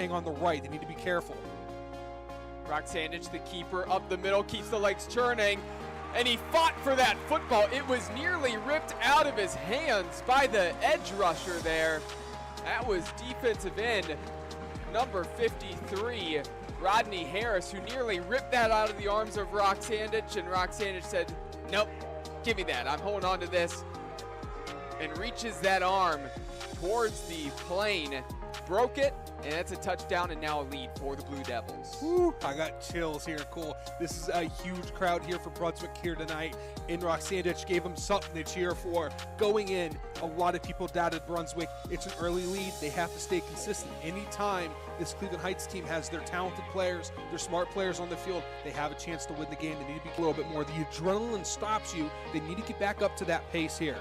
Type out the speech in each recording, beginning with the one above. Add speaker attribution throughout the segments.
Speaker 1: overhang on the right. They need to be careful.
Speaker 2: Roxandich, the keeper, up the middle, keeps the legs churning, and he fought for that football. It was nearly ripped out of his hands by the edge rusher there. That was defensive end number 53, Rodney Harris, who nearly ripped that out of the arms of Roxandich, and Roxandich said, nope, give me that, I'm holding on to this, and reaches that arm towards the plane, broke it, and that's a touchdown and now a lead for the Blue Devils.
Speaker 1: Woo, I got chills here, Cole. This is a huge crowd here for Brunswick here tonight, and Roxandich gave them something to cheer for. Going in, a lot of people doubted Brunswick. It's an early lead. They have to stay consistent. Anytime this Cleveland Heights team has their talented players, their smart players on the field, they have a chance to win the game. They need to be a little bit more. The adrenaline stops you. They need to get back up to that pace here.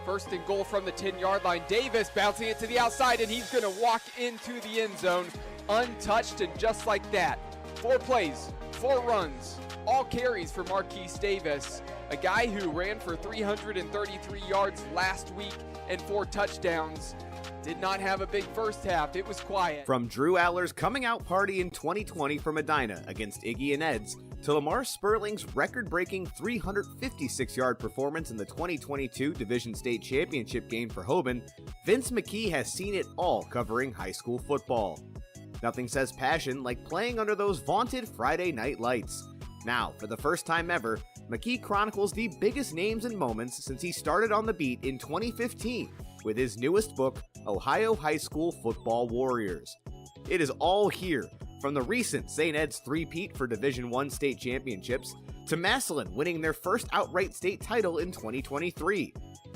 Speaker 2: First and goal from the 10-yard line. Davis bouncing it to the outside, and he's going to walk into the end zone untouched, and just like that, 4 plays, 4 runs, all carries for Marquise Davis, a guy who ran for 333 yards last week and 4 touchdowns. Did not have a big first half. It was quiet.
Speaker 3: From Drew Aller's coming out party in 2020 for Medina against Iggy and Ed's, to Lamar Sperling's record-breaking 356-yard performance in the 2022 Division State Championship game for Hoban, Vince McKee has seen it all covering high school football. Nothing says passion like playing under those vaunted Friday night lights. Now, for the first time ever, McKee chronicles the biggest names and moments since he started on the beat in 2015 with his newest book, Ohio High School Football Warriors. It is all here, from the recent St. Ed's three-peat for Division I state championships to Massillon winning their first outright state title in 2023.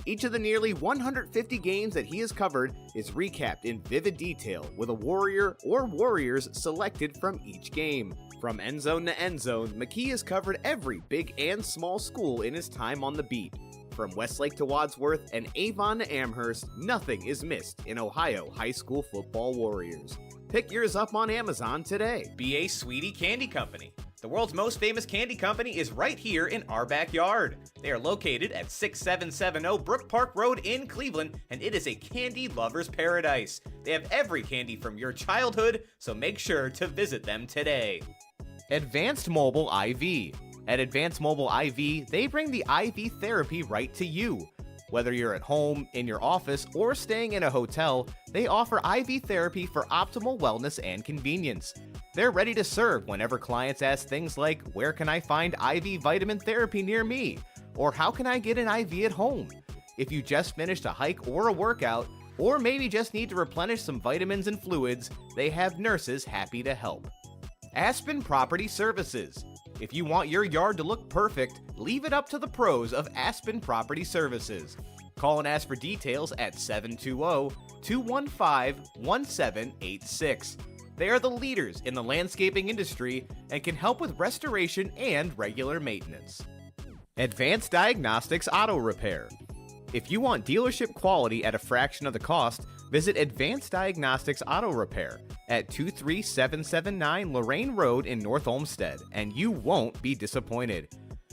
Speaker 3: Each of the nearly 150 games that he has covered is recapped in vivid detail with a warrior or warriors selected from each game. From end zone to end zone, McKee has covered every big and small school in his time on the beat. From Westlake to Wadsworth and Avon to Amherst, nothing is missed in Ohio High School Football Warriors. Pick yours up on Amazon today.
Speaker 4: B.A. Sweetie Candy Company. The world's most famous candy company is right here in our backyard. They are located at 6770 Brook Park Road in Cleveland, and it is a candy lover's paradise. They have every candy from your childhood, so make sure to visit them today. Advanced Mobile IV. At Advanced Mobile IV, they bring the IV therapy right to you. Whether you're at home, in your office, or staying in a hotel, they offer IV therapy for optimal wellness and convenience. They're ready to serve whenever clients ask things like, where can I find IV vitamin therapy near me? Or how can I get an IV at home? If you just finished a hike or a workout, or maybe just need to replenish some vitamins and fluids, they have nurses happy to help. Aspen Property Services. If you want your yard to look perfect, leave it up to the pros of Aspen Property Services. Call and ask for details at 720-215-1786. They are the leaders in the landscaping industry and can help with restoration and regular maintenance. Advanced Diagnostics Auto Repair. If you want dealership quality at a fraction of the cost, visit Advanced Diagnostics Auto Repair at 23779 Lorraine Road in North Olmsted, and you won't be disappointed.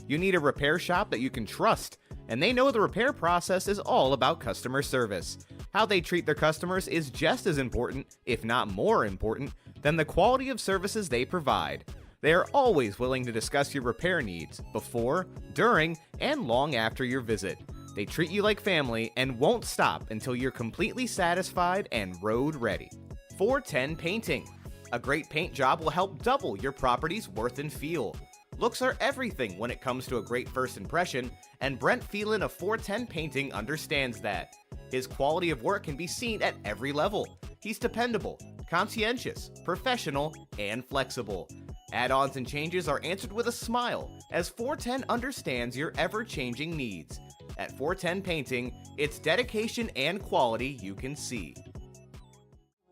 Speaker 4: You need a repair shop that you can trust, and they know the repair process is all about customer service. How they treat their customers is just as important, if not more important, than the quality of services they provide. They are always willing to discuss your repair needs before, during, and long after your visit. They treat you like family and won't stop until you're completely satisfied and road ready. 410 Painting. A great paint job will help double your property's worth and feel. Looks are everything when it comes to a great first impression, and Brent Phelan of 410 Painting understands that. His quality of work can be seen at every level. He's dependable, conscientious, professional, and flexible. Add-ons and changes are answered with a smile, as 410 understands your ever-changing needs. At 410 Painting, it's dedication and quality you can see.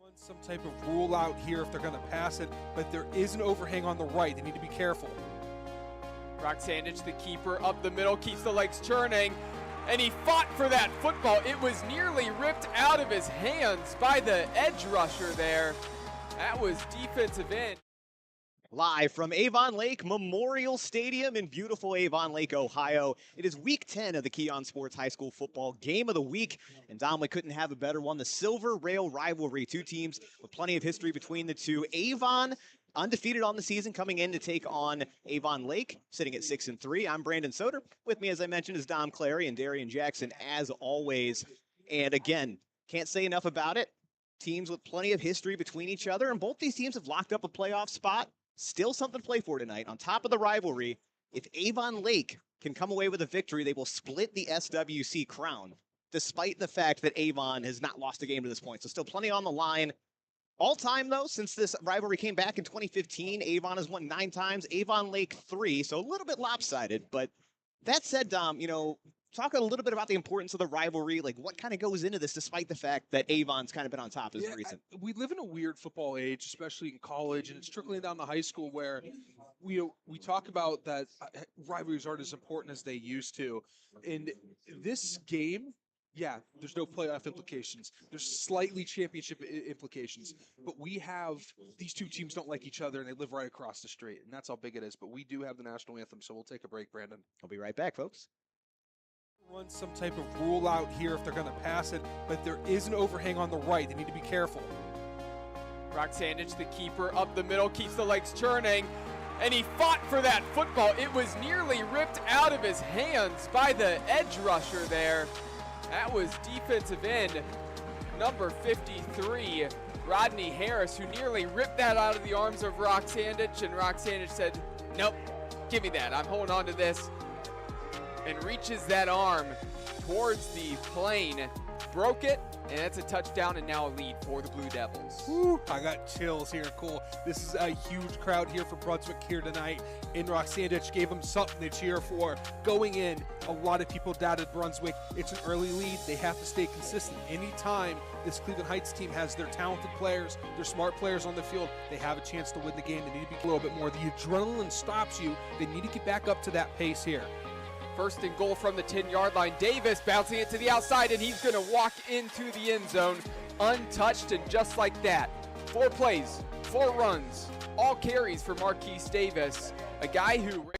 Speaker 1: Run some type of rule out here if they're going to pass it, but there is an overhang on the right. They need to be careful.
Speaker 2: Roxandich, the keeper, up the middle, keeps the legs churning, and he fought for that football. It was nearly ripped out of his hands by the edge rusher there. That was defensive end.
Speaker 5: Live from Avon Lake Memorial Stadium in beautiful Avon Lake, Ohio. It is week 10 of the Keon Sports High School Football Game of the Week, and Dom, we couldn't have a better one. The Silver Rail Rivalry, two teams with plenty of history between the two. Avon, undefeated on the season, coming in to take on Avon Lake, sitting at 6-3. I'm Brandon Soder. With me, as I mentioned, is Dom Clary and Darian Jackson, as always. And again, can't say enough about it. Teams with plenty of history between each other, and both these teams have locked up a playoff spot. Still something to play for tonight. On top of the rivalry, if Avon Lake can come away with a victory, they will split the SWC crown, despite the fact that Avon has not lost a game to this point. So still plenty on the line. All time, though, since this rivalry came back in 2015, Avon has won 9 times, Avon Lake 3, so a little bit lopsided. But that said, Dom, talk a little bit about the importance of the rivalry, like what kind of goes into this, despite the fact that Avon's kind of been on top as recent.
Speaker 1: We live in a weird football age, especially in college, and it's trickling down to high school where we talk about that rivalries aren't as important as they used to. In this game, yeah, there's no playoff implications. There's slightly championship implications, but we have these two teams don't like each other and they live right across the street, and that's how big it is. But we do have the national anthem, so we'll take a break, Brandon.
Speaker 5: I'll be right back, folks.
Speaker 1: Run some type of rule out here if they're going to pass it, but there is an overhang on the right. They need to be careful.
Speaker 2: Brock Sandage, the keeper, up the middle, keeps the legs churning, and he fought for that football. It was nearly ripped out of his hands by the edge rusher there. That was defensive end number 53, Rodney Harris, who nearly ripped that out of the arms of Brock Sandage, and Brock Sandage said, nope, give me that. I'm holding on to this. And reaches that arm towards the plane, broke it, and that's a touchdown and now a lead for the Blue Devils.
Speaker 1: Woo, I got chills here. Cool. This is a huge crowd here for Brunswick here tonight. And Sandich gave them something to cheer for. Going in, a lot of people doubted Brunswick. It's an early lead. They have to stay consistent. Anytime this Cleveland Heights team has their talented players, their smart players on the field, they have a chance to win the game. They need to be a little bit more. The adrenaline stops you. They need to get back up to that pace here.
Speaker 2: First and goal from the 10-yard line. Davis bouncing it to the outside, and he's going to walk into the end zone untouched, and just like that. 4 plays, 4 runs, all carries for Marquise Davis, a guy who...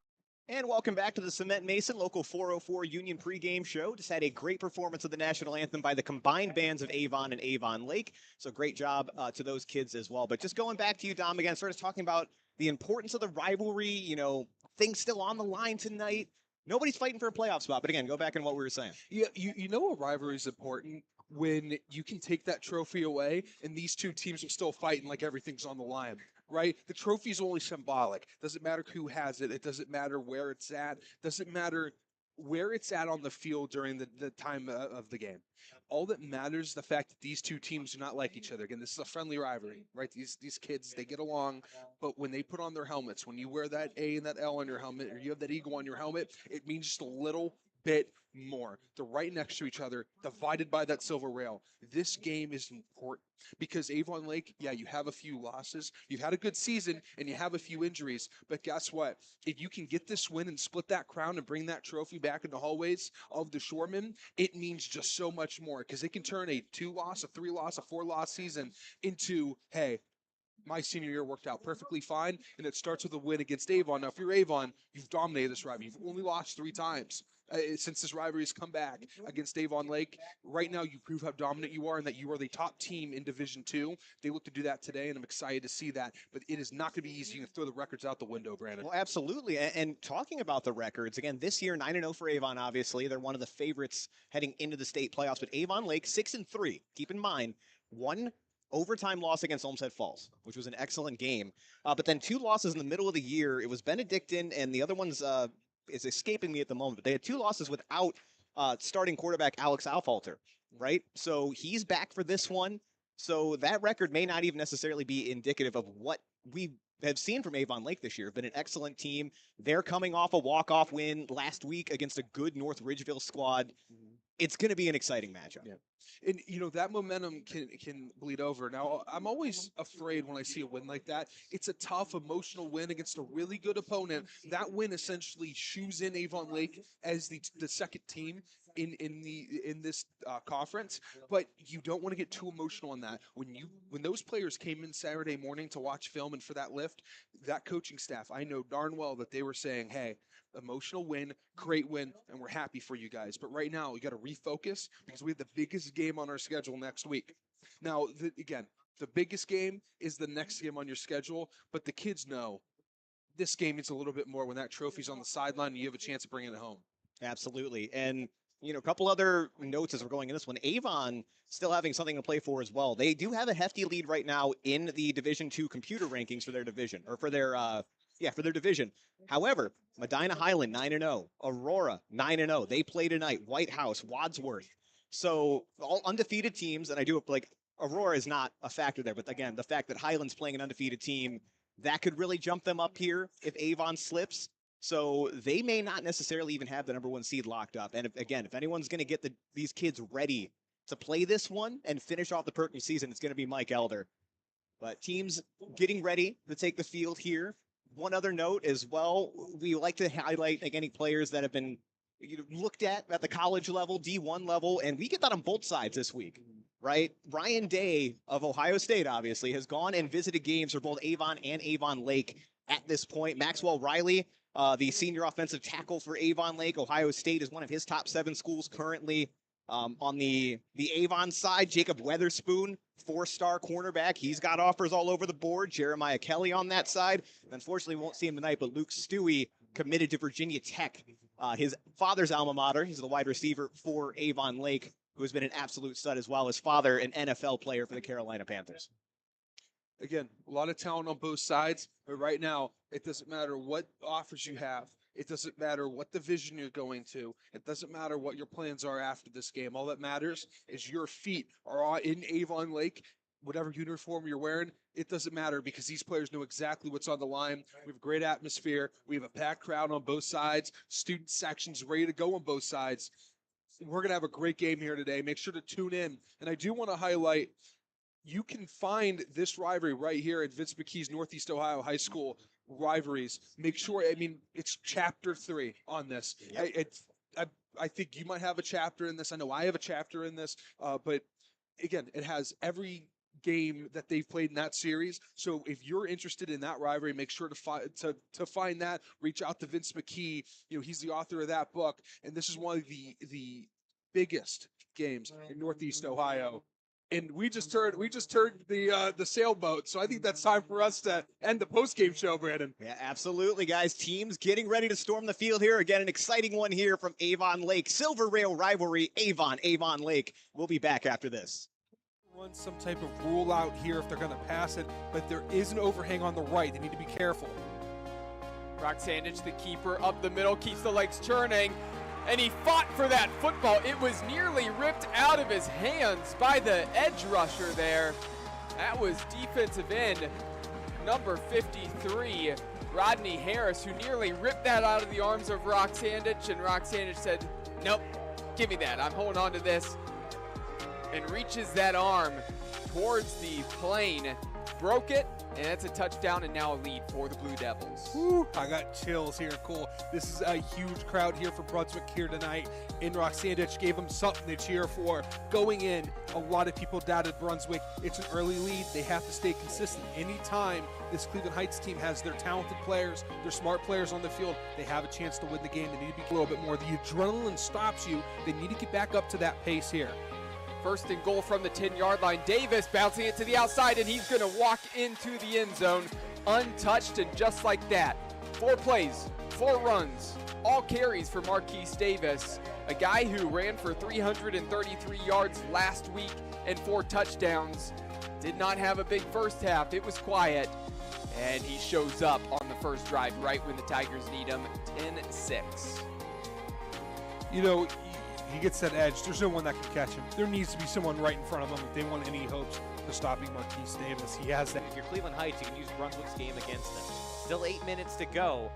Speaker 5: And welcome back to the Cement Mason Local 404 Union pregame show. Just had a great performance of the national anthem by the combined bands of Avon and Avon Lake. So great job to those kids as well. But just going back to you, Dom, again, sort of talking about the importance of the rivalry, things still on the line tonight. Nobody's fighting for a playoff spot, but again, go back on what we were saying.
Speaker 1: Yeah, you know a rivalry is important when you can take that trophy away and these two teams are still fighting like everything's on the line, right? The trophy is only symbolic. Doesn't matter who has it. It doesn't matter where it's at. Doesn't matter where it's at on the field during the time of the game. All that matters is the fact that these two teams do not like each other. Again, this is a friendly rivalry, right? These kids, they get along, but when they put on their helmets, when you wear that A and that L on your helmet, or you have that eagle on your helmet, it means just a little bit more. They're right next to each other, divided by that silver rail. This game is important because Avon Lake, yeah, you have a few losses. You've had a good season and you have a few injuries, but guess what? If you can get this win and split that crown and bring that trophy back in the hallways of the Shoremen, it means just so much more because it can turn a 2-loss, a 3-loss, a 4-loss season into, hey, my senior year worked out perfectly fine, and it starts with a win against Avon. Now, if you're Avon, you've dominated this rivalry. You've only lost 3 times since this rivalry has come back against Avon Lake. Right now, you prove how dominant you are and that you are the top team in Division II. They look to do that today, and I'm excited to see that. But it is not going to be easy. You can throw the records out the window, Brandon.
Speaker 5: Well, absolutely. And talking about the records, again, this year, 9-0 for Avon, obviously. They're one of the favorites heading into the state playoffs. But Avon Lake, 6-3. Keep in mind, 1 overtime loss against Olmsted Falls, which was an excellent game. But then 2 losses in the middle of the year. It was Benedictine, and the other one's is escaping me at the moment. But they had 2 losses without starting quarterback Alex Alfalter, right? So he's back for this one. So that record may not even necessarily be indicative of what we have seen from Avon Lake this year. Been an excellent team. They're coming off a walk-off win last week against a good North Ridgeville squad. It's going to be an exciting matchup.
Speaker 1: Yeah. And, that momentum can bleed over. Now, I'm always afraid when I see a win like that. It's a tough, emotional win against a really good opponent. That win essentially shoes in Avon Lake as the second team in this conference, but you don't want to get too emotional on that. When those players came in Saturday morning to watch film and for that lift, that coaching staff, I know darn well that they were saying, hey, emotional win, great win, and we're happy for you guys. But right now, we got to refocus because we have the biggest game on our schedule next week. Now, again, the biggest game is the next game on your schedule, but the kids know this game means a little bit more when that trophy's on the sideline and you have a chance of bringing it home.
Speaker 5: Absolutely. And, a couple other notes as we're going in this one. Avon still having something to play for as well. They do have a hefty lead right now in the Division II computer rankings for their division, or for their division. However, Medina Highland 9-0, Aurora 9-0. They play tonight. White House, Wadsworth. So all undefeated teams, and I do Aurora is not a factor there, but again, the fact that Highland's playing an undefeated team, that could really jump them up here if Avon slips. So they may not necessarily even have the number 1 seed locked up. And if anyone's going to get these kids ready to play this one and finish off the pertinent season, it's going to be Mike Elder. But teams getting ready to take the field here. One other note as well, we like to highlight any players that have been looked at the college level, D1 level, and we get that on both sides this week, right? Ryan Day of Ohio State, obviously, has gone and visited games for both Avon and Avon Lake at this point. Maxwell Riley, the senior offensive tackle for Avon Lake, Ohio State is one of his top 7 schools currently. On the Avon side, Jacob Weatherspoon, 4-star cornerback. He's got offers all over the board. Jeremiah Kelly on that side. Unfortunately, we won't see him tonight, but Luke Stewie committed to Virginia Tech, his father's alma mater. He's the wide receiver for Avon Lake, who has been an absolute stud as well. His father, an NFL player for the Carolina Panthers.
Speaker 1: Again, a lot of talent on both sides, but right now, it doesn't matter what offers you have. It doesn't matter what division you're going to. It doesn't matter what your plans are after this game. All that matters is your feet are in Avon Lake, whatever uniform you're wearing. It doesn't matter because these players know exactly what's on the line. We have a great atmosphere. We have a packed crowd on both sides. Student sections ready to go on both sides. We're going to have a great game here today. Make sure to tune in. And I do want to highlight, you can find this rivalry right here at Vince McKee's Northeast Ohio High School rivalries. Make sure, it's chapter 3 on this. Yep. I think you might have a chapter in this. I know I have a chapter in this, but again, it has every game that they've played in that series. So if you're interested in that rivalry, make sure to find that. Reach out to Vince McKee. He's the author of that book, and this is one of the biggest games in Northeast Ohio. And we just heard the sailboat, so I think that's time for us to end the postgame show, Brandon.
Speaker 5: Yeah, absolutely, guys. Teams getting ready to storm the field here. Again, an exciting one here from Avon Lake. Silver Rail rivalry, Avon Lake. We'll be back after this.
Speaker 1: Run some type of rule out here if they're going to pass it, but there is an overhang on the right. They need to be careful.
Speaker 2: Brock Sandich, the keeper, up the middle, keeps the legs churning. And he fought for that football. It was nearly ripped out of his hands by the edge rusher there. That was defensive end number 53, Rodney Harris, who nearly ripped that out of the arms of Brock Sandich. And Brock Sandich said, nope, give me that. I'm holding on to this. And reaches that arm towards the plane. Broke it, and that's a touchdown and now a lead for the Blue Devils.
Speaker 1: Woo, I got chills here. Cool. This is a huge crowd here for Brunswick here tonight. And Brock Sandich gave them something to cheer for. Going in, a lot of people doubted Brunswick. It's an early lead. They have to stay consistent. Anytime this Cleveland Heights team has their talented players, their smart players on the field, they have a chance to win the game. They need to be a little bit more. The adrenaline stops you. They need to get back up to that pace here.
Speaker 2: First and goal from the 10-yard line. Davis bouncing it to the outside, and he's going to walk into the end zone untouched, and just like that, 4 plays, 4 runs, all carries for Marquise Davis, a guy who ran for 333 yards last week and 4 touchdowns. Did not have a big first half. It was quiet, and he shows up on the first drive right when the Tigers need him, 10-6.
Speaker 1: He gets that edge. There's no one that can catch him. There needs to be someone right in front of him if they want any hopes of stopping Marquise Davis. He has that.
Speaker 3: If you're Cleveland Heights, you can use Brunswick's game against them. Still 8 minutes to go,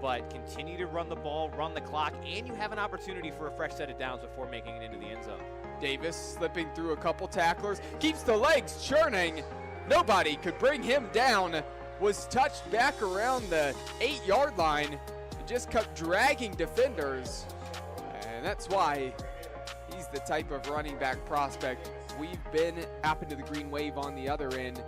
Speaker 3: but continue to run the ball, run the clock, and you have an opportunity for a fresh set of downs before making it into the end zone.
Speaker 2: Davis slipping through a couple tacklers, keeps the legs churning. Nobody could bring him down. Was touched back around the 8-yard line and just kept dragging defenders. And that's why the type of running back prospect we've been. Happen to the green wave on the other end.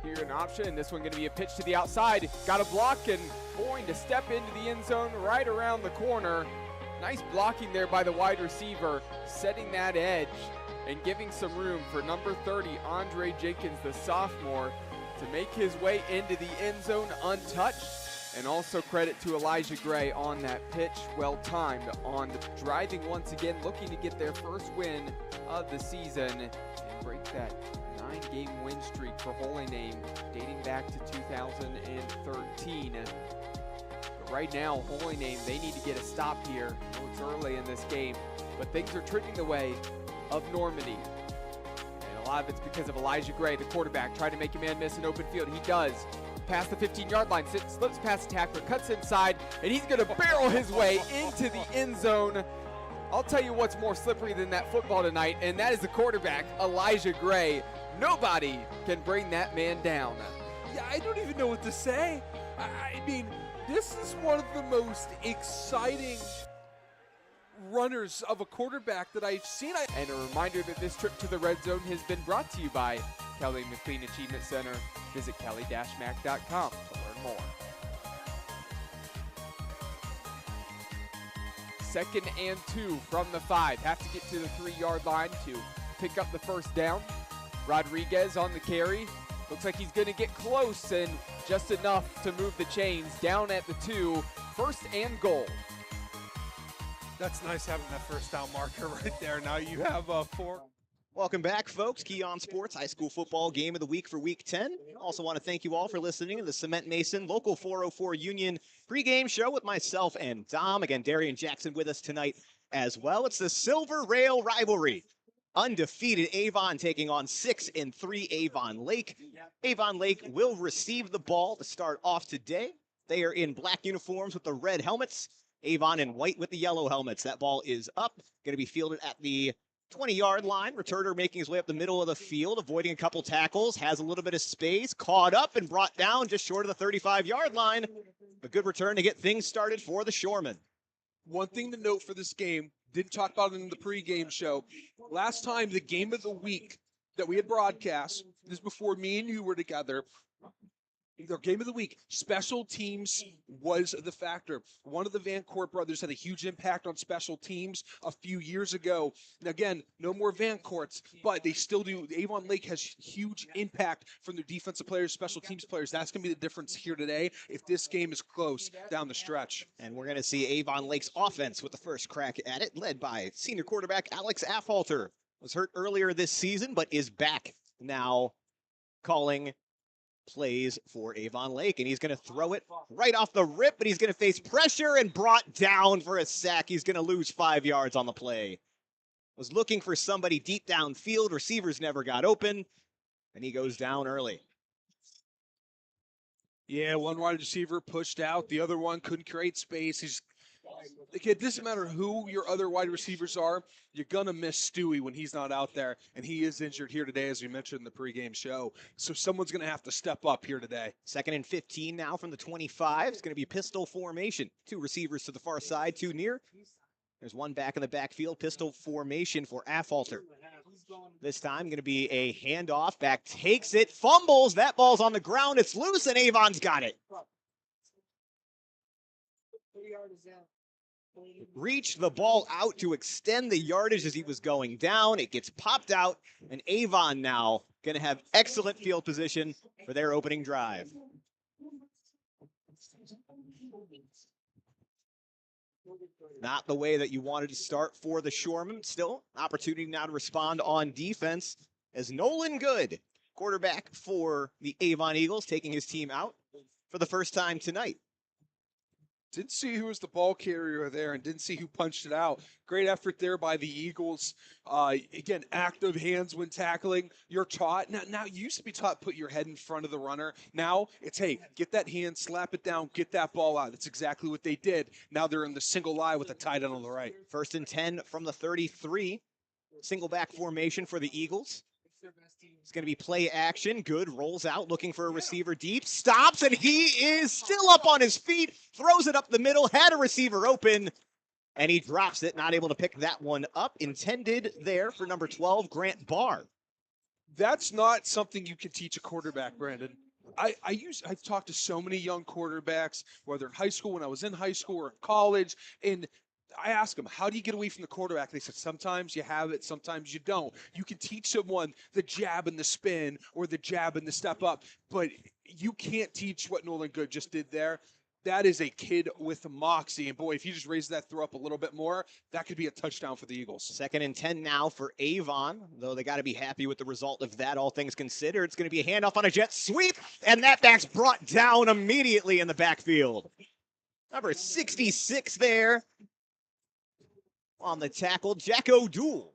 Speaker 2: Here an option, this one going to be a pitch to the outside. Got a block and going to step into the end zone right around the corner. Nice blocking there by the wide receiver, setting that edge and giving some room for number 30, Andre Jenkins, the sophomore, to make his way into the end zone untouched. And also credit to Elijah Gray on that pitch, well timed on the driving once again, looking to get their first win of the season and break that 9-game win streak for Holy Name dating back to 2013. But right now, Holy Name, they need to get a stop here. I know it's early in this game, but things are trending the way of Normandy. And a lot of it's because of Elijah Gray, the quarterback, trying to make a man miss an open field. He does. Past the 15-yard line, slips past the tackler, cuts inside, and he's going to barrel his way into the end zone. I'll tell you what's more slippery than that football tonight, and that is the quarterback, Elijah Gray. Nobody can bring that man down.
Speaker 1: Yeah, I don't even know what to say. I mean, this is one of the most exciting runners of a quarterback that I've seen.
Speaker 2: And a reminder that this trip to the Red Zone has been brought to you by Kelly McLean Achievement Center. Visit kelly-mac.com to learn more. 2nd and 2 from the 5. Have to get to the 3-yard line to pick up the first down. Rodriguez on the carry. Looks like he's going to get close and just enough to move the chains down at the 2. 1st and goal.
Speaker 1: That's nice having that first down marker right there. Now you have 4.
Speaker 5: Welcome back, folks. Key on Sports High School Football Game of the Week for Week 10. Also want to thank you all for listening to the Cement Mason Local 404 Union pregame show with myself and Dom. Again, Darian Jackson with us tonight as well. It's the Silver Rail Rivalry. Undefeated Avon taking on 6-3 Avon Lake. Avon Lake will receive the ball to start off today. They are in black uniforms with the red helmets. Avon in white with the yellow helmets. That ball is up. Going to be fielded at the 20-yard line. Returner making his way up the middle of the field, avoiding a couple tackles, has a little bit of space, caught up and brought down just short of the 35-yard line. A good return to get things started for the Shoremen.
Speaker 1: One thing to note for this game, didn't talk about it in the pregame show. Last time, the game of the week that we had broadcast, this is before me and you were together, their game of the week, special teams was the factor. One of the Vancourt brothers had a huge impact on special teams a few years ago. And again, no more Vancourts, but they still do. Avon Lake has huge impact from their defensive players, special teams players. That's going to be the difference here today if this game is close down the stretch.
Speaker 5: And we're going to see Avon Lake's offense with the first crack at it, led by senior quarterback Alex Afhalter. Was hurt earlier this season, but is back now calling plays for Avon Lake, and he's going to throw it right off the rip, but he's going to face pressure and brought down for a sack. He's going to lose 5 yards on the play. Was looking for somebody deep downfield. Receivers never got open, and he goes down early.
Speaker 1: Yeah, one wide receiver pushed out. The other one couldn't create space. It doesn't matter who your other wide receivers are, you're going to miss Stewie when he's not out there, and he is injured here today, as we mentioned in the pregame show. So someone's going to have to step up here today.
Speaker 5: 2nd and 15 now from the 25. It's going to be pistol formation. 2 receivers to the far side, 2 near. There's one back in the backfield, pistol formation for Afhalter. This time going to be a handoff. Back takes it, fumbles. That ball's on the ground. It's loose, and Avon's got it. Reached the ball out to extend the yardage as he was going down. It gets popped out, and Avon now going to have excellent field position for their opening drive. Not the way that you wanted to start for the Shoremen. Still, opportunity now to respond on defense as Nolan Good, quarterback for the Avon Eagles, taking his team out for the first time tonight.
Speaker 1: Didn't see who was the ball carrier there and didn't see who punched it out. Great effort there by the Eagles. Again, active hands when tackling. You're taught. Now you used to be taught put your head in front of the runner. Now it's, hey, get that hand, slap it down, get that ball out. That's exactly what they did. Now they're in the single eye with a tight end on the right.
Speaker 5: 1st and 10 from the 33. Single back formation for the Eagles. It's going to be play action. Good rolls out, looking for a receiver deep. Stops, and he is still up on his feet. Throws it up the middle. Had a receiver open, And he drops it, not able to pick that one up. Intended there for number 12, Grant Barr.
Speaker 1: That's not something you can teach a quarterback, Brandon. I've talked to so many young quarterbacks, whether in high school, when I was in high school, or in college, and I ask them, how do you get away from the quarterback? They said, sometimes you have it, sometimes you don't. You can teach someone the jab and the spin or the jab and the step up, but you can't teach what Nolan Good just did there. That is a kid with moxie. And boy, if you just raise that throw up a little bit more, that could be a touchdown for the Eagles.
Speaker 5: 2nd and 10 now for Avon, though they got to be happy with the result of that, all things considered. It's going to be a handoff on a jet sweep, and that back's brought down immediately in the backfield. Number 66 there on the tackle, Jack O'Doul.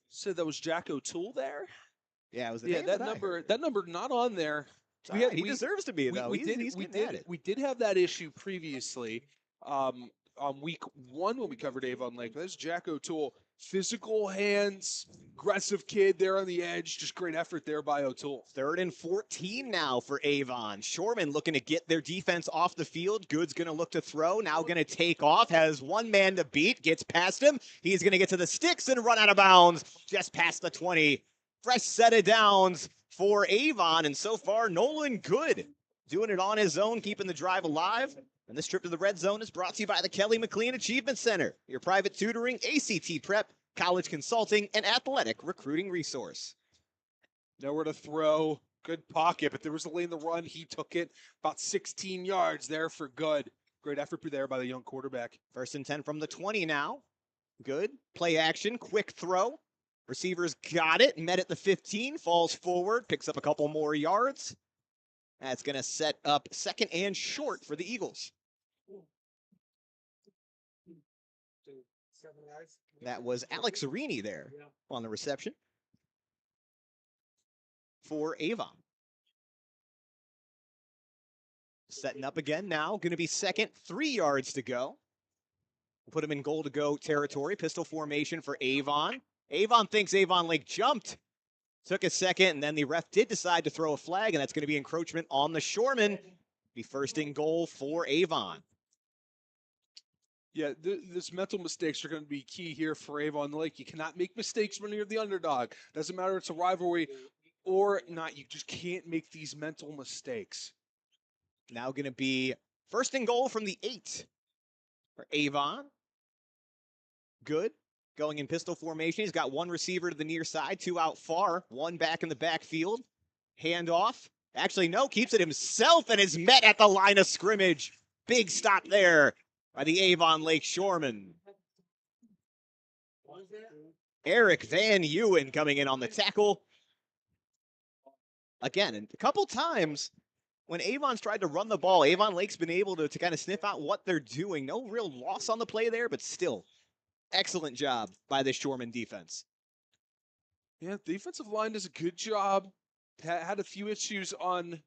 Speaker 1: So that was Jack O'Toole there?
Speaker 5: Yeah, it was the
Speaker 1: Yeah,
Speaker 5: name
Speaker 1: that number not on there.
Speaker 5: He deserves to be, though.
Speaker 1: We did have that issue previously on week 1 when we covered Avon Lake. That's Jack O'Toole. Physical hands, aggressive kid there on the edge. Just great effort there by O'Toole.
Speaker 5: 3rd and 14 now for Avon. Shoremen looking to get their defense off the field. Good's going to look to throw. Now going to take off. Has one man to beat. Gets past him. He's going to get to the sticks and run out of bounds. Just past the 20. Fresh set of downs for Avon. And so far, Nolan Good doing it on his own, keeping the drive alive. And this trip to the red zone is brought to you by the Kelly McLean Achievement Center, your private tutoring, ACT prep, college consulting, and athletic recruiting resource.
Speaker 1: Nowhere to throw. Good pocket, but there was a lane to run. He took it about 16 yards there for Good. Great effort there by the young quarterback.
Speaker 5: 1st and 10 from the 20 now. Good. Play action, quick throw. Receivers got it, met at the 15, falls forward, picks up a couple more yards. That's going to set up 2nd and short for the Eagles. That was Alex Arini there on the reception for Avon. Setting up again now. Going to be 2nd, 3 yards to go. We'll put him in goal to go territory. Pistol formation for Avon. Avon thinks Avon Lake jumped. Took a second, and then the ref did decide to throw a flag, and that's going to be encroachment on the Shoremen. Be 1st and goal for Avon.
Speaker 1: Yeah, this mental mistakes are going to be key here for Avon Lake. You cannot make mistakes when you're the underdog. Doesn't matter if it's a rivalry or not. You just can't make these mental mistakes.
Speaker 5: Now going to be 1st and goal from the 8 for Avon. Good. Going in pistol formation. He's got 1 receiver to the near side, 2 out far, 1 back in the backfield. Handoff. Actually, no, keeps it himself and is met at the line of scrimmage. Big stop there by the Avon Lake Shoremen. Eric Van Ewen coming in on the tackle. Again, a couple times when Avon's tried to run the ball, Avon Lake's been able to kind of sniff out what they're doing. No real loss on the play there, but still, excellent job by the Shoremen defense.
Speaker 1: Yeah, the defensive line does a good job. Had a few issues on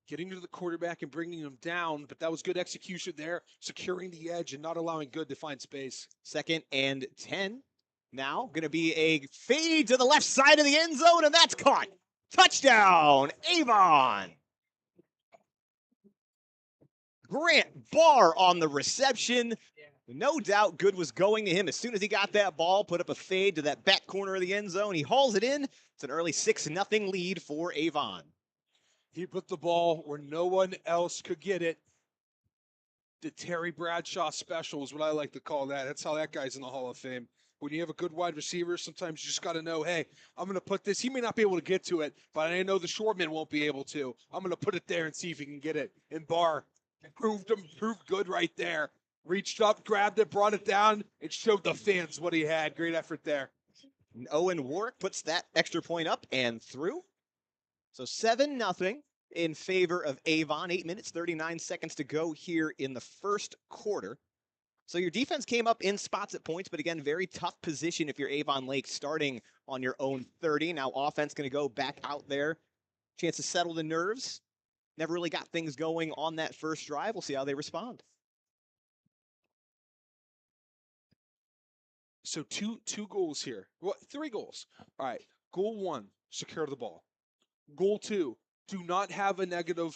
Speaker 1: getting to the quarterback and bringing him down, but that was good execution there, securing the edge and not allowing Good to find space.
Speaker 5: 2nd and 10. Now going to be a fade to the left side of the end zone, and that's caught. Touchdown, Avon. Grant Barr on the reception. No doubt Good was going to him as soon as he got that ball, put up a fade to that back corner of the end zone. He hauls it in. It's an early 6-0 lead for Avon.
Speaker 1: He put the ball where no one else could get it. The Terry Bradshaw special is what I like to call that. That's how that guy's in the Hall of Fame. When you have a good wide receiver, sometimes you just got to know, hey, I'm going to put this. He may not be able to get to it, but I know the Shoremen won't be able to. I'm going to put it there and see if he can get it. And Barr proved Good right there. Reached up, grabbed it, brought it down. It showed the fans what he had. Great effort there.
Speaker 5: And Owen Warwick puts that extra point up and through. So 7-0 in favor of Avon. 8 minutes, 39 seconds to go here in the first quarter. So your defense came up in spots at points, but again, very tough position if you're Avon Lake starting on your own 30. Now offense going to go back out there. Chance to settle the nerves. Never really got things going on that first drive. We'll see how they respond.
Speaker 1: So two goals here. Well, 3 goals. All right. Goal 1, secure the ball. Goal 2, do not have a negative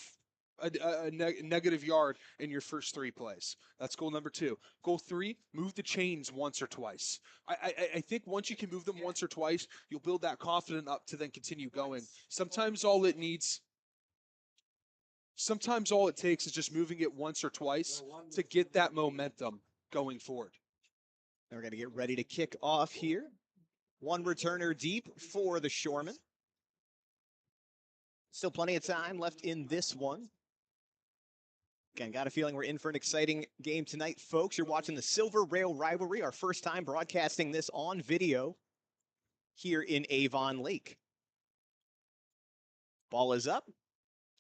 Speaker 1: negative yard in your first 3 plays. That's goal number 2. Goal 3, move the chains once or twice. I think once you can move them once or twice, you'll build that confidence up to then continue going. Sometimes all it takes is just moving it once or twice to get that momentum going forward.
Speaker 5: We're going to get ready to kick off here. 1 returner deep for the Shoremen. Still plenty of time left in this one. Again, got a feeling we're in for an exciting game tonight, folks. You're watching the Silver Rail Rivalry, our first time broadcasting this on video here in Avon Lake. Ball is up.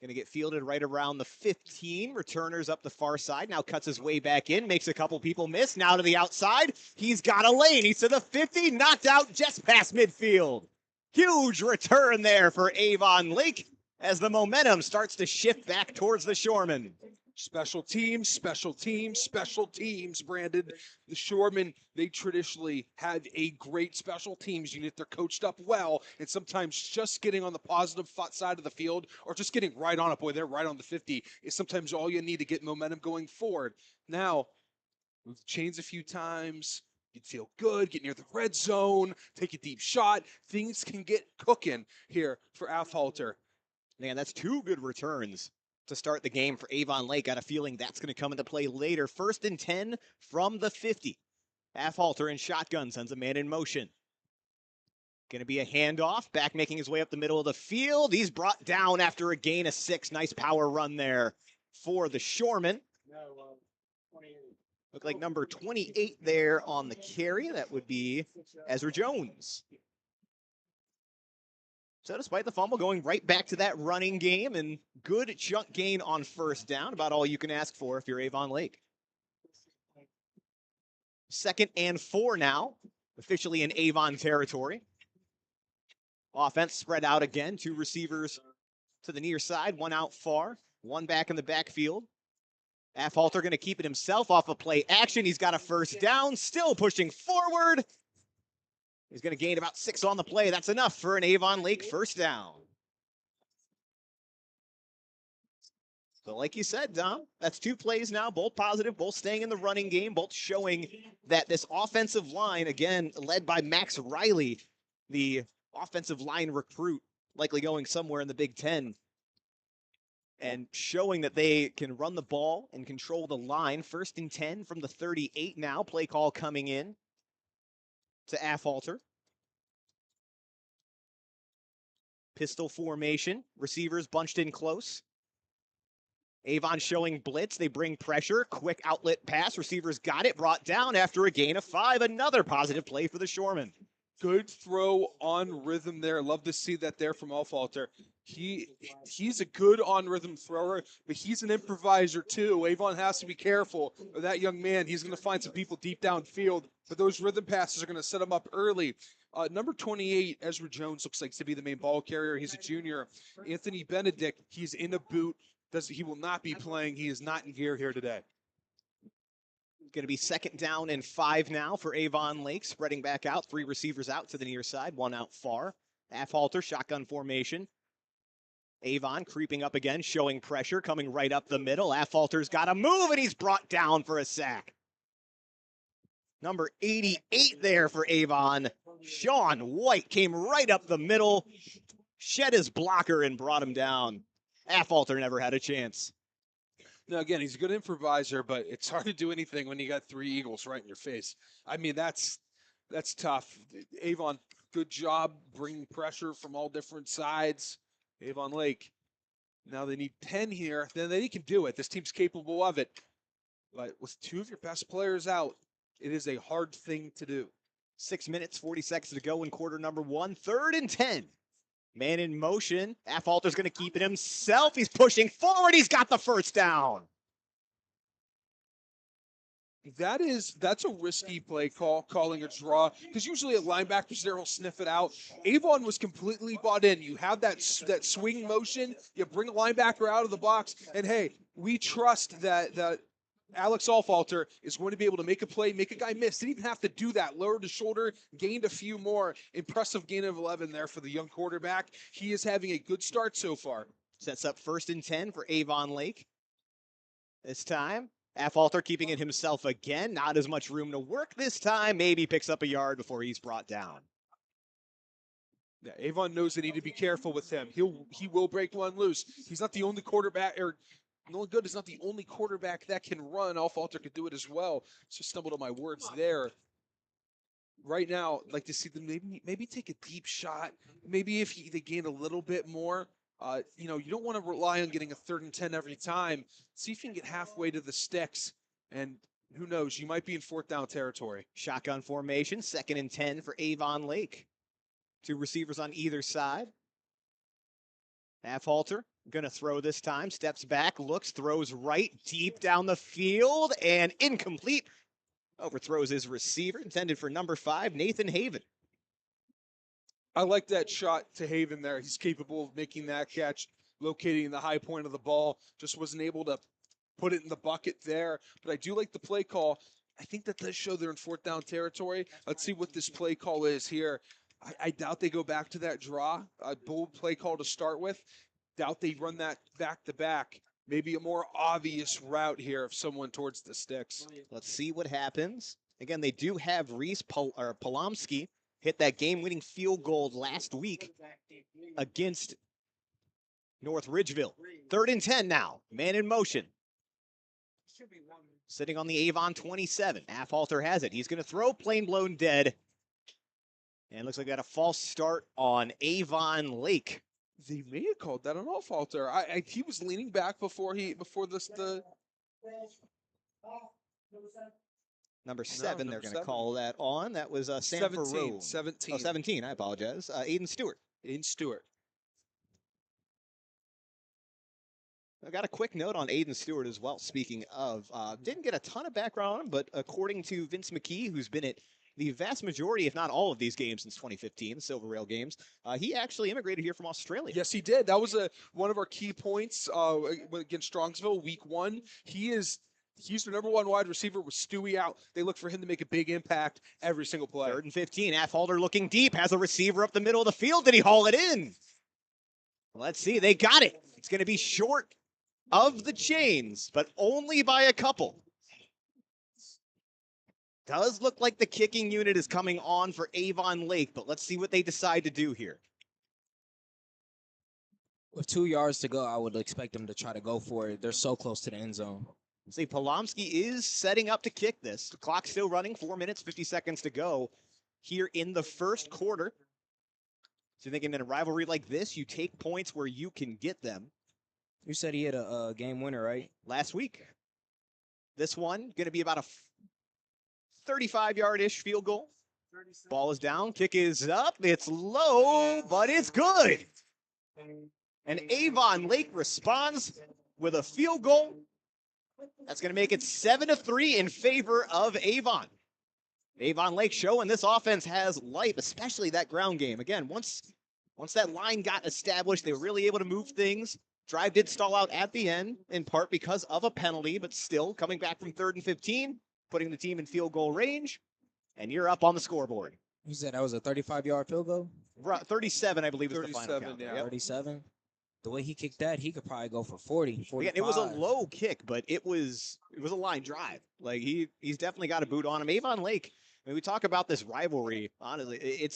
Speaker 5: Going to get fielded right around the 15. Returners up the far side. Now cuts his way back in. Makes a couple people miss. Now to the outside. He's got a lane. He's to the 50. Knocked out just past midfield. Huge return there for Avon Lake as the momentum starts to shift back towards the Shoremen.
Speaker 1: Special teams, Brandon. The Shoremen, they traditionally have a great special teams unit. They're coached up well, and sometimes just getting on the positive side of the field or just getting right on it, boy, they're right on the 50, is sometimes all you need to get momentum going forward. Now, move the chains a few times. You'd feel good, get near the red zone, take a deep shot. Things can get cooking here for Afhalter.
Speaker 5: Man, that's 2 good returns to start the game for Avon Lake. Got a feeling that's going to come into play later. 1st and 10 from the 50. Afhalter in shotgun sends a man in motion. Going to be a handoff. Back making his way up the middle of the field. He's brought down after a gain of 6. Nice power run there for the Shoremen. Look like number 28 there on the carry. That would be Ezra Jones. So despite the fumble, going right back to that running game, and good chunk gain on 1st down, about all you can ask for if you're Avon Lake. 2nd and 4 now, officially in Avon territory. Offense spread out again, 2 receivers to the near side, 1 out far, 1 back in the backfield. Afhalter going to keep it himself off of play action. He's got a 1st down, still pushing forward. He's going to gain about 6 on the play. That's enough for an Avon Lake 1st down. So like you said, Dom, that's 2 plays now, both positive, both staying in the running game, both showing that this offensive line, again, led by Max Riley, the offensive line recruit, likely going somewhere in the Big Ten, and showing that they can run the ball and control the line. 1st and 10 from the 38 now. Play call coming in to Afhalter. Pistol formation. Receivers bunched in close. Avon showing blitz. They bring pressure. Quick outlet pass. Receivers got it. Brought down after a gain of 5. Another positive play for the Shoremen.
Speaker 1: Good throw on rhythm there. Love to see that there from Afhalter. He's a good on-rhythm thrower, but he's an improviser too. Avon has to be careful of that young man. He's going to find some people deep downfield, but those rhythm passes are going to set him up early. Number 28, Ezra Jones, looks like to be the main ball carrier. He's a junior. Anthony Benedict, he's in a boot. He will not be playing. He is not in gear here today.
Speaker 5: Going to be 2nd down and 5 now for Avon Lake. Spreading back out. 3 receivers out to the near side. 1 out far. Afhalter, shotgun formation. Avon creeping up again, showing pressure, coming right up the middle. Afhalter's got to move, and he's brought down for a sack. Number 88 there for Avon. Sean White came right up the middle, shed his blocker, and brought him down. Afhalter never had a chance.
Speaker 1: Now, again, he's a good improviser, but it's hard to do anything when you got 3 Eagles right in your face. I mean, that's tough. Avon, good job bringing pressure from all different sides. Avon Lake, now they need 10 here. Then they can do it. This team's capable of it. But with 2 of your best players out, it is a hard thing to do.
Speaker 5: 6 minutes, 40 seconds to go in quarter number 1. 3rd and 10. Man in motion. Afhalter's going to keep it himself. He's pushing forward. He's got the 1st down.
Speaker 1: That's a risky play call, calling a draw, because usually a linebacker's there will sniff it out. Avon was completely bought in. You have that swing motion, you bring a linebacker out of the box, and hey, we trust that Alex Afhalter is going to be able to make a play, make a guy miss. Didn't even have to do that. Lowered his shoulder, gained a few more. Impressive gain of 11 there for the young quarterback. He is having a good start so far.
Speaker 5: Sets up 1st and 10 for Avon Lake. This time, Affolter keeping it himself again. Not as much room to work this time. Maybe picks up a yard before he's brought down.
Speaker 1: Yeah, Avon knows they need to be careful with him. He will break one loose. He's not the only quarterback, or Nolan Good is not the only quarterback that can run. Affolter could do it as well. Just stumbled on my words there. Right now, I'd like to see them maybe take a deep shot. Maybe if they gain a little bit more. You don't want to rely on getting a 3rd and 10 every time. See if you can get halfway to the sticks, and who knows, you might be in 4th down territory.
Speaker 5: Shotgun formation, 2nd and 10 for Avon Lake. 2 receivers on either side. Affolter gonna throw this time, steps back, looks, throws right, deep down the field, and incomplete. Overthrows his receiver, intended for number 5, Nathan Haven.
Speaker 1: I like that shot to Haven there. He's capable of making that catch, locating the high point of the ball. Just wasn't able to put it in the bucket there. But I do like the play call. I think that does show they're in 4th down territory. Let's see what this play call is here. I doubt they go back to that draw, a bold play call to start with. Doubt they run that back-to-back. Maybe a more obvious route here of someone towards the sticks.
Speaker 5: Let's see what happens. Again, they do have Reese Polomsky hit that game-winning field goal last week against North Ridgeville. 3rd and 10 now. Man in motion. Sitting on the Avon 27. Affolter has it. He's going to throw, plain blown dead. And looks like they got a false start on Avon Lake.
Speaker 1: They may have called that an Affolter. He was leaning back before the
Speaker 5: Number 7,
Speaker 1: No,
Speaker 5: they're
Speaker 1: number
Speaker 5: going to
Speaker 1: 7.
Speaker 5: call that on. That was Sanford
Speaker 1: 17. 17.
Speaker 5: Oh, 17, I apologize. Aiden Stewart.
Speaker 1: Aiden Stewart.
Speaker 5: I got a quick note on Aiden Stewart as well. Speaking of, didn't get a ton of background on him, but according to Vince McKee, who's been at the vast majority, if not all of these games since 2015, the Silver Rail games, he actually immigrated here from Australia.
Speaker 1: Yes, he did. That was one of our key points against Strongsville, week 1. He's the number 1 wide receiver with Stewie out. They look for him to make a big impact every single play.
Speaker 5: 3rd and 15. Affolter looking deep, has a receiver up the middle of the field. Did he haul it in? Let's see. They got it. It's going to be short of the chains, but only by a couple. Does look like the kicking unit is coming on for Avon Lake, but let's see what they decide to do here.
Speaker 6: With 2 yards to go, I would expect them to try to go for it. They're so close to the end zone.
Speaker 5: See, Polomsky is setting up to kick this. The clock's still running, 4 minutes, 50 seconds to go here in the first quarter. So you're thinking in a rivalry like this, you take points where you can get them.
Speaker 6: You said he had a game winner, right?
Speaker 5: Last week. This one, going to be about a 35-yard-ish field goal. Ball is down, kick is up, it's low, but it's good. And Avon Lake responds with a field goal. That's going to make it 7-3 in favor of Avon. Avon Lake showing this offense has life, especially that ground game. Again, once that line got established, they were really able to move things. Drive did stall out at the end, in part because of a penalty, but still coming back from 3rd and 15, putting the team in field goal range, and you're up on the scoreboard.
Speaker 6: You said that was a 35-yard field goal?
Speaker 5: 37, I believe, is the final count.
Speaker 1: Yeah.
Speaker 5: Yep.
Speaker 6: 37? The way he kicked that, he could probably go for 40, 45.
Speaker 5: Again, it was a low kick, but it was a line drive. Like, he's definitely got a boot on him. Avon Lake, I mean, we talk about this rivalry, honestly,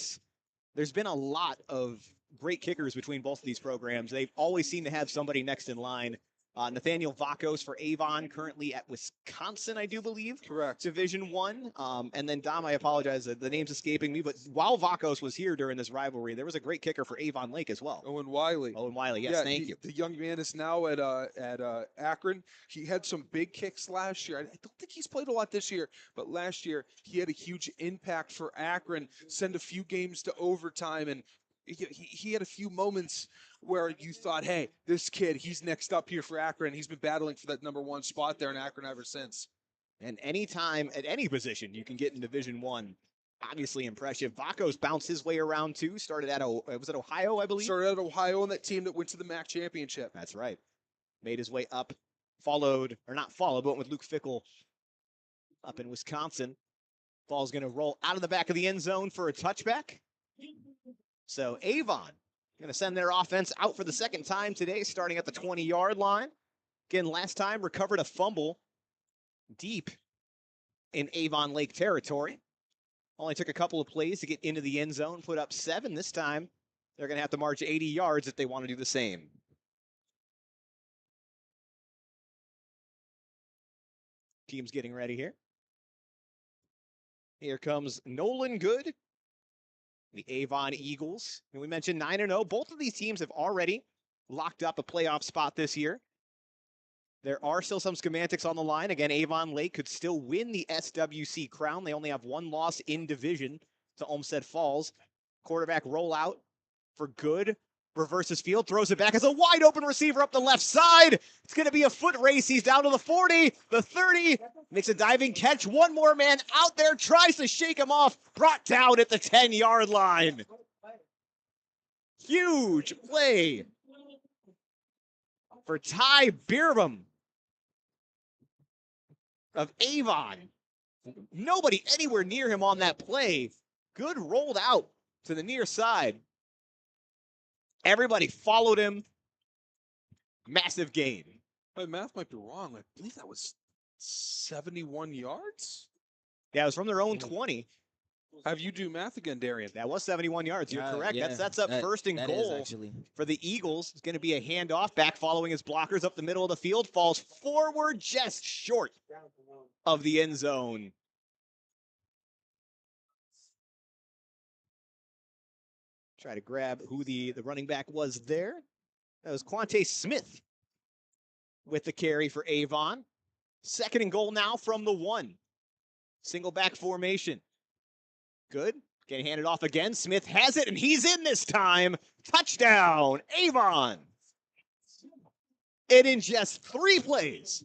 Speaker 5: there's been a lot of great kickers between both of these programs. They've always seemed to have somebody next in line. Nathaniel Vakos for Avon, currently at Wisconsin, I do believe.
Speaker 1: Correct.
Speaker 5: Division I. And then Dom, I apologize, the name's escaping me, but while Vakos was here during this rivalry, there was a great kicker for Avon Lake as well.
Speaker 1: Owen Wiley.
Speaker 5: Owen Wiley, yes, thank you.
Speaker 1: The young man is now at Akron. He had some big kicks last year. I don't think he's played a lot this year, but last year he had a huge impact for Akron, send a few games to overtime, and he had a few moments where you thought, hey, this kid, he's next up here for Akron. He's been battling for that number 1 spot there in Akron ever since.
Speaker 5: And anytime at any position you can get in Division I, obviously impressive. Vakos bounced his way around too. Started at was it Ohio, I believe?
Speaker 1: Started at Ohio on that team that went to the MAC championship.
Speaker 5: That's right. Made his way up, but went with Luke Fickle up in Wisconsin. Ball's going to roll out of the back of the end zone for a touchback. So Avon Going to send their offense out for the second time today, starting at the 20-yard line. Again, last time recovered a fumble deep in Avon Lake territory. Only took a couple of plays to get into the end zone, put up 7. This time, they're going to have to march 80 yards if they want to do the same. Team's getting ready here. Here comes Nolan Good, the Avon Eagles. And we mentioned 9-0. Both of these teams have already locked up a playoff spot this year. There are still some schematics on the line. Again, Avon Lake could still win the SWC crown. They only have 1 loss in division to Olmsted Falls. Quarterback rollout for Good. Reverses field, throws it back as a wide open receiver up the left side. It's going to be a foot race. He's down to the 40, the 30, makes a diving catch. One more man out there, tries to shake him off, brought down at the 10-yard line. Huge play for Ty Bierbaum of Avon. Nobody anywhere near him on that play. Good rolled out to the near side. Everybody followed him. Massive gain.
Speaker 1: My math might be wrong. I believe that was 71 yards?
Speaker 5: Yeah, it was from their own 20.
Speaker 1: Have you do math again, Darian?
Speaker 5: That was 71 yards. You're correct.
Speaker 6: Yeah,
Speaker 5: That sets up first and goal for the Eagles. It's going to be a handoff. Back following his blockers up the middle of the field. Falls forward just short of the end zone. Try to grab who the running back was there. That was Quante Smith with the carry for Avon. Second and goal now from the 1. Single back formation. Good. Getting handed off again. Smith has it, and he's in this time. Touchdown, Avon. And in just 3 plays,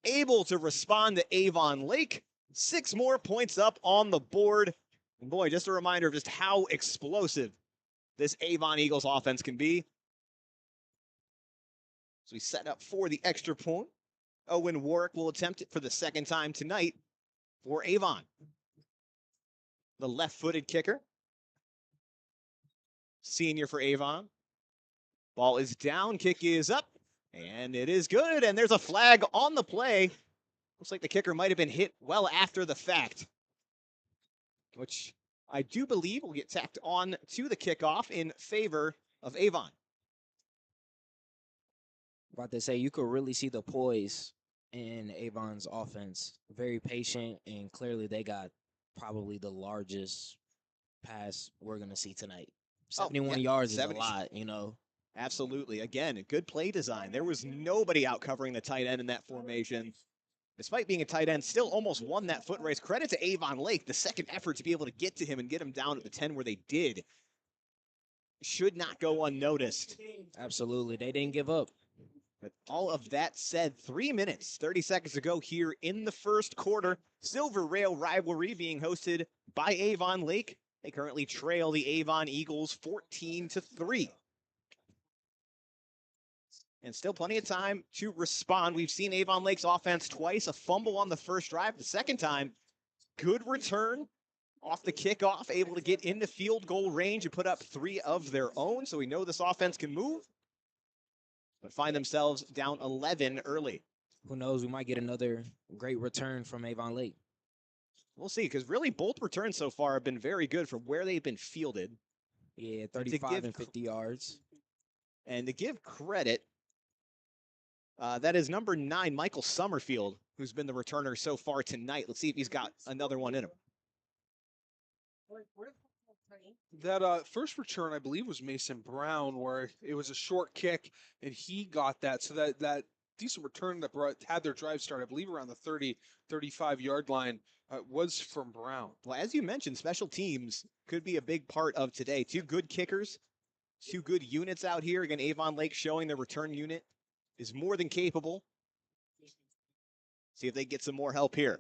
Speaker 5: able to respond to Avon Lake. 6 more points up on the board. And boy, just a reminder of just how explosive this Avon Eagles offense can be. So we set up for the extra point. Owen Warwick will attempt it for the second time tonight for Avon. The left-footed kicker. Senior for Avon. Ball is down, kick is up, and it is good. And there's a flag on the play. Looks like the kicker might have been hit well after the fact, which I do believe will get tacked on to the kickoff in favor of Avon.
Speaker 6: About to say, you could really see the poise in Avon's offense. Very patient, and clearly they got probably the largest pass we're going to see tonight. 71 yards is a lot, you know.
Speaker 5: Absolutely. Again, a good play design. There was nobody out covering the tight end in that formation. Despite being a tight end, still almost won that foot race. Credit to Avon Lake, the second effort to be able to get to him and get him down at the 10 where they did. Should not go unnoticed.
Speaker 6: Absolutely. They didn't give up.
Speaker 5: But all of that said, 3 minutes, 30 seconds to go here in the first quarter. Silver Rail Rivalry being hosted by Avon Lake. They currently trail the Avon Eagles 14-3. And still plenty of time to respond. We've seen Avon Lake's offense twice, a fumble on the first drive. The second time, good return off the kickoff, able to get into field goal range and put up 3 of their own. So we know this offense can move, but find themselves down 11 early.
Speaker 6: Who knows? We might get another great return from Avon Lake.
Speaker 5: We'll see, because really both returns so far have been very good from where they've been fielded.
Speaker 6: Yeah, 35 and 50 yards.
Speaker 5: And to give credit, that is number 9, Michael Summerfield, who's been the returner so far tonight. Let's see if he's got another one in him.
Speaker 1: That first return, I believe, was Mason Brown, where it was a short kick, and he got that. So that decent return that had their drive start, I believe, around the 30, 35-yard line, was from Brown.
Speaker 5: Well, as you mentioned, special teams could be a big part of today. 2 good kickers, 2 good units out here. Again, Avon Lake showing their return unit is more than capable. See if they get some more help here.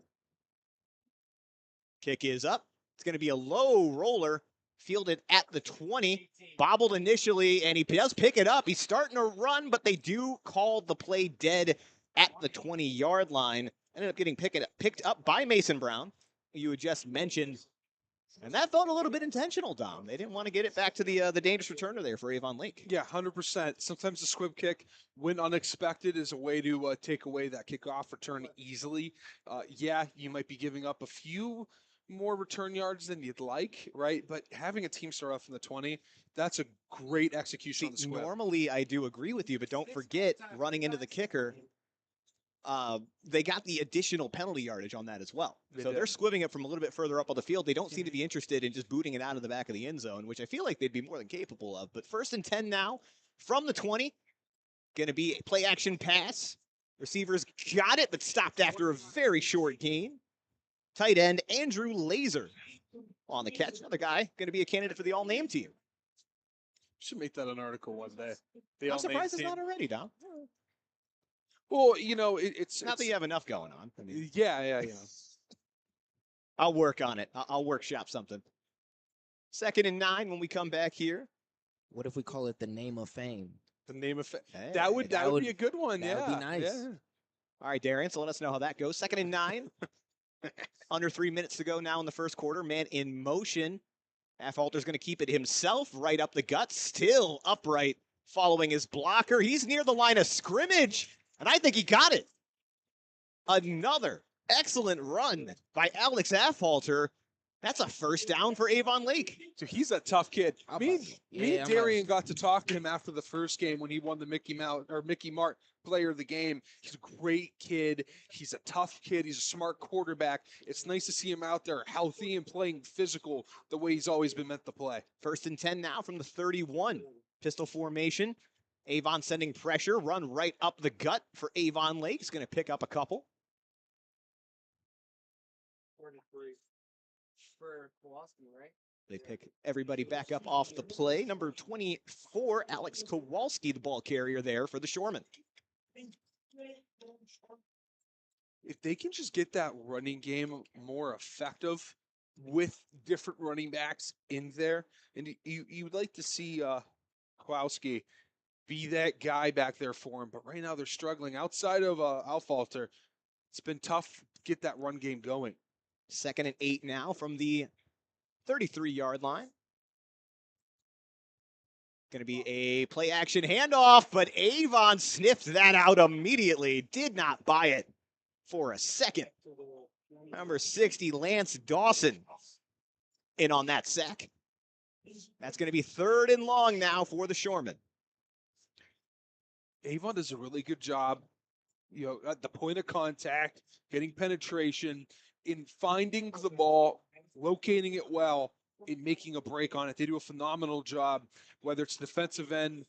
Speaker 5: Kick is up. It's going to be a low roller, fielded at the 20. Bobbled initially, and he does pick it up. He's starting to run, but they do call the play dead at the 20-yard line. Ended up getting picked up by Mason Brown, who you had just mentioned And that felt a little bit intentional, Dom. They didn't want to get it back to the dangerous returner there for Avon Lake.
Speaker 1: Yeah, 100%. Sometimes the squib kick, when unexpected, is a way to take away that kickoff return easily. Yeah, you might be giving up a few more return yards than you'd like, right? But having a team start off in the 20, that's a great execution on the squib.
Speaker 5: Normally, I do agree with you, but don't forget, running into the kicker, they got the additional penalty yardage on that as well. They're squibbing it from a little bit further up on the field. They don't seem to be interested in just booting it out of the back of the end zone, which I feel like they'd be more than capable of. But 1st and 10 now from the 20. Going to be a play action pass. Receivers got it, but stopped after a very short gain. Tight end Andrew Laser on the catch. Another guy going to be a candidate for the all-name team.
Speaker 1: Should make that an article one day.
Speaker 5: I'm surprised it's not already, Dom.
Speaker 1: Well, you know, it's
Speaker 5: not that you have enough going on. I mean,
Speaker 1: yeah.
Speaker 5: I'll work on it. I'll workshop something. 2nd and 9 when we come back here.
Speaker 6: What if we call it the name of fame?
Speaker 1: The name of
Speaker 5: Hey,
Speaker 1: that would be a good one.
Speaker 6: That would be nice.
Speaker 1: Yeah.
Speaker 5: All right, Darian, so let us know how that goes. 2nd and 9. Under 3 minutes to go now in the first quarter. Man in motion. Affolter's going to keep it himself right up the gut. Still upright following his blocker. He's near the line of scrimmage, and I think he got it. Another excellent run by Alex Affolter. That's a first down for Avon Lake.
Speaker 1: So he's a tough kid. Me and Darian got to talk to him after the first game when he won the Mickey Mart Player of the Game. He's a great kid. He's a tough kid. He's a smart quarterback. It's nice to see him out there healthy and playing physical the way he's always been meant to play.
Speaker 5: 1st and 10 now from the 31. Pistol formation. Avon sending pressure. Run right up the gut for Avon Lake. He's going to pick up a couple.
Speaker 2: 43 for Kowalski, right?
Speaker 5: They pick everybody back up off the play. Number 24, Alex Kowalski, the ball carrier there for the Shoremen.
Speaker 1: If they can just get that running game more effective with different running backs in there, and you would like to see Kowalski be that guy back there for him, but right now they're struggling. Outside of Affolter, it's been tough to get that run game going.
Speaker 5: 2nd and 8 now from the 33-yard line. Going to be a play action handoff, but Avon sniffed that out immediately. Did not buy it for a second. Number 60, Lance Dawson, in on that sack. That's going to be 3rd and long now for the Shoremen.
Speaker 1: Avon does a really good job, at the point of contact, getting penetration, in finding the ball, locating it well, in making a break on it. They do a phenomenal job, whether it's defensive end,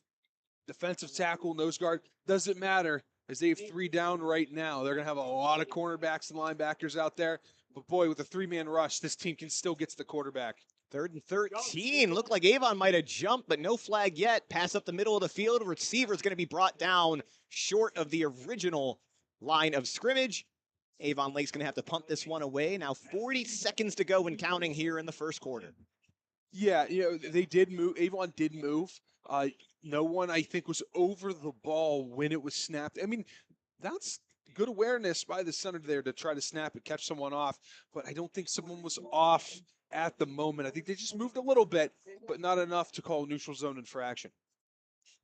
Speaker 1: defensive tackle, nose guard, doesn't matter, as they have 3 down right now. They're going to have a lot of cornerbacks and linebackers out there, but boy, with a 3-man rush, this team can still get to the quarterback.
Speaker 5: 3rd and 13. Looked like Avon might have jumped, but no flag yet. Pass up the middle of the field. Receiver is going to be brought down short of the original line of scrimmage. Avon Lake's going to have to punt this one away. Now 40 seconds to go and counting here in the first quarter.
Speaker 1: Yeah, they did move. Avon did move. No one, I think, was over the ball when it was snapped. I mean, that's good awareness by the center there to try to snap it, catch someone off. But I don't think someone was off at the moment. I think they just moved a little bit, but not enough to call neutral zone infraction.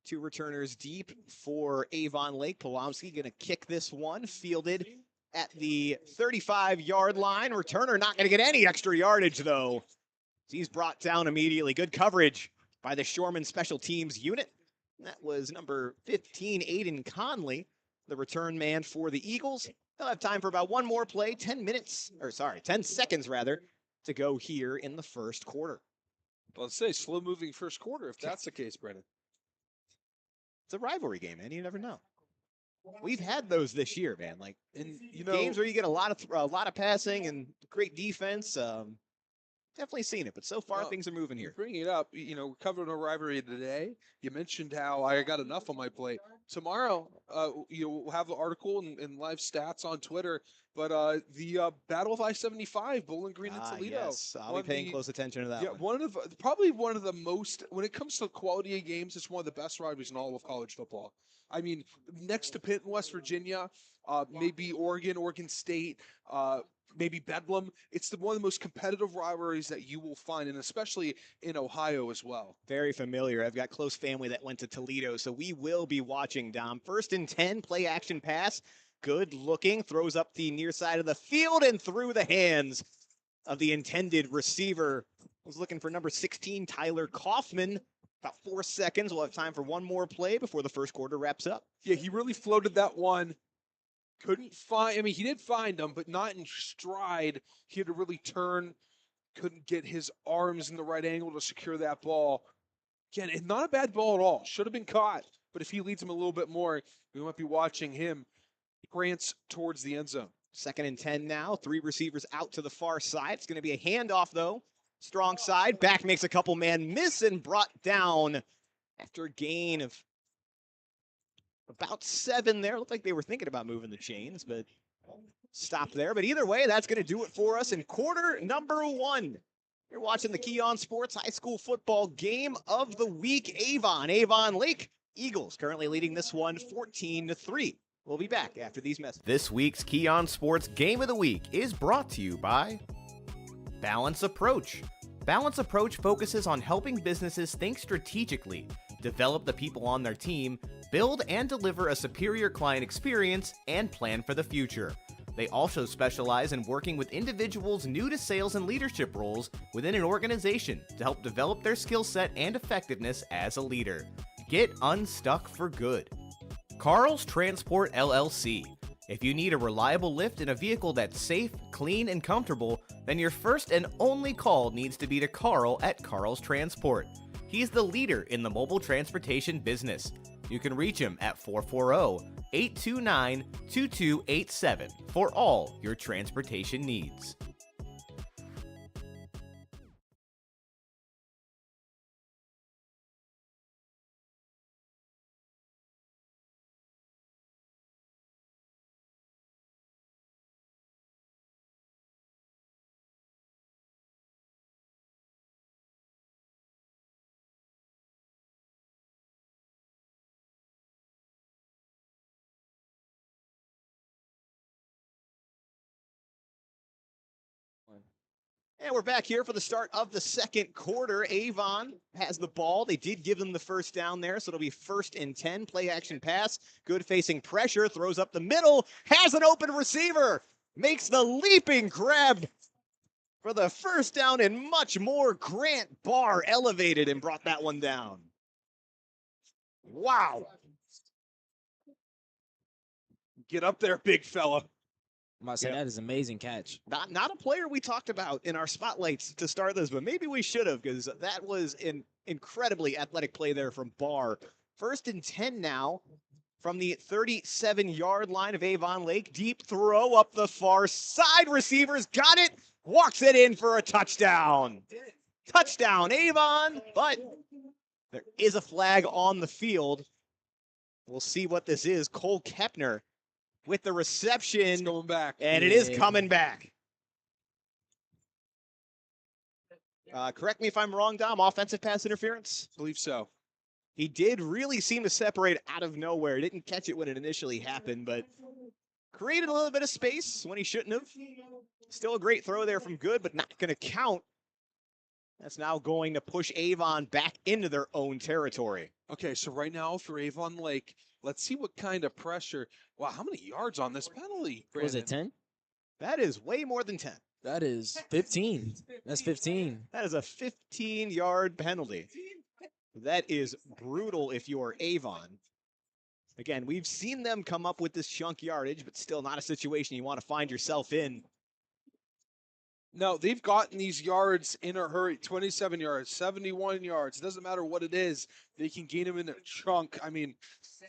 Speaker 5: 2 returners deep for Avon Lake. Pulomsky going to kick this one, fielded at the 35-yard line. Returner not going to get any extra yardage, though. He's brought down immediately. Good coverage by the Shoremen special teams unit. That was number 15, Aiden Conley, the return man for the Eagles. They'll have time for about one more play, 10 seconds rather, to go here in the first quarter.
Speaker 1: Well, let's say slow-moving first quarter, if that's the case, Brennan.
Speaker 5: It's a rivalry game, man. You never know. We've had those this year, man. Like,
Speaker 1: and
Speaker 5: games where you get a lot of passing and great defense. Definitely seen it, but so far things are moving here.
Speaker 1: Bringing it up, we're covering a rivalry today. You mentioned how I got enough on my plate. Tomorrow, we'll have an article and live stats on Twitter. But the Battle of I-75, Bowling Green and Toledo.
Speaker 5: Yes, I'll be paying close attention to that.
Speaker 1: Yeah, probably one of the most, when it comes to quality of games, it's one of the best rivalries in all of college football. I mean, next to Pitt and West Virginia, maybe Oregon State, maybe Bedlam. It's one of the most competitive rivalries that you will find, and especially in Ohio as well.
Speaker 5: Very familiar. I've got close family that went to Toledo, so we will be watching, Dom. 1st and 10, play action pass. Good looking, throws up the near side of the field and through the hands of the intended receiver. Was looking for number 16, Tyler Kaufman. About 4 seconds. We'll have time for one more play before the first quarter wraps up.
Speaker 1: Yeah, he really floated that one. Couldn't find, I mean, he did find him, but not in stride. He had to really turn, couldn't get his arms in the right angle to secure that ball. Again, it's not a bad ball at all. Should have been caught, but if he leads him a little bit more, we might be watching him prance towards the end zone.
Speaker 5: 2nd and 10 now. 3 receivers out to the far side. It's going to be a handoff, though. Strong side. Back makes a couple man miss and brought down after a gain of about 7 there. Looked like they were thinking about moving the chains, but stopped there. But either way, that's going to do it for us in quarter number 1. You're watching the Keon Sports High School Football Game of the Week. Avon Lake Eagles currently leading this one 14-3. We'll be back after these messages.
Speaker 4: This week's Keon Sports Game of the Week is brought to you by Balance Approach. Balance Approach focuses on helping businesses think strategically, develop the people on their team, build and deliver a superior client experience, and plan for the future. They also specialize in working with individuals new to sales and leadership roles within an organization to help develop their skill set and effectiveness as a leader. Get unstuck for good. Carl's Transport LLC. If you need a reliable lift in a vehicle that's safe, clean, and comfortable, then your first and only call needs to be to Carl at Carl's Transport. He's the leader in the mobile transportation business. You can reach him at 440-829-2287 for all your transportation needs.
Speaker 5: And we're back here for the start of the second quarter. Avon has the ball. They did give them the first down there, so it'll be 1st and 10. Play action pass. Good facing pressure. Throws up the middle. Has an open receiver. Makes the leaping grab for the first down and much more. Grant Barr elevated and brought that one down. Wow.
Speaker 1: Get up there, big fella.
Speaker 6: I'm about to say, that is an amazing catch.
Speaker 5: Not a player we talked about in our spotlights to start this, but maybe we should have, because that was an incredibly athletic play there from Barr. 1st and 10 now from the 37-yard line of Avon Lake. Deep throw up the far side. Receivers got it. Walks it in for a touchdown. Touchdown, Avon. But there is a flag on the field. We'll see what this is. Cole Kepner with the reception.
Speaker 1: It's going back.
Speaker 5: And it is coming back. Correct me if I'm wrong, Dom. Offensive pass interference?
Speaker 1: I believe so.
Speaker 5: He did really seem to separate out of nowhere. Didn't catch it when it initially happened, but created a little bit of space when he shouldn't have. Still a great throw there from Good, but not going to count. That's now going to push Avon back into their own territory.
Speaker 1: Okay, so right now for Avon Lake, let's see what kind of pressure. Wow, how many yards on this penalty, Brandon?
Speaker 6: Was it 10?
Speaker 5: That is way more than 10.
Speaker 6: That is 15. That's 15.
Speaker 5: That is a 15-yard penalty. That is brutal if you're Avon. Again, we've seen them come up with this chunk yardage, but still not a situation you want to find yourself in.
Speaker 1: No, they've gotten these yards in a hurry. 27 yards, 71 yards. It doesn't matter what it is. They can gain them in a chunk. I mean,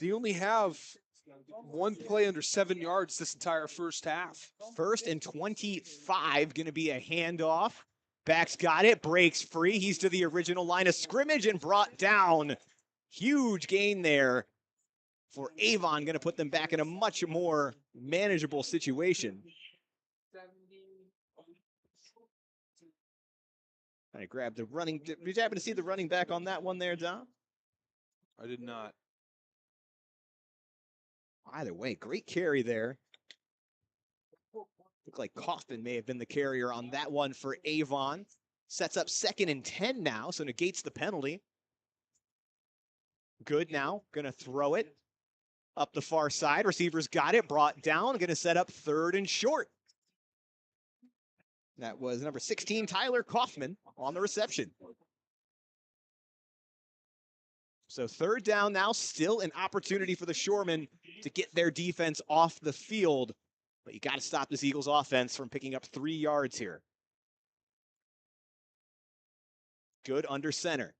Speaker 1: they only have one play under 7 yards this entire first half.
Speaker 5: 1st and 25, going to be a handoff. Back's got it, breaks free. He's to the original line of scrimmage and brought down. Huge gain there for Avon, going to put them back in a much more manageable situation. I grabbed the running. Did you happen to see the running back on that one there, Dom?
Speaker 1: I did not.
Speaker 5: Either way, great carry there. Looked like Kaufman may have been the carrier on that one for Avon. Sets up 2nd and 10 now, so negates the penalty. Good now, gonna throw it up the far side. Receivers got it, brought down, gonna set up 3rd and short. That was number 16, Tyler Kaufman, on the reception. So 3rd down now, still an opportunity for the Shoremen to get their defense off the field. But you got to stop this Eagles offense from picking up 3 yards here. Good under center.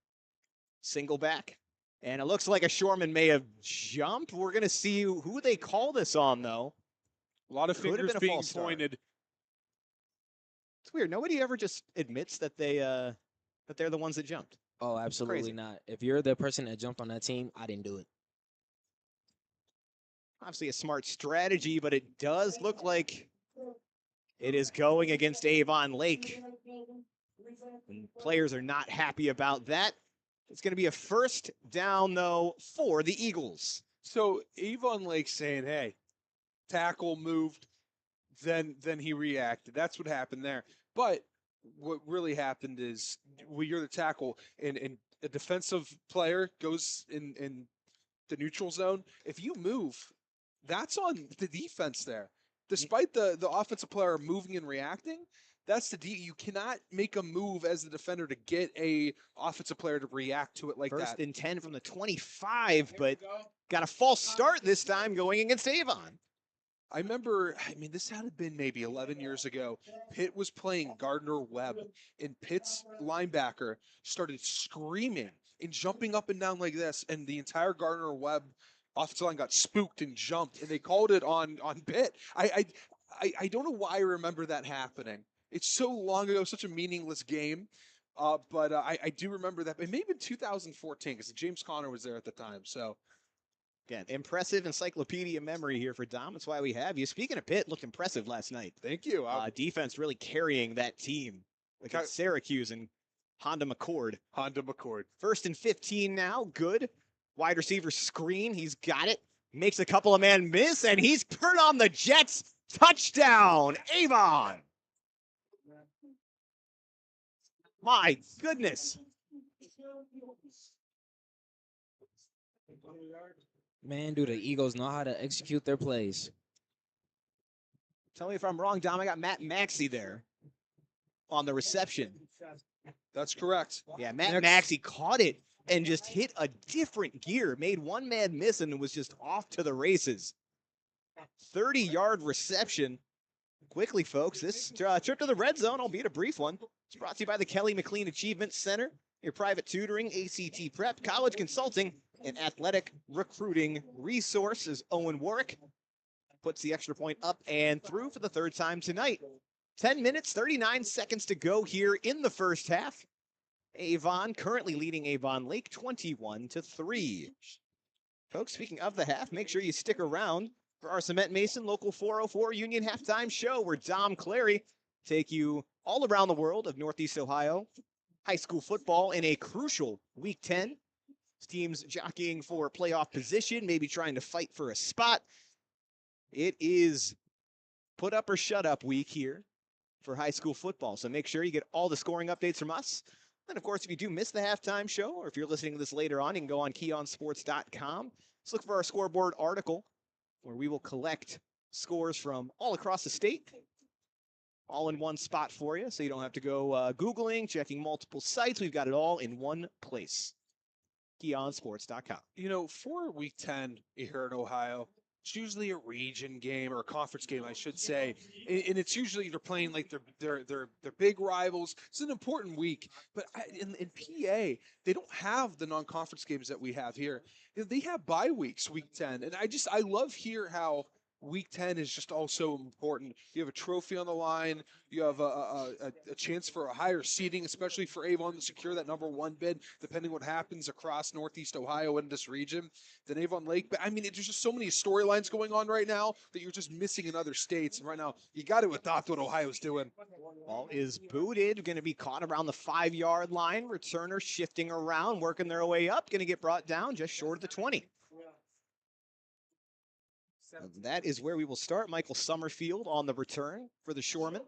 Speaker 5: Single back. And it looks like a Shoreman may have jumped. We're going to see who they call this on, though.
Speaker 1: A lot of
Speaker 5: Could have
Speaker 1: fingers
Speaker 5: been a
Speaker 1: being
Speaker 5: false start.
Speaker 1: pointed.
Speaker 5: It's weird. Nobody ever just admits that they're the ones that jumped.
Speaker 6: Oh, absolutely
Speaker 5: Crazy.
Speaker 6: not. If you're the person that jumped on that team, I didn't do it.
Speaker 5: Obviously a smart strategy, but it does look like it is going against Avon Lake. And players are not happy about that. It's going to be a 1st down, though, for the Eagles.
Speaker 1: So Avon Lake saying, hey, tackle moved, then he reacted. That's what happened there. But what really happened is when you're the tackle and a defensive player goes in the neutral zone, if you move, that's on the defense there. Despite the offensive player moving and reacting, that's you cannot make a move as the defender to get a offensive player to react to it like that.
Speaker 5: 1st and 10 from the 25, but got a false start this time going against Avon.
Speaker 1: I remember, this had been maybe 11 years ago. Pitt was playing Gardner Webb, and Pitt's linebacker started screaming and jumping up and down like this, and the entire Gardner Webb offensive line got spooked and jumped, and they called it on Pitt. I don't know why I remember that happening. It's so long ago, such a meaningless game, but I do remember that. It may have been 2014 because James Conner was there at the time, so.
Speaker 5: Again, impressive encyclopedia memory here for Dom. That's why we have you. Speaking of Pitt, looked impressive last night.
Speaker 1: Thank you.
Speaker 5: Defense really carrying that team against Syracuse and Honda McCord. 1st and 15 now. Good. Wide receiver screen. He's got it. Makes a couple of man miss, and he's turned on the Jets. Touchdown, Avon. My goodness.
Speaker 6: Man, do the Eagles know how to execute their plays?
Speaker 5: Tell me if I'm wrong, Dom. I got Matt Maxey there on the reception.
Speaker 1: That's correct.
Speaker 5: Yeah, Matt Maxey caught it and just hit a different gear, made one man miss, and was just off to the races. 30-yard reception. Quickly, folks, this trip to the red zone, albeit a brief one, is brought to you by the Kelly McLean Achievement Center, your private tutoring, ACT prep, college consulting, and athletic recruiting resource. As Owen Warwick puts the extra point up and through for the 3rd time tonight. 10 minutes, 39 seconds to go here in the 1st half. Avon currently leading Avon Lake 21-3. Folks, speaking of the half, make sure you stick around for our Cement Mason Local 404 Union Halftime Show, where Dom Clary take you all around the world of Northeast Ohio high school football in a crucial Week 10. Teams jockeying for playoff position, maybe trying to fight for a spot. It is put up or shut up week here for high school football. So make sure you get all the scoring updates from us. And of course, if you do miss the halftime show, or if you're listening to this later on, you can go on keyonsports.com. Let's look for our scoreboard article where we will collect scores from all across the state, all in one spot for you. So you don't have to go Googling, checking multiple sites. We've got it all in one place. KeyonSports.com.
Speaker 1: For Week 10 here in Ohio, it's usually a region game or a conference game, I should say, and it's usually they're playing like their big rivals. It's an important week, but in PA they don't have the non-conference games that we have here. They have bye weeks, Week 10, and I love here how Week 10 is just also important. You have a trophy on the line. You have a chance for a higher seeding, especially for Avon to secure that #1 bid, depending what happens across Northeast Ohio in this region. Then Avon Lake. But there's just so many storylines going on right now that you're just missing in other states. And right now, you got to adopt what Ohio's doing.
Speaker 5: Ball is booted, going to be caught around the 5-yard line. Returner shifting around, working their way up, going to get brought down just short of the 20. That is where we will start. Michael Summerfield on the return for the Shoremen.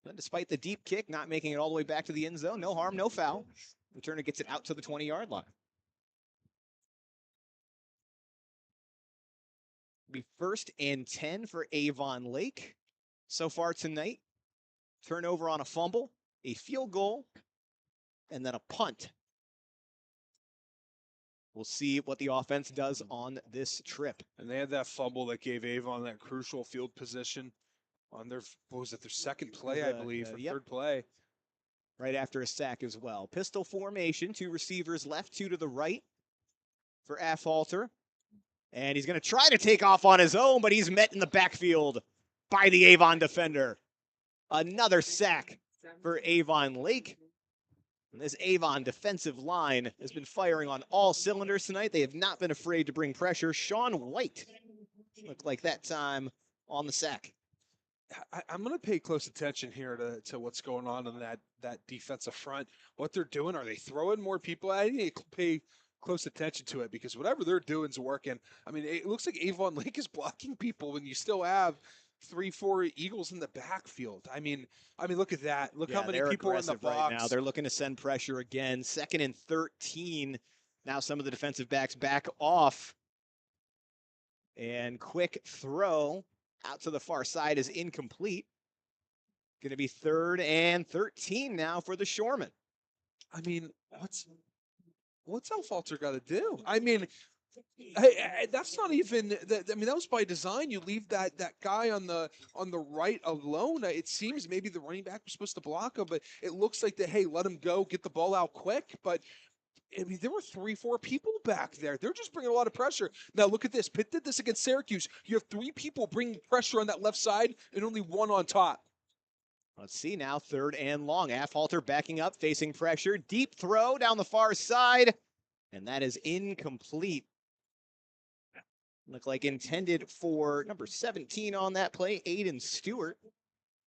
Speaker 5: And despite the deep kick, not making it all the way back to the end zone, no harm, no foul. Returner gets it out to the 20-yard line. Be 1st and 10 for Avon Lake. So far tonight, turnover on a fumble, a field goal, and then a punt. We'll see what the offense does on this trip.
Speaker 1: And they had that fumble that gave Avon that crucial field position on their, what was it, their second play, I believe, or third play.
Speaker 5: Right after a sack as well. Pistol formation, 2 receivers left, 2 to the right for Affolter. And he's going to try to take off on his own, but he's met in the backfield by the Avon defender. Another sack for Avon Lake. And this Avon defensive line has been firing on all cylinders tonight. They have not been afraid to bring pressure. Sean White looked like that time on the sack.
Speaker 1: I'm going to pay close attention here to what's going on in that defensive front. What they're doing, are they throwing more people? I need to pay close attention to it because whatever they're doing is working. I mean, it looks like Avon Lake is blocking people when you still have 3-4 Eagles in the backfield. I mean, look at that. Look how many people are in the box.
Speaker 5: Right now. They're looking to send pressure again. 2nd and 13. Now some of the defensive backs back off. And quick throw out to the far side is incomplete. Going to be 3rd and 13 now for the Shoremen.
Speaker 1: I mean, what's Affolter got to do? I mean, that's not even. I mean, that was by design. You leave that guy on the right alone. It seems maybe the running back was supposed to block him, but it looks like that. Hey, let him go, get the ball out quick. But I mean, there were 3-4 people back there. They're just bringing a lot of pressure. Now look at this. Pitt did this against Syracuse. You have 3 people bringing pressure on that left side and only 1 on top.
Speaker 5: Let's see now, 3rd and long. Affolter backing up, facing pressure. Deep throw down the far side, and that is incomplete. Looked like intended for number 17 on that play, Aiden Stewart.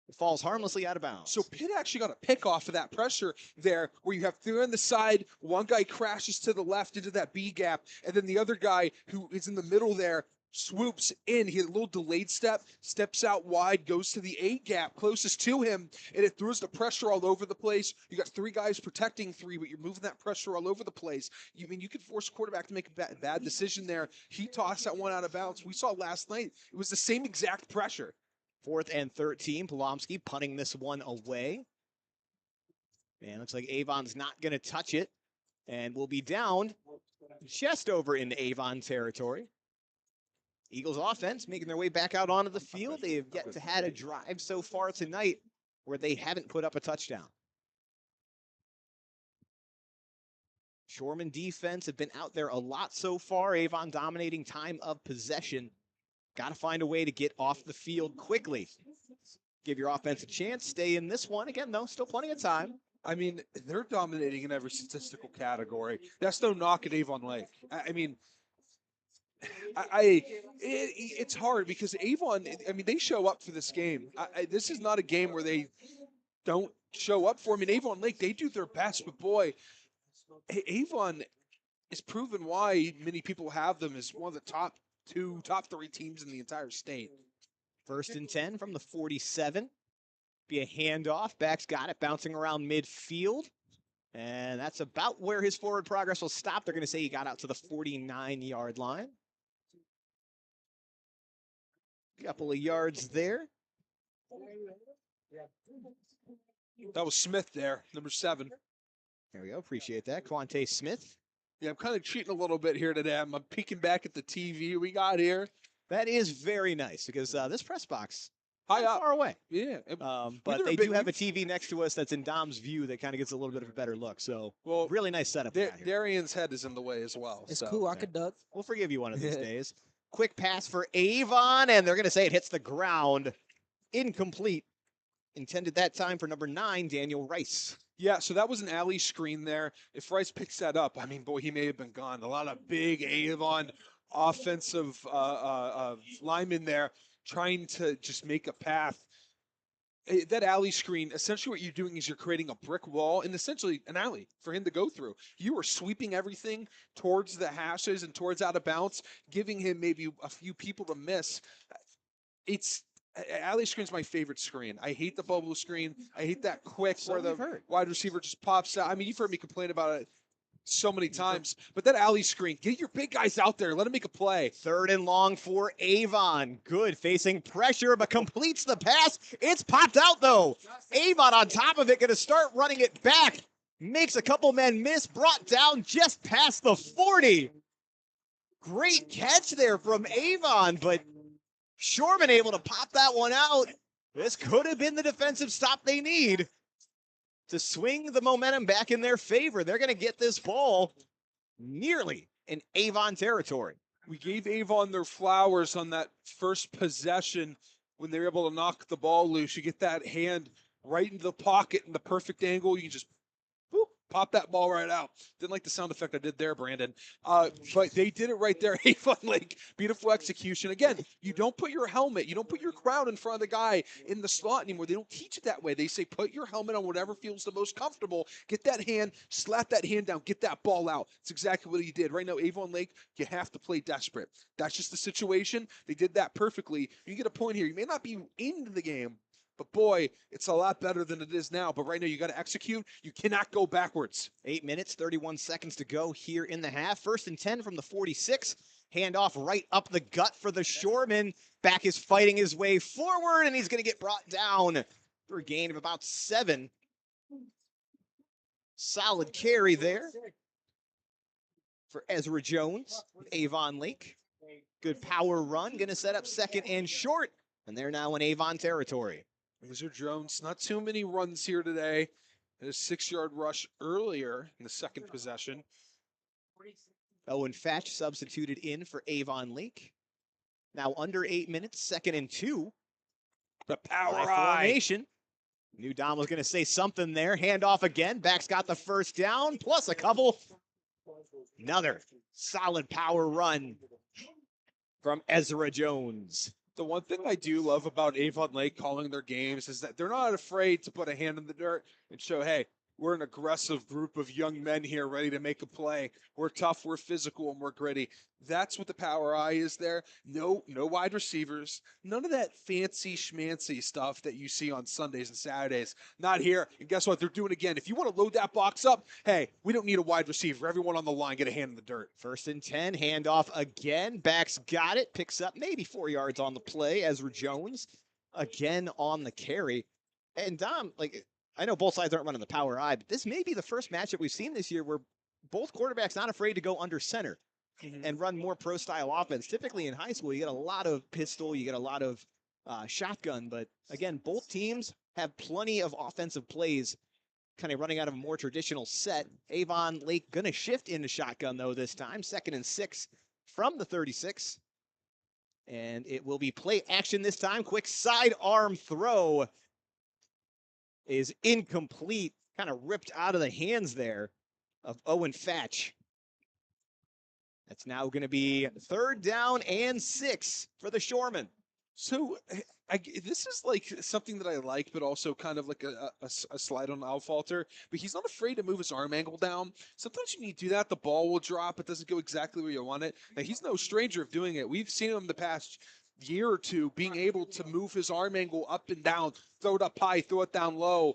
Speaker 5: It falls harmlessly out of bounds.
Speaker 1: So Pitt actually got a pick off of that pressure there where you have 3 on the side, one guy crashes to the left into that B gap, and then the other guy who is in the middle there swoops in. He had a little delayed step, steps out wide, goes to the A gap closest to him, and it throws the pressure all over the place. You got 3 guys protecting 3, but you're moving that pressure all over the place. You could force a quarterback to make a bad decision there. He tossed that one out of bounds. We saw last night. It was the same exact pressure.
Speaker 5: 4th and 13. Polomsky punting this one away. And looks like Avon's not going to touch it. And will be down just over into Avon territory. Eagles offense making their way back out onto the field. They have yet to had a drive so far tonight where they haven't put up a touchdown. Shoremen defense have been out there a lot so far. Avon dominating time of possession. Got to find a way to get off the field quickly. Give your offense a chance. Stay in this one. Again, though, still plenty of time.
Speaker 1: I mean, they're dominating in every statistical category. That's no knock at Avon Lake. I mean, it's hard because Avon, I mean, they show up for this game. This is not a game where they don't show up for. I mean, Avon Lake, they do their best, but boy, Avon is proven why many people have them as one of the top 3 teams in the entire state.
Speaker 5: 1st and 10 from the 47. Be a handoff. Back's got it, bouncing around midfield. And that's about where his forward progress will stop. They're going to say he got out to the 49-yard line. Couple of yards there.
Speaker 1: That was Smith there, number 7.
Speaker 5: There we go. Appreciate that. Quante Smith.
Speaker 1: Yeah, I'm kind of cheating a little bit here today. I'm peeking back at the TV we got here.
Speaker 5: That is very nice because this press box
Speaker 1: high up,
Speaker 5: far away.
Speaker 1: Yeah,
Speaker 5: but they do have a TV next to us that's in Dom's view that kind of gets a little bit of a better look. So, really nice setup.
Speaker 1: Darian's head is in the way as well.
Speaker 6: It's cool. I could duck.
Speaker 5: We'll forgive you one of these days. Quick pass for Avon, and they're going to say it hits the ground. Incomplete. Intended that time for number 9, Daniel Rice.
Speaker 1: Yeah, so that was an alley screen there. If Rice picks that up, I mean, boy, he may have been gone. A lot of big Avon offensive linemen there trying to just make a path. that alley screen, essentially what you're doing is you're creating a brick wall and essentially an alley for him to go through. You are sweeping everything towards the hashes and towards out of bounds, giving him maybe a few people to miss. It's alley screen's my favorite screen. I hate the bubble screen. I hate that quick where the wide receiver just pops out. I mean, you've heard me complain about it so many times, but that alley screen, get your big guys out there. Let them make a play.
Speaker 5: 3rd and long for Avon. Good, facing pressure, but completes the pass. It's popped out, though. Avon on top of it, going to start running it back. Makes a couple men miss, brought down just past the 40. Great catch there from Avon, but Shoremen able to pop that one out. This could have been the defensive stop they need to swing the momentum back in their favor. They're going to get this ball nearly in Avon territory.
Speaker 1: We gave Avon their flowers on that first possession when they were able to knock the ball loose. You get that hand right into the pocket in the perfect angle. You can just boop, pop that ball right out. Didn't like the sound effect I did there, Brandon. But they did it right there. Avon Lake, beautiful execution. Again, you don't put your helmet, you don't put your crown in front of the guy in the slot anymore. They don't teach it that way. They say put your helmet on whatever feels the most comfortable. Get that hand, slap that hand down, get that ball out. It's exactly what he did. Right now, Avon Lake, you have to play desperate. That's just the situation. They did that perfectly. You get a point here. You may not be into the game, but boy, it's a lot better than it is now. But right now, you got to execute. You cannot go backwards.
Speaker 5: 8 minutes, 31 seconds to go here in the half. 1st and 10 from the 46. Handoff right up the gut for the Shoreman. Back is fighting his way forward, and he's going to get brought down for a gain of about 7. Solid carry there for Ezra Jones, Avon Lake. Good power run. Going to set up 2nd and short, and they're now in Avon territory.
Speaker 1: Ezra Jones, not too many runs here today. A 6-yard rush earlier in the 2nd possession.
Speaker 5: Owen Fatch substituted in for Avon Lake. Now under 8 minutes, 2nd and 2.
Speaker 1: The power
Speaker 5: formation. Knew Dom was going to say something there. Handoff again. Back's got the first down, plus a couple. Another solid power run from Ezra Jones.
Speaker 1: The one thing I do love about Avon Lake calling their games is that they're not afraid to put a hand in the dirt and show, hey, we're an aggressive group of young men here ready to make a play. We're tough, we're physical, and we're gritty. That's what the power eye is there. No wide receivers. None of that fancy schmancy stuff that you see on Sundays and Saturdays. Not here. And guess what? They're doing it again. If you want to load that box up, hey, we don't need a wide receiver. Everyone on the line, get a hand in the dirt.
Speaker 5: 1st and 10, handoff again. Back's got it. Picks up maybe 4 yards on the play. Ezra Jones again on the carry. And Dom, I know both sides aren't running the power eye, but this may be the first matchup we've seen this year where both quarterbacks not afraid to go under center and run more pro-style offense. Typically in high school, you get a lot of pistol, you get a lot of shotgun, but again, both teams have plenty of offensive plays kind of running out of a more traditional set. Avon Lake going to shift into shotgun, though, this time. 2nd and 6 from the 36. And it will be play action this time. Quick sidearm throw is incomplete, kind of ripped out of the hands there of Owen Fatch. That's now going to be 3rd down and 6 for the Shoremen.
Speaker 1: So this is like something that I like, but also kind of like a slide on Al Falter. But he's not afraid to move his arm angle down. Sometimes you need to do that. The ball will drop. It doesn't go exactly where you want it. Now, he's no stranger of doing it. We've seen him the past year or two being able to move his arm angle up and down, throw it up high, throw it down low.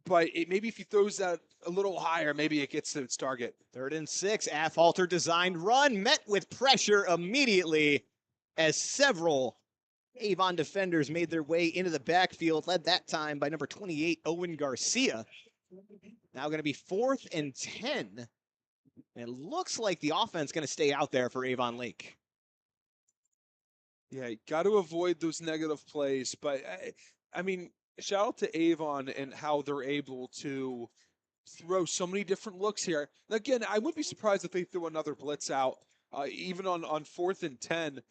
Speaker 1: But maybe if he throws that a little higher, maybe it gets to its target.
Speaker 5: 3rd and 6, Afhalter designed run, met with pressure immediately as several Avon defenders made their way into the backfield, led that time by number 28, Owen Garcia. Now going to be 4th and 10. And it looks like the offense going to stay out there for Avon Lake.
Speaker 1: Yeah, got to avoid those negative plays. But, I mean, shout out to Avon and how they're able to throw so many different looks here. Again, I wouldn't be surprised if they threw another blitz out, even on 4th and 10.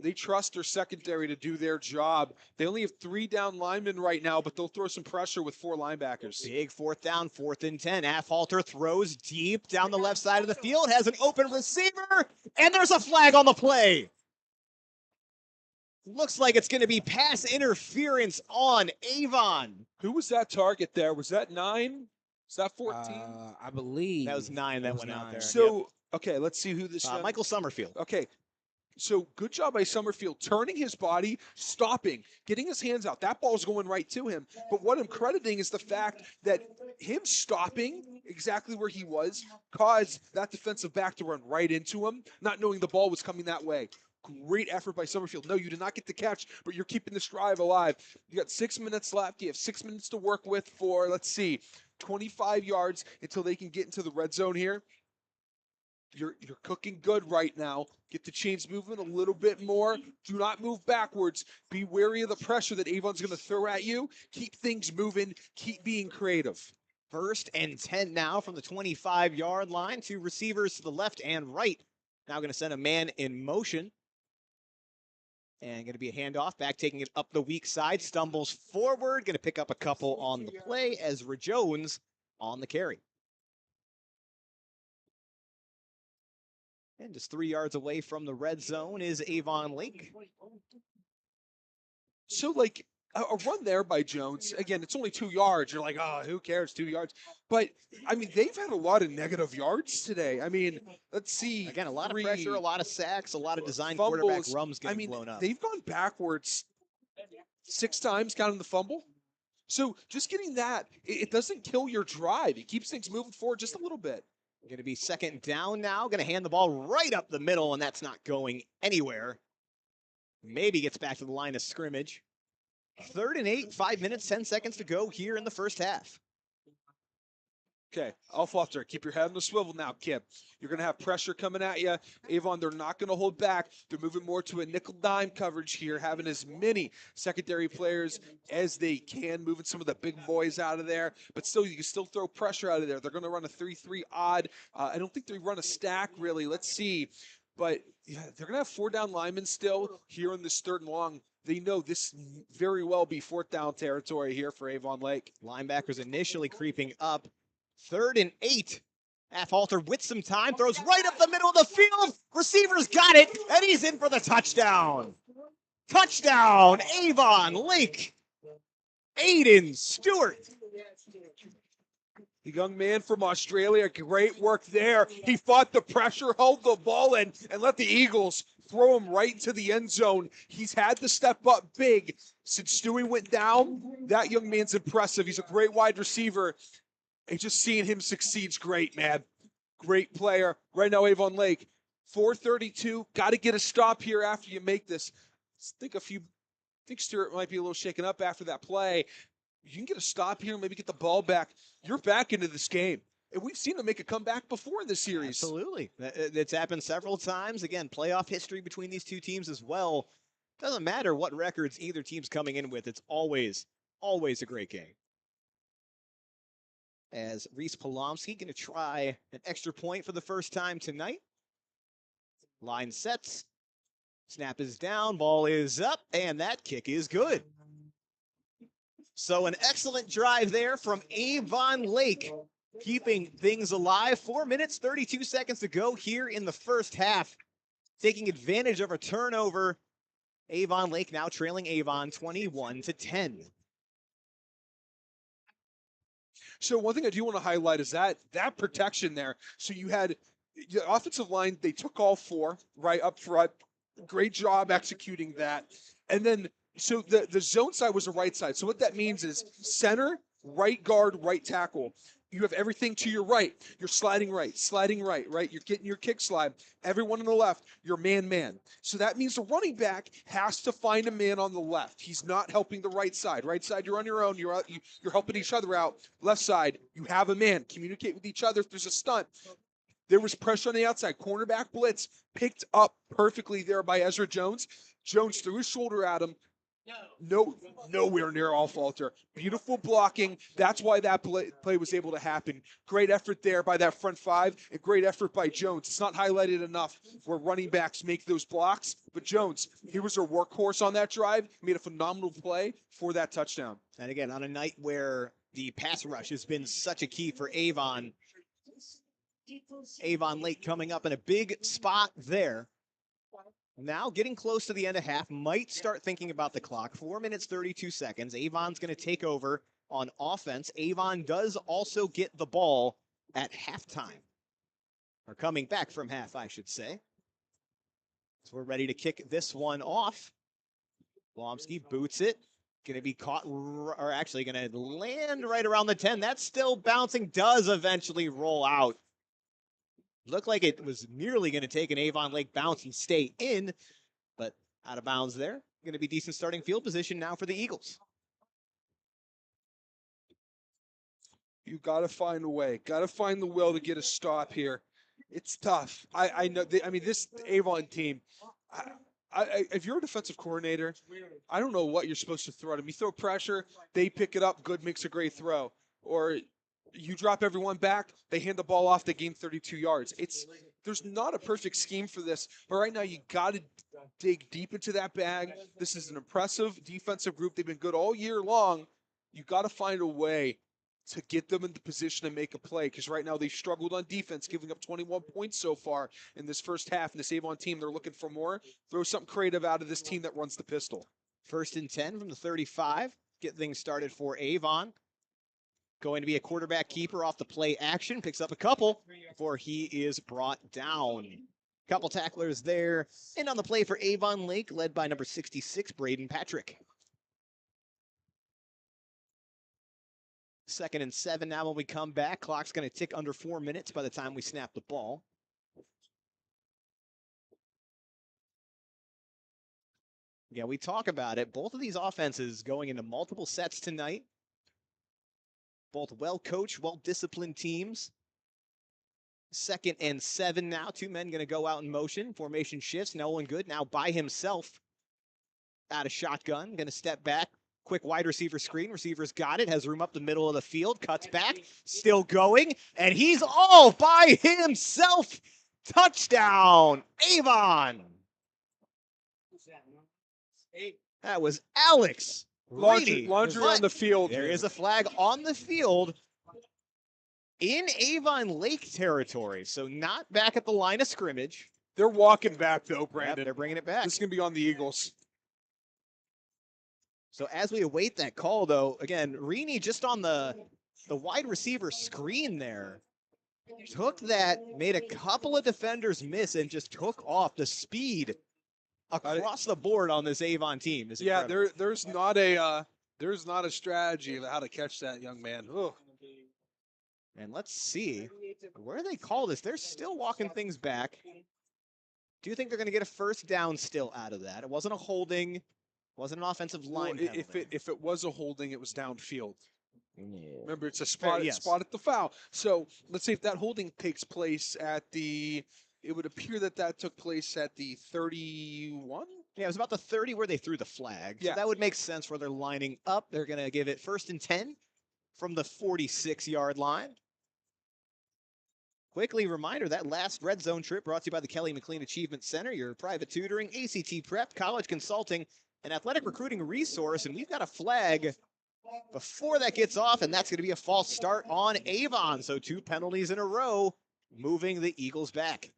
Speaker 1: They trust their secondary to do their job. They only have 3 down linemen right now, but they'll throw some pressure with 4 linebackers.
Speaker 5: Big 4th down, 4th and 10. Afhalter throws deep down the left side of the field, has an open receiver, and there's a flag on the play. Looks like it's going to be pass interference on Avon.
Speaker 1: Who was that target there? Was that 9? Was that 14?
Speaker 6: I believe
Speaker 5: That was 9 that
Speaker 6: it was
Speaker 5: went out
Speaker 6: 9.
Speaker 5: there.
Speaker 1: So, okay, let's see who this
Speaker 5: Michael Summerfield.
Speaker 1: Okay. So good job by Summerfield, turning his body, stopping, getting his hands out. That ball's going right to him. But what I'm crediting is the fact that him stopping exactly where he was caused that defensive back to run right into him, not knowing the ball was coming that way. Great effort by Summerfield. No, you did not get the catch, but you're keeping this drive alive. You got 6 minutes left. You have 6 minutes to work with for, let's see, 25 yards until they can get into the red zone here. You're cooking good right now. Get the chains moving a little bit more. Do not move backwards. Be wary of the pressure that Avon's going to throw at you. Keep things moving. Keep being creative.
Speaker 5: 1st and 10 now from the 25-yard line. 2 receivers to the left and right. Now going to send a man in motion. And going to be a handoff. Back taking it up the weak side. Stumbles forward. Going to pick up a couple on the play. Ezra Jones on the carry. And just 3 yards away from the red zone is Avon Lake.
Speaker 1: So, like, a run there by Jones. Again, it's only 2 yards. You're like, oh, who cares, 2 yards? But, I mean, they've had a lot of negative yards today. I mean, let's see.
Speaker 5: Again, a lot
Speaker 1: 3
Speaker 5: of pressure, a lot of sacks, a lot of design
Speaker 1: fumbles.
Speaker 5: quarterback rums getting blown up.
Speaker 1: They've gone backwards 6 times, counting the fumble. So, just getting that, it doesn't kill your drive. It keeps things moving forward just a little bit.
Speaker 5: Going to be 2nd down now. Going to hand the ball right up the middle, and that's not going anywhere. Maybe gets back to the line of scrimmage. 3rd and 8, 5 minutes, 10 seconds to go here in the first half.
Speaker 1: Okay, I'll falter. Keep your head on the swivel now, kid. You're going to have pressure coming at you. Avon, they're not going to hold back. They're moving more to a nickel-dime coverage here, having as many secondary players as they can, moving some of the big boys out of there. But still, you can still throw pressure out of there. They're going to run a 3-3 odd. I don't think they run a stack, really. Let's see. But yeah, they're going to have 4 down linemen still here in this 3rd and long. They know this very well be 4th down territory here for Avon Lake.
Speaker 5: Linebackers initially creeping up. 3rd and 8. Affolter with some time, throws right up the middle of the field. Receivers got it, and he's in for the touchdown. Touchdown, Avon Lake. Aiden Stewart.
Speaker 1: The young man from Australia, great work there. He fought the pressure, held the ball in, and let the Eagles throw him right to the end zone. He's had to step up big since Stewie went down. That young man's impressive. He's a great wide receiver. And just seeing him succeed's great, man. Great player. Right now, Avon Lake, 4:32. Got to get a stop here after you make this. I think Stewart might be a little shaken up after that play. You can get a stop here, maybe get the ball back. You're back into this game. And we've seen him make a comeback before in this series.
Speaker 5: Absolutely. It's happened several times. Again, playoff history between these two teams as well. Doesn't matter what records either team's coming in with. It's always a great game. As Reese Polomsky going to try an extra point for the first time tonight. Line sets. Snap is down. Ball is up. And that kick is good. So an excellent drive there from Avon Lake. Keeping things alive. 4 minutes, 32 seconds to go here in the first half. Taking advantage of a turnover. Avon Lake now trailing Avon 21-10.
Speaker 1: So one thing I do want to highlight is that protection there. So you had the offensive line, they took all 4 right up front. Great job executing that. And then, so the zone side was the right side. So what that means is center, right guard, right tackle. You have everything to your right. You're sliding right, right? You're getting your kick slide. Everyone on the left, you're man. So that means the running back has to find a man on the left. He's not helping the right side. Right side, you're on your own. You're helping each other out. Left side, you have a man. Communicate with each other if there's a stunt. There was pressure on the outside. Cornerback blitz picked up perfectly there by Ezra Jones. Jones threw his shoulder at him. Nowhere near all falter. Beautiful blocking. That's why that play was able to happen. Great effort there by that front 5, and great effort by Jones. It's not highlighted enough where running backs make those blocks, but Jones, he was our workhorse on that drive, made a phenomenal play for that touchdown.
Speaker 5: And again, on a night where the pass rush has been such a key for Avon Lake coming up in a big spot there. Now getting close to the end of half, might start thinking about the clock. 4 minutes, 32 seconds. Avon's going to take over on offense. Avon does also get the ball at halftime. Or coming back from half, I should say. So we're ready to kick this one off. Blomsky boots it. Going to be caught, or actually going to land right around the 10. That's still bouncing, does eventually roll out. Looked like it was nearly going to take an Avon Lake bounce and stay in, but out of bounds there. Going to be decent starting field position now for the Eagles.
Speaker 1: You got to find a way. Got to find the will to get a stop here. It's tough. I know. This Avon team. If you're a defensive coordinator, I don't know what you're supposed to throw at them. You throw pressure, they pick it up. Good makes a great throw. Or you drop everyone back, they hand the ball off, they gain 32 yards. There's not a perfect scheme for this, but right now you got to dig deep into that bag. This is an impressive defensive group. They've been good all year long. You got to find a way to get them in the position to make a play, because right now they've struggled on defense, giving up 21 points so far in this first half. And this Avon team, they're looking for more. Throw something creative out of this team that runs the pistol.
Speaker 5: 1st and 10 from the 35. Get things started for Avon. Going to be a quarterback keeper off the play action. Picks up a couple before he is brought down. Couple tacklers there. And on the play for Avon Lake, led by number 66, Braden Patrick. 2nd and 7 now when we come back. Clock's going to tick under 4 minutes by the time we snap the ball. Yeah, we talk about it. Both of these offenses going into multiple sets tonight. Both well-coached, well-disciplined teams. 2nd and 7 now. 2 men going to go out in motion. Formation shifts. Nolan Good now by himself. Out of shotgun. Going to step back. Quick wide receiver screen. Receiver's got it. Has room up the middle of the field. Cuts back. Still going. And he's all by himself. Touchdown, Avon. That was Alex.
Speaker 1: Laundry on the field.
Speaker 5: There is a flag on the field in Avon Lake territory. So not back at the line of scrimmage.
Speaker 1: They're walking back, though, Brandon.
Speaker 5: Yep, they're bringing it back.
Speaker 1: This is going to be on the Eagles.
Speaker 5: So as we await that call, though, again, Reaney just on the wide receiver screen there. Took that, made a couple of defenders miss, and just took off. The speed across the board on this Avon team is incredible.
Speaker 1: There's not a strategy of how to catch that young man. Ugh.
Speaker 5: And let's see where they call this. They're still walking things back. Do you think they're going to get a first down still out of that? It wasn't a holding. Wasn't an offensive line penalty.
Speaker 1: If it was a holding, it was downfield.
Speaker 6: Yeah.
Speaker 1: Remember, it's a spot at the foul. So let's say if that holding takes place at it would appear that took place at the 31.
Speaker 5: Yeah, it was about the 30 where they threw the flag. So that would make sense where they're lining up. They're going to give it 1st and 10 from the 46-yard line. Quickly reminder, that last red zone trip brought to you by the Kelly McLean Achievement Center, your private tutoring, ACT prep, college consulting, and athletic recruiting resource. And we've got a flag before that gets off, and that's going to be a false start on Avon. So 2 penalties in a row, moving the Eagles back.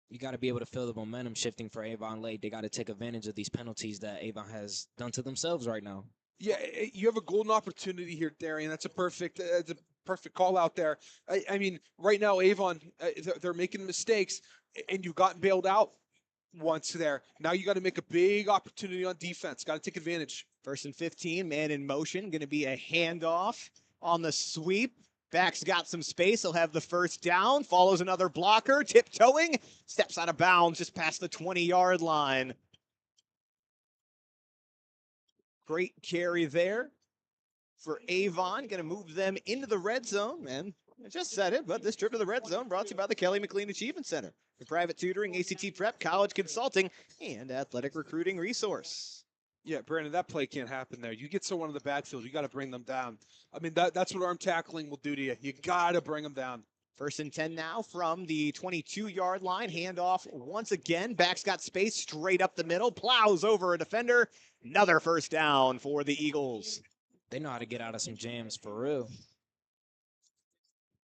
Speaker 6: You got to be able to feel the momentum shifting for Avon Lake. They got to take advantage of these penalties that Avon has done to themselves right now.
Speaker 1: Yeah, you have a golden opportunity here, Darian. That's a perfect call out there. I mean, right now, Avon, they're making mistakes, and you've gotten bailed out once there. Now you got to make a big opportunity on defense. Got to take advantage.
Speaker 5: 1st and 15, man in motion. Going to be a handoff on the sweep. Back's got some space. He'll have the first down. Follows another blocker. Tiptoeing. Steps out of bounds just past the 20-yard line. Great carry there for Avon. Going to move them into the red zone. And I just said it, but this trip to the red zone brought to you by the Kelly McLean Achievement Center. For private tutoring, ACT prep, college consulting, and athletic recruiting resource.
Speaker 1: Yeah, Brandon, that play can't happen there. You get someone in the backfield, you got to bring them down. I mean, that's what arm tackling will do to you. You got to bring them down.
Speaker 5: 1st and 10 now from the 22-yard line. Handoff once again. Back's got space straight up the middle. Plows over a defender. Another first down for the Eagles.
Speaker 6: They know how to get out of some jams for real.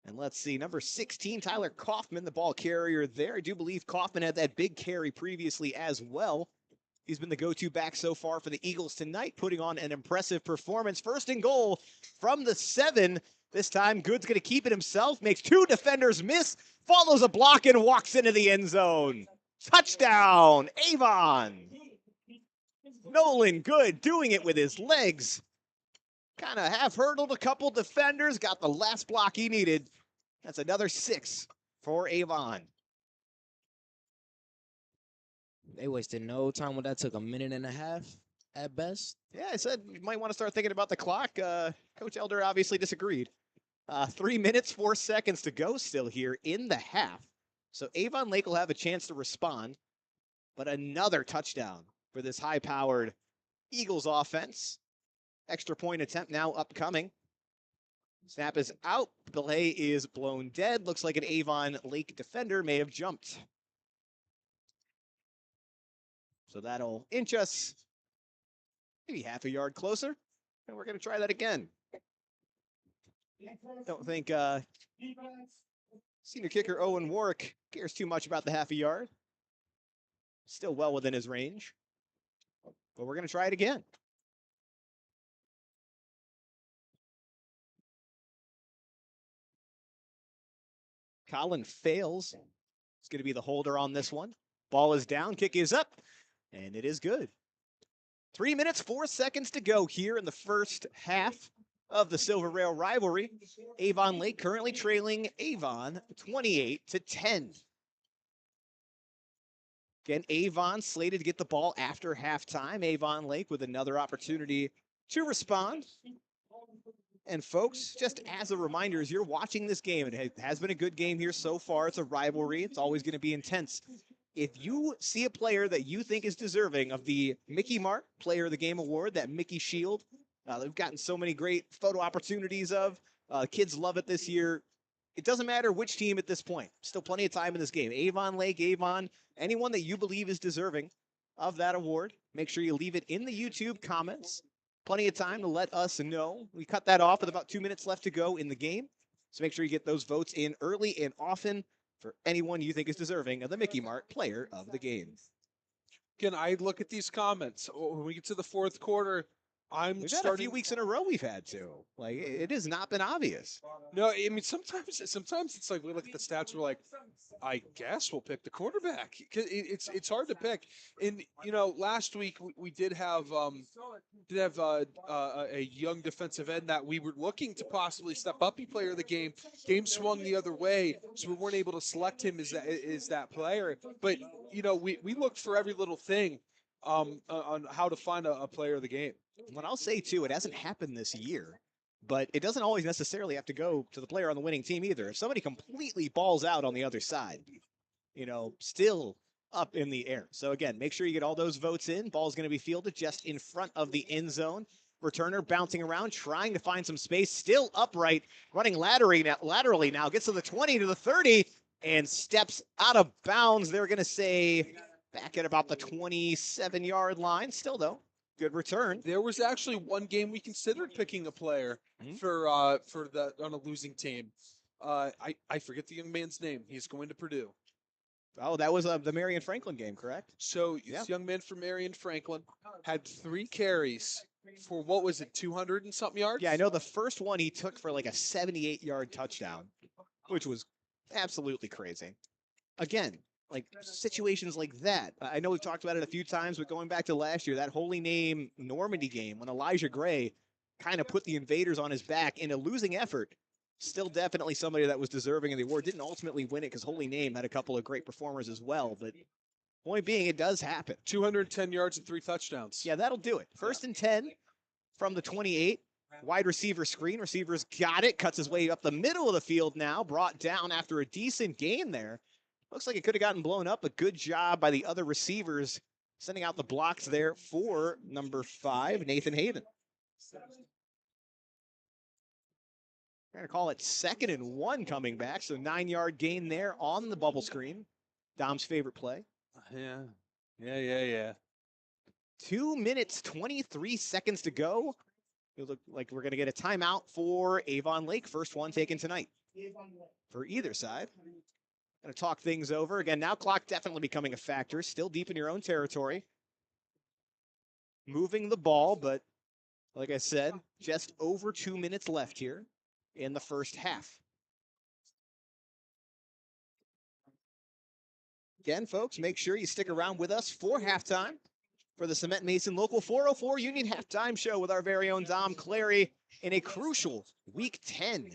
Speaker 5: And let's see, number 16, Tyler Kaufman, the ball carrier there. I do believe Kaufman had that big carry previously as well. He's been the go-to back so far for the Eagles tonight, putting on an impressive performance. First and goal from the 7. This time, Good's going to keep it himself, makes 2 defenders miss, follows a block, and walks into the end zone. Touchdown, Avon. Nolan Good doing it with his legs. Kind of half-hurdled a couple defenders, got the last block he needed. That's another 6 for Avon.
Speaker 6: They wasted no time when that took a minute and a half at best.
Speaker 5: Yeah, I said you might want to start thinking about the clock. Coach Elder obviously disagreed. 3 minutes, 4 seconds to go still here in the half. So Avon Lake will have a chance to respond. But another touchdown for this high-powered Eagles offense. Extra point attempt now upcoming. Snap is out. Belay is blown dead. Looks like an Avon Lake defender may have jumped. So that'll inch us maybe half a yard closer. And we're going to try that again. Don't think senior kicker Owen Warwick cares too much about the half a yard. Still well within his range. But we're going to try it again. Colin fails. It's going to be the holder on this one. Ball is down, kick is up, and it is good. 3 minutes, 4 seconds to go here in the first half of the Silver Rail rivalry. Avon Lake currently trailing Avon 28-10. Again, Avon slated to get the ball after halftime. Avon Lake with another opportunity to respond. And folks, just as a reminder, as you're watching this game, it has been a good game here so far. It's a rivalry. It's always going to be intense. If you see a player that you think is deserving of the Mickey Mark Player of the Game Award, that Mickey Shield, they've gotten so many great photo opportunities of. Kids love it this year. It doesn't matter which team at this point. Still plenty of time in this game. Avon Lake, Avon, anyone that you believe is deserving of that award, make sure you leave it in the YouTube comments. Plenty of time to let us know. We cut that off with about 2 minutes left to go in the game. So make sure you get those votes in early and often for anyone you think is deserving of the Mickey Mart Player of the Game.
Speaker 1: Again, I look at these comments. When we get to the fourth quarter,
Speaker 5: We've had a few weeks in a row we've had to. Like, it has not been obvious.
Speaker 1: No, I mean, sometimes it's like we look at the stats, we're like, I guess we'll pick the quarterback. It's hard to pick. And, you know, last week we did have a young defensive end that we were looking to possibly step up, be player of the game. Game swung the other way, so we weren't able to select him as that player. But, you know, we looked for every little thing on how to find a player of the game.
Speaker 5: What I'll say, too, it hasn't happened this year, but it doesn't always necessarily have to go to the player on the winning team either. If somebody completely balls out on the other side, you know, still up in the air. So, again, make sure you get all those votes in. Ball's going to be fielded just in front of the end zone. Returner bouncing around, trying to find some space, still upright, running laterally now, gets to the 20, to the 30, and steps out of bounds. They're going to say back at about the 27-yard line. Still, though, good return.
Speaker 1: There was actually one game we considered picking a player for the on a losing team. I forget the young man's name. He's going to Purdue.
Speaker 5: Oh, that was the Marion Franklin game, correct?
Speaker 1: So this young man from Marion Franklin had 3 carries for, what was it, 200 and something yards?
Speaker 5: Yeah, I know the first one he took for like a 78-yard touchdown, which was absolutely crazy. Again, like situations like that. I know we've talked about it a few times, but going back to last year, that Holy Name Normandy game when Elijah Gray kind of put the Invaders on his back in a losing effort. Still definitely somebody that was deserving of the award. Didn't ultimately win it because Holy Name had a couple of great performers as well. But point being, it does happen.
Speaker 1: 210 yards and 3 touchdowns.
Speaker 5: Yeah, that'll do it. First and 10 from the 28. Wide receiver screen. Receivers got it. Cuts his way up the middle of the field now. Brought down after a decent gain there. Looks like it could have gotten blown up. A good job by the other receivers sending out the blocks there for number 5, Nathan Haven. We're going to call it 2nd and 1 coming back. So 9-yard gain there on the bubble screen. Dom's favorite play.
Speaker 1: Yeah.
Speaker 5: 2 minutes, 23 seconds to go. It look like we're going to get a timeout for Avon Lake. First one taken tonight. for either side. Going to talk things over. Again, now clock definitely becoming a factor. Still deep in your own territory. Moving the ball, but like I said, just over 2 minutes left here in the first half. Again, folks, make sure you stick around with us for halftime for the Cement Mason Local 404 Union Halftime Show with our very own Dom Clary in a crucial Week 10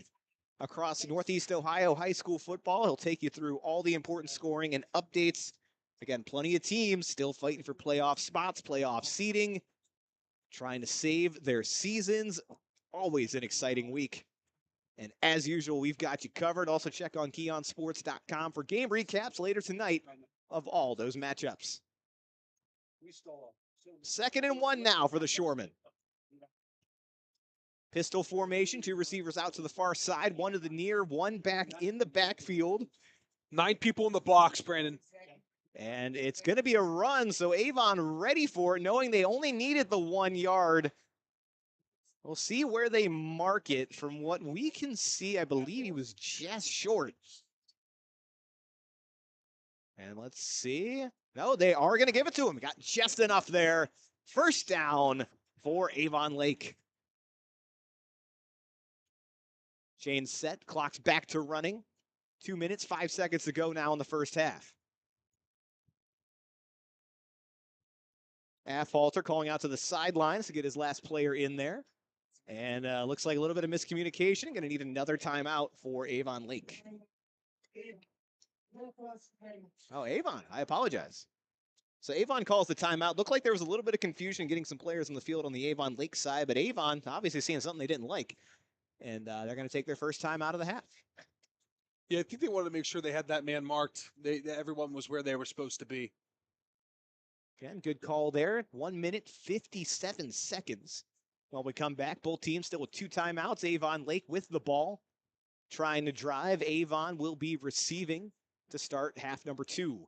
Speaker 5: across Northeast Ohio high school football. He'll take you through all the important scoring and updates. Again, plenty of teams still fighting for playoff spots, playoff seeding, trying to save their seasons. Always an exciting week. And as usual, we've got you covered. Also check on KeonSports.com for game recaps later tonight of all those matchups. 2nd and 1 now for the Shoremen. Pistol formation, 2 receivers out to the far side, 1 to the near, 1 back in the backfield.
Speaker 1: 9 people in the box, Brandon.
Speaker 5: And it's going to be a run, so Avon ready for it, knowing they only needed the 1 yard. We'll see where they mark it. From what we can see, I believe he was just short. And let's see. No, they are going to give it to him. Got just enough there. First down for Avon Lake. Chain set, clock's back to running. 2 minutes, 5 seconds to go now in the first half. Affolter calling out to the sidelines to get his last player in there. And looks like a little bit of miscommunication. Going to need another timeout for Avon Lake. Oh, Avon, I apologize. So Avon calls the timeout. Looked like there was a little bit of confusion getting some players on the field on the Avon Lake side, but Avon obviously seeing something they didn't like. And they're going to take their first time out of the half.
Speaker 1: Yeah, I think they wanted to make sure they had that man marked. Everyone was where they were supposed to be.
Speaker 5: Again, good call there. 1 minute, 57 seconds. While we come back, both teams still with 2 timeouts. Avon Lake with the ball, trying to drive. Avon will be receiving to start half number 2.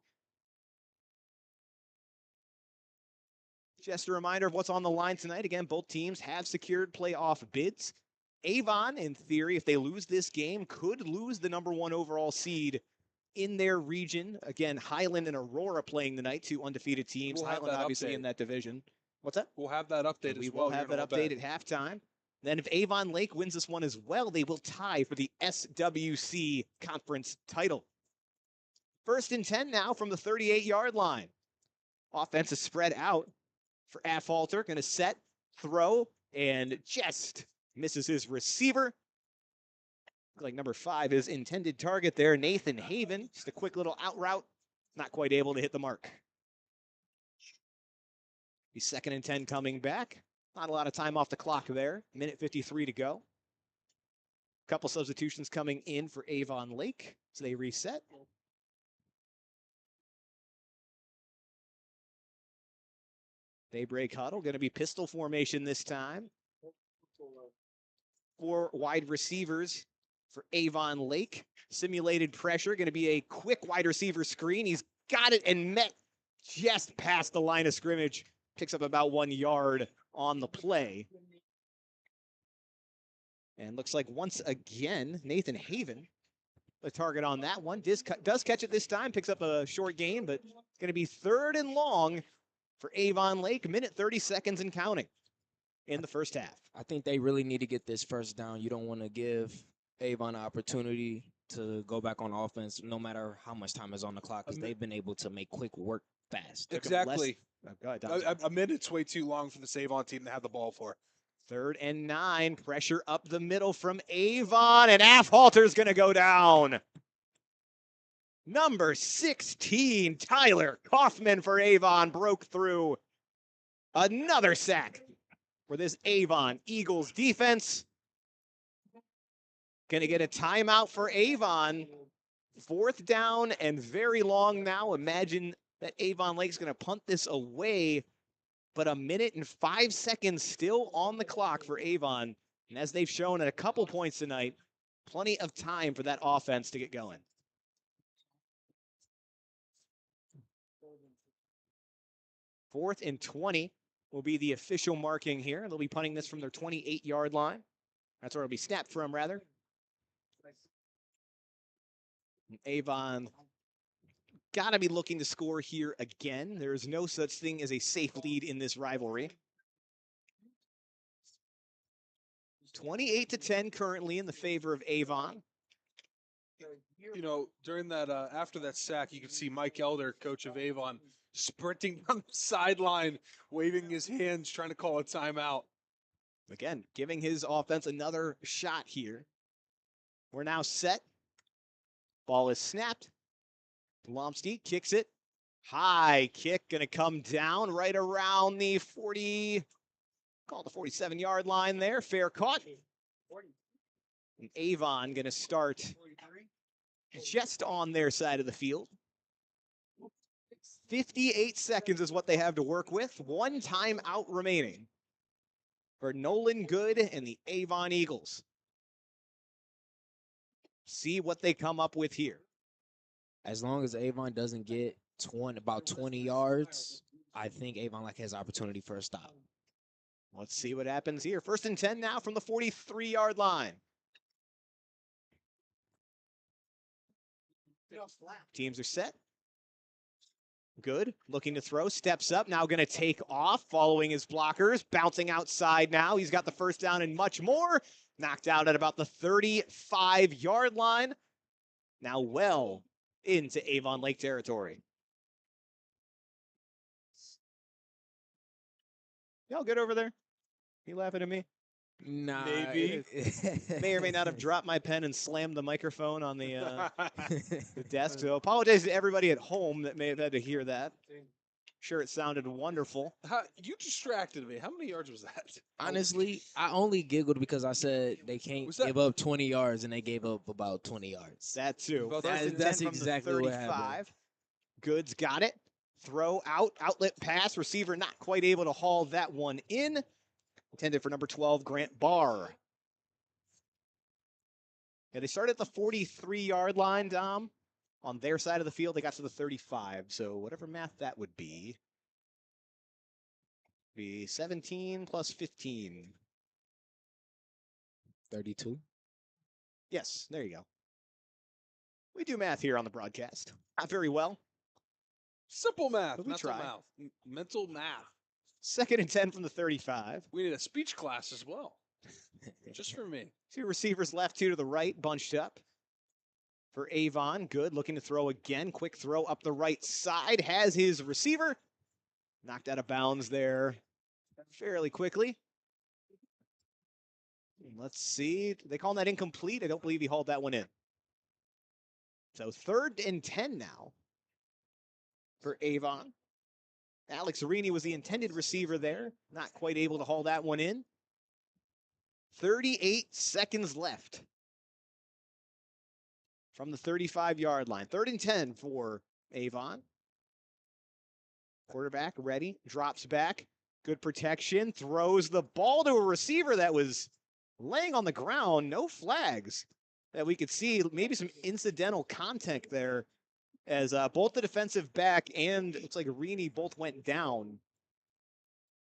Speaker 5: Just a reminder of what's on the line tonight. Again, both teams have secured playoff bids. Avon, in theory, if they lose this game, could lose the number 1 overall seed in their region. Again, Highland and Aurora playing tonight, 2 undefeated teams.
Speaker 1: We'll have
Speaker 5: Highland
Speaker 1: that
Speaker 5: obviously
Speaker 1: update.
Speaker 5: in that division. What's that?
Speaker 1: We'll have that update
Speaker 5: We
Speaker 1: as well.
Speaker 5: will have that update at halftime. Then if Avon Lake wins this one as well, they will tie for the SWC conference title. 1st and 10 now from the 38-yard line. Offense is spread out for Affolter. Going to set, throw, and just misses his receiver. Look like number 5 is intended target there, Nathan Haven. Just a quick little out route. Not quite able to hit the mark. The 2nd and 10 coming back. Not a lot of time off the clock there. 1:53 to go. Couple substitutions coming in for Avon Lake as they reset. Daybreak huddle, going to be pistol formation this time. 4 wide receivers for Avon Lake. Simulated pressure, going to be a quick wide receiver screen. He's got it and met just past the line of scrimmage. Picks up about 1 yard on the play. And looks like once again, Nathan Haven, the target on that one. Does catch it this time, picks up a short gain, but it's going to be 3rd and long for Avon Lake. 1:30 seconds and counting in the first half.
Speaker 6: I think they really need to get this first down. You don't want to give Avon an opportunity to go back on offense no matter how much time is on the clock, because they've been able to make quick work fast.
Speaker 1: Exactly.
Speaker 5: Go ahead, Dom.
Speaker 1: A minute's way too long for the Avon team to have the ball for.
Speaker 5: 3rd and 9. Pressure up the middle from Avon, and Affolter's going to go down. Number 16, Tyler Kaufman for Avon broke through. Another sack for this Avon Eagles defense. Going to get a timeout for Avon. 4th down and very long now. Imagine that Avon Lake's going to punt this away, but 1 minute and 5 seconds still on the clock for Avon. And as they've shown at a couple points tonight, plenty of time for that offense to get going. Fourth and 20 will be the official marking here. They'll be punting this from their 28-yard line. That's where it'll be snapped from, rather. Avon got to be looking to score here again. There is no such thing as a safe lead in this rivalry. 28-10 currently in the favor of Avon.
Speaker 1: You know, during that, after that sack, you could see Mike Elder, coach of Avon, sprinting down the sideline, waving his hands, trying to call a timeout.
Speaker 5: Again, giving his offense another shot here. We're now set. Ball is snapped. Blomsky kicks it. High kick, going to come down right around the 47-yard line there. Fair caught. And Avon going to start just on their side of the field. 58 seconds is what they have to work with. One timeout remaining for Nolan Good and the Avon Eagles. See what they come up with here.
Speaker 6: As long as Avon doesn't get about 20 yards, I think Avon Lake has opportunity for a stop.
Speaker 5: Let's see what happens here. 1st and 10 now from the 43-yard line. Teams are set. Good, looking to throw, steps up, now going to take off, following his blockers, bouncing outside now. He's got the first down and much more. Knocked out at about the 35-yard line. Now well into Avon Lake territory. Y'all good over there? You laughing at me?
Speaker 6: Nah,
Speaker 1: Maybe.
Speaker 5: May or may not have dropped my pen and slammed the microphone on the desk. So apologize to everybody at home that may have had to hear that. Sure, it sounded wonderful.
Speaker 1: You distracted me. How many yards was that?
Speaker 6: Honestly, I only giggled because I said they can't
Speaker 1: Was that-
Speaker 6: give up 20 yards, and they gave up about 20 yards.
Speaker 5: That too.
Speaker 1: About
Speaker 5: First
Speaker 1: that-
Speaker 5: and
Speaker 6: that's
Speaker 5: 10 from
Speaker 6: exactly
Speaker 5: the
Speaker 6: what
Speaker 5: 35.
Speaker 6: happened.
Speaker 5: Goods got it. Throw out, outlet pass. Receiver not quite able to haul that one in. Intended for number 12, Grant Barr. Yeah, they started at the 43-yard line, Dom. On their side of the field, they got to the 35. So whatever math that would be 17 plus 15.
Speaker 6: 32.
Speaker 5: Yes, there you go. We do math here on the broadcast. Not very well.
Speaker 1: Simple math.
Speaker 5: But we
Speaker 1: mental
Speaker 5: try.
Speaker 1: math. Mental math.
Speaker 5: 2nd and 10 from the 35.
Speaker 1: We need a speech class as well. Just for me.
Speaker 5: 2 receivers left, 2 to the right, bunched up. For Avon, Good, looking to throw again. Quick throw up the right side. Has his receiver. Knocked out of bounds there fairly quickly. Let's see. They call that incomplete? I don't believe he hauled that one in. So 3rd and 10 now for Avon. Alex Arini was the intended receiver there. Not quite able to haul that one in. 38 seconds left from the 35-yard line. 3rd and 10 for Avon. Quarterback ready, drops back. Good protection, throws the ball to a receiver that was laying on the ground. No flags that we could see. Maybe some incidental contact there as both the defensive back and it looks like Arini both went down.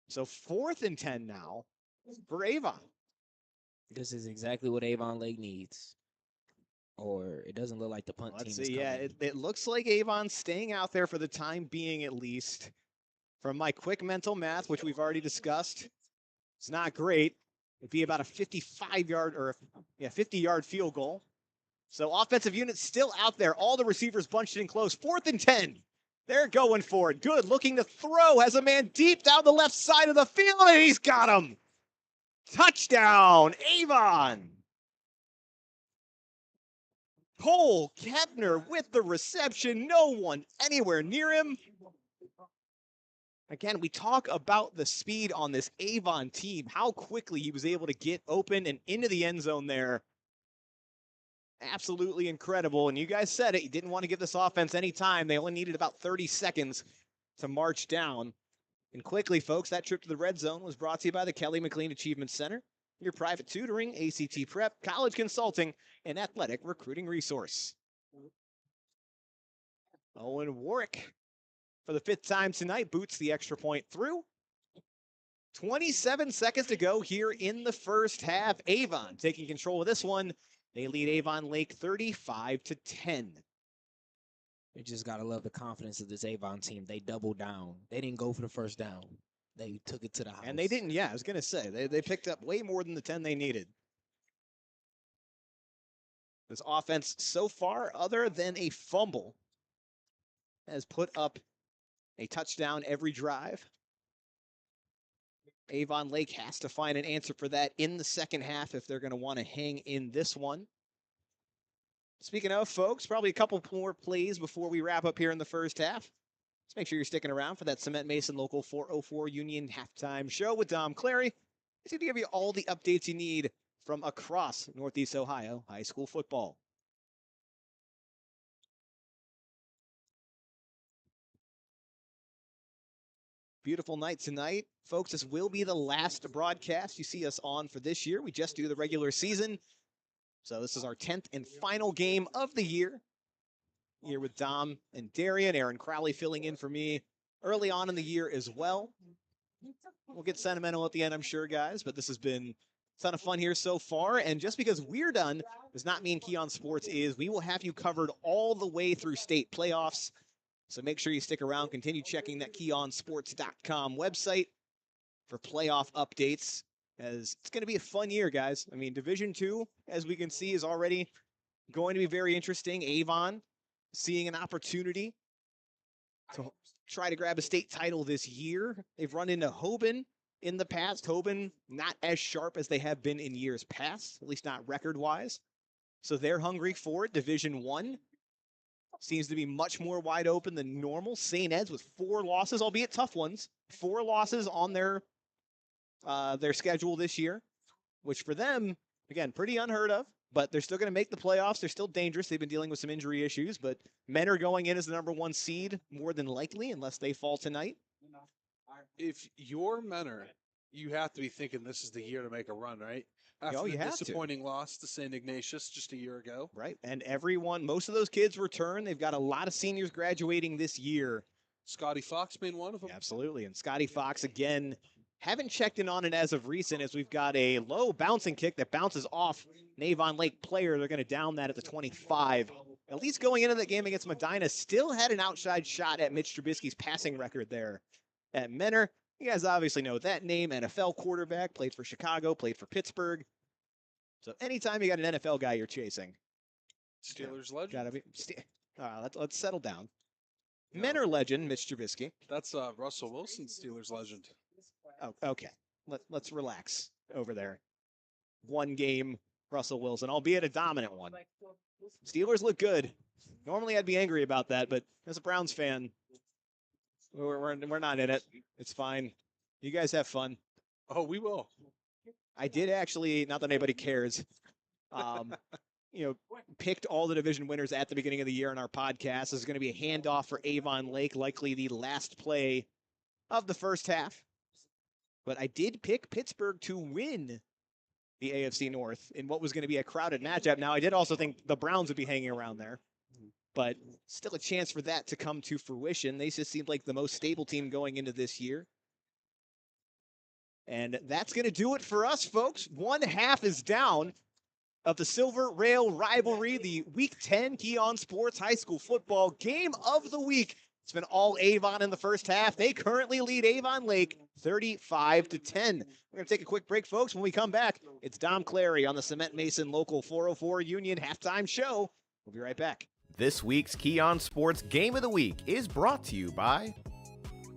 Speaker 5: So 4th and 10 now for Avon.
Speaker 6: This is exactly what Avon Lake needs. Or it doesn't look like the punt team
Speaker 5: Let's
Speaker 6: is
Speaker 5: see.
Speaker 6: coming.
Speaker 5: Yeah, it looks like Avon's staying out there for the time being, at least. From my quick mental math, which we've already discussed, it's not great. It'd be about a 55-yard or 50-yard field goal. So offensive unit still out there. All the receivers bunched in close. 4th and 10. They're going for it. Good, looking to throw. Has a man deep down the left side of the field, and he's got him. Touchdown, Avon. Cole Kepner with the reception. No one anywhere near him. Again, we talk about the speed on this Avon team, how quickly he was able to get open and into the end zone there. Absolutely incredible. And you guys said it, you didn't want to give this offense any time. They only needed about 30 seconds to march down. And quickly, folks, that trip to the red zone was brought to you by the Kelly McLean Achievement Center, your private tutoring, ACT prep, college consulting, and athletic recruiting resource. Owen Warwick, for the 5th time tonight, boots the extra point through. 27 seconds to go here in the first half. Avon taking control of this one. They lead Avon Lake 35-10.
Speaker 6: You just gotta love the confidence of this Avon team. They doubled down. They didn't go for the first down. They took it to the house.
Speaker 5: And they didn't, yeah, I was going to say, they picked up way more than the 10 they needed. This offense so far, other than a fumble, has put up a touchdown every drive. Avon Lake has to find an answer for that in the second half if they're going to want to hang in this one. Speaking of, folks, probably a couple more plays before we wrap up here in the first half. Let's make sure you're sticking around for that Cement Mason Local 404 Union halftime show with Dom Clary. He's going to give you all the updates you need from across Northeast Ohio high school football. Beautiful night tonight. Folks, this will be the last broadcast you see us on for this year. We just do the regular season. So this is our 10th and final game of the year. Here with Dom and Darian, Aaron Crowley filling in for me early on in the year as well. We'll get sentimental at the end, I'm sure, guys, but this has been a ton of fun here so far. And just because we're done does not mean Key on Sports is. We will have you covered all the way through state playoffs. So make sure you stick around, continue checking that keyonsports.com website for playoff updates, as it's going to be a fun year, guys. I mean, Division II, as we can see, is already going to be very interesting. Avon seeing an opportunity to try to grab a state title this year. They've run into Hoban in the past. Hoban not as sharp as they have been in years past, at least not record-wise. So they're hungry for it. Division I seems to be much more wide open than normal. St. Ed's with 4 losses, albeit tough ones. 4 losses on their schedule this year, which for them, again, pretty unheard of, but they're still going to make the playoffs. They're still dangerous. They've been dealing with some injury issues, but men are going in as the #1 seed more than likely, unless they fall tonight.
Speaker 1: If you're Menor, you have to be thinking this is the year to make a run, right? After
Speaker 5: Oh, you
Speaker 1: the
Speaker 5: have to.
Speaker 1: disappointing loss to St. Ignatius just a year ago.
Speaker 5: Right, and most of those kids return. They've got a lot of seniors graduating this year.
Speaker 1: Scotty Fox being one of them.
Speaker 5: Absolutely, and Scotty Fox, again, haven't checked in on it as of recent, as we've got a low bouncing kick that bounces off an Avon Lake player. They're going to down that at the 25. At least going into that game against Medina, still had an outside shot at Mitch Trubisky's passing record there at Menor. You guys obviously know that name, NFL quarterback, played for Chicago, played for Pittsburgh. So anytime you got an NFL guy you're chasing,
Speaker 1: Steelers legend.
Speaker 5: gotta be. Let's settle down. Menor legend, Mitch Trubisky.
Speaker 1: That's Russell Wilson, Steelers legend.
Speaker 5: Oh, okay. Let's relax over there. One game, Russell Wilson, albeit a dominant one. Steelers look good. Normally I'd be angry about that, but as a Browns fan, we're not in it. It's fine. You guys have fun.
Speaker 1: Oh, we will.
Speaker 5: I did actually, not that anybody cares, picked all the division winners at the beginning of the year in our podcast. This is going to be a handoff for Avon Lake, likely the last play of the first half. But I did pick Pittsburgh to win the AFC North in what was going to be a crowded matchup. Now, I did also think the Browns would be hanging around there, but still a chance for that to come to fruition. They just seemed like the most stable team going into this year. And that's going to do it for us, folks. One half is down of the Silver Rail Rivalry, the Week 10 Key on Sports High School Football Game of the Week. It's been all Avon in the first half. They currently lead Avon Lake 35-10. We're going to take a quick break, folks. When we come back, it's Dom Clary on the Cement Mason Local 404 Union halftime show. We'll be right back.
Speaker 4: This week's Key on Sports Game of the Week is brought to you by